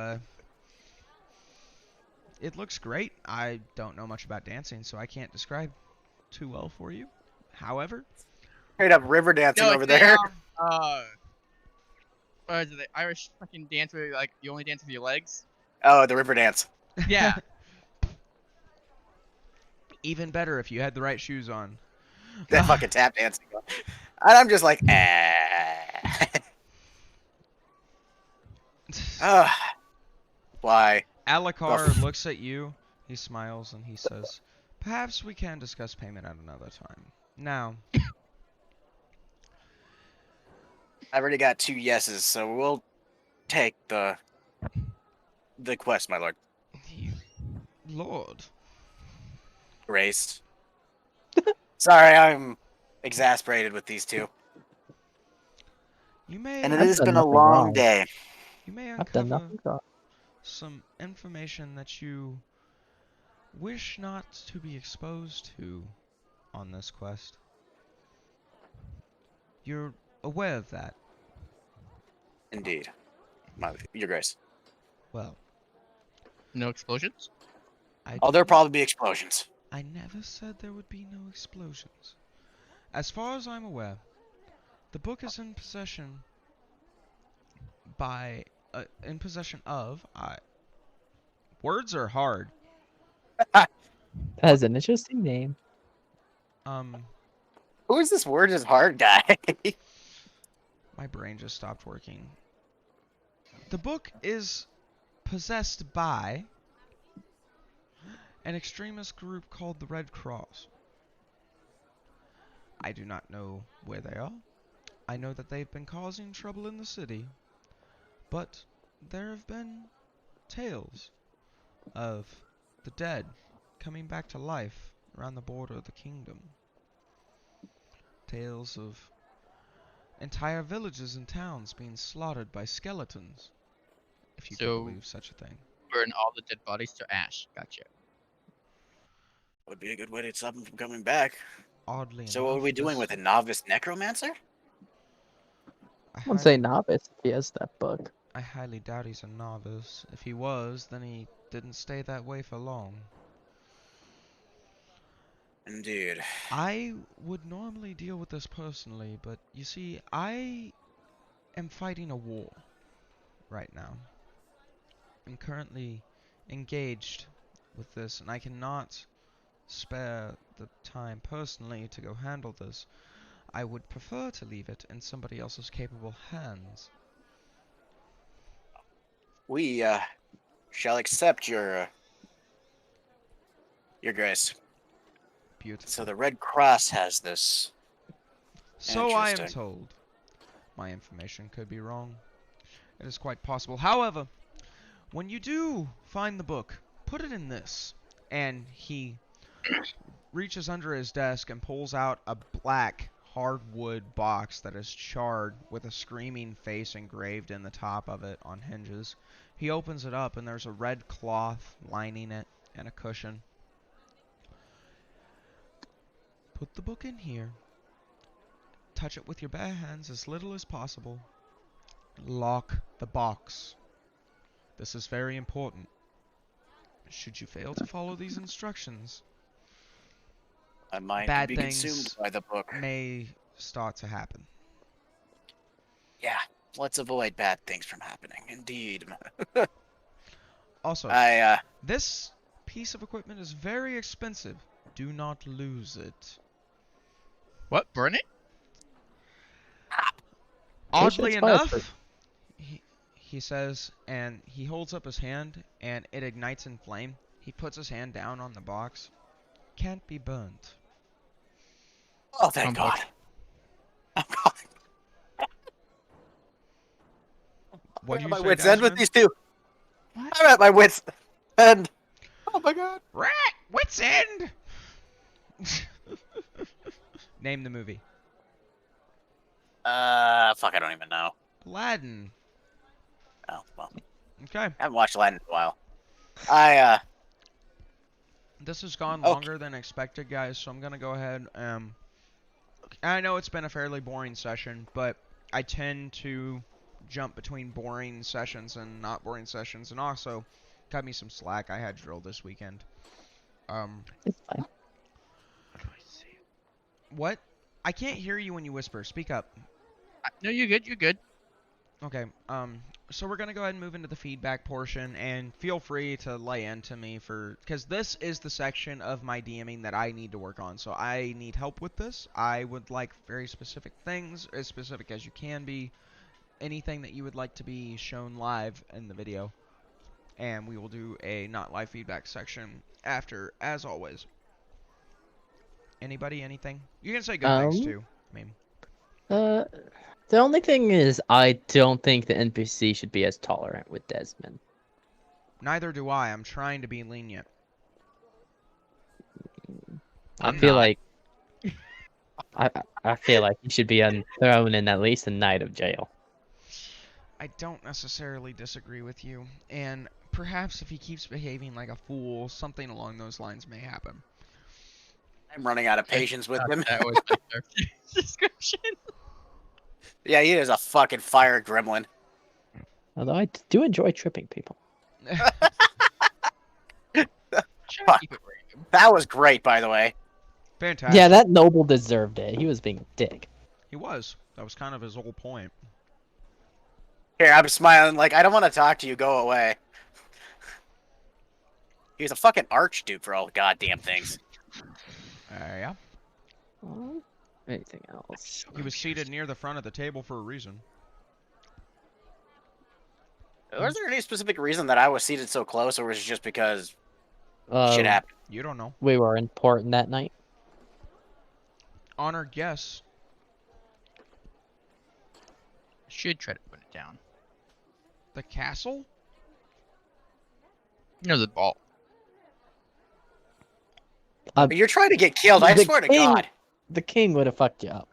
it looks great. I don't know much about dancing, so I can't describe too well for you. However, Straight up river dancing over it's there. What is it, the Irish fucking dance where like you only dance with your legs? Oh, the river dance. Yeah. Even better if you had the right shoes on. That fucking tap dancing. And I'm just like, Why? Alucard looks at you, he smiles, and he says, "Perhaps we can discuss payment at another time. Now, I've already got 2 yeses, so we'll take the quest, my lord. you, Lord, Grace. Sorry, I'm exasperated with these two. you And it may I've has done been a nothing long wrong. day. I've done uncover nothing wrong. some information that you wish not to be exposed to on this quest. You're aware of that. Indeed. Your Grace. Well, No explosions? I Oh, there'll didn't. probably be explosions. I never said there would be no explosions. As far as I'm aware, the book is in possession of. Words are hard. That is an interesting name. Who is this word is hard guy? My brain just stopped working. The book is possessed by an extremist group called the Red Cross. I do not know where they are. I know that they've been causing trouble in the city, but there have been tales of the dead coming back to life around the border of the kingdom. Tales of entire villages and towns being slaughtered by skeletons, if you could So believe such a thing. burn all the dead bodies to ash. Gotcha. Would be a good way to stop him from coming back. Oddly So enough, what are we doing with a novice necromancer? I I wouldn't say highly, novice if he has that book. I highly doubt he's a novice. If he was, then he didn't stay that way for long. Indeed. I would normally deal with this personally, but you see, I am fighting a war right now. I'm currently engaged with this, and I cannot spare the time personally to go handle this. I would prefer to leave it in somebody else's capable hands. We shall accept your grace. Beautiful. So the Red Cross has this. So I am Interesting. told. My information could be wrong. It is quite possible. However, when you do find the book, put it in this. And he reaches under his desk and pulls out a black hardwood box that is charred with a screaming face engraved in the top of it on hinges. He opens it up and there's a red cloth lining it and a cushion. Put the book in here. Touch it with your bare hands as little as possible. Lock the box. This is very important. Should you fail to follow these instructions, I might bad be things consumed by the book. may start to happen. Yeah, let's avoid bad things from happening. Indeed. Also, I this piece of equipment is very expensive. Do not lose it. What? Burn it? Oddly it's fireproof. enough, he says, and he holds up his hand, and it ignites in flame. He puts his hand down on the box. Can't be burnt. Oh, thank Humbug. God. What do I'm you at my say, wits' end with Desmond? these two. What? I'm at my wits' end. Oh my God. Rat! What's end? Name the movie. Fuck, I don't even know. Aladdin. Oh, well. Okay. I haven't watched Aladdin in a while. This has gone Okay. longer than expected, guys, so I'm going to go ahead. I know it's been a fairly boring session, but I tend to jump between boring sessions and not boring sessions, and also cut me some slack. I had drill this weekend. It's fine. What? I can't hear you when you whisper. Speak up. No, you're good. You're good. Okay. So we're gonna go ahead and move into the feedback portion, and feel free to lay into me because this is the section of my DMing that I need to work on. So I need help with this. I would like very specific things, as specific as you can be. Anything that you would like to be shown live in the video, and we will do a not live feedback section after, as always. Anybody, anything? You can say good things too. I mean, Uh, the only thing is, I don't think the NPC should be as tolerant with Desmond. neither do I. I'm trying to be lenient. I I'm feel not. like I feel like he should be thrown in at least a night of jail. I don't necessarily disagree with you, and perhaps if he keeps behaving like a fool, something along those lines may happen. I'm running out of patience with him. That was my character description. Yeah, he is a fucking fire gremlin. Although I do enjoy tripping people. Try to keep it random. That was great, by the way. Fantastic. Yeah, that noble deserved it. He was being a dick. He was. That was kind of his whole point. Here, I'm smiling like, I don't want to talk to you, go away. He was a fucking archduke for all goddamn things. Yeah. Anything else? He was seated near the front of the table for a reason. Was there any specific reason that I was seated so close, or was it just because Uh, shit happened? You don't know. We were important that night. Honored guess. Should try to put it down. The castle? No, the ball. You're trying to get killed, I The swear to king- God. The king would have fucked you up.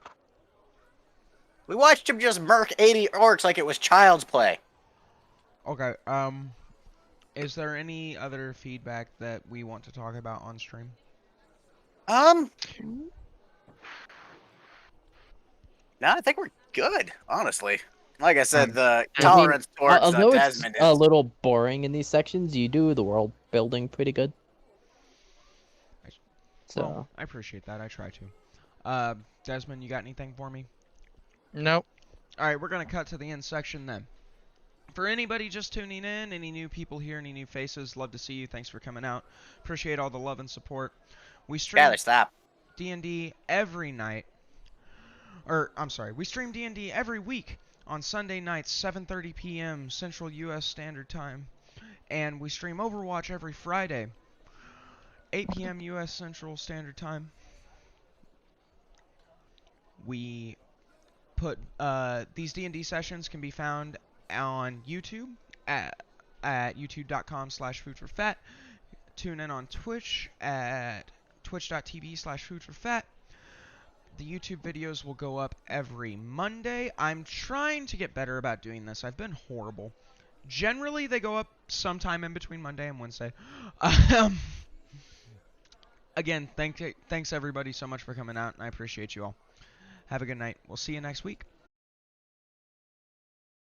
We watched him just murk 80 orcs like it was child's play. Okay, is there any other feedback that we want to talk about on stream? No, I think we're good, honestly. Like I said, the tolerance towards although Desmond it's a is... little boring in these sections, you do the world building pretty good. So Well, I appreciate that. I try to. Desmond, you got anything for me? Nope. Alright, we're going to cut to the end section then. For anybody just tuning in, any new people here, any new faces, love to see you. Thanks for coming out. Appreciate all the love and support. We stream Skyler, stop. D&D every night. Or, I'm sorry, we stream D&D every week on Sunday nights, 7:30 p.m. Central U.S. Standard Time. And we stream Overwatch every Friday, 8 p.m. U.S. Central Standard Time. We put these D&D sessions can be found on YouTube at youtube.com/foodforfat. Tune in on Twitch at twitch.tv/foodforfat. The YouTube videos will go up every Monday. I'm trying to get better about doing this. I've been horrible. Generally, they go up sometime in between Monday and Wednesday. Again, thanks everybody so much for coming out, and I appreciate you all. Have a good night. We'll see you next week.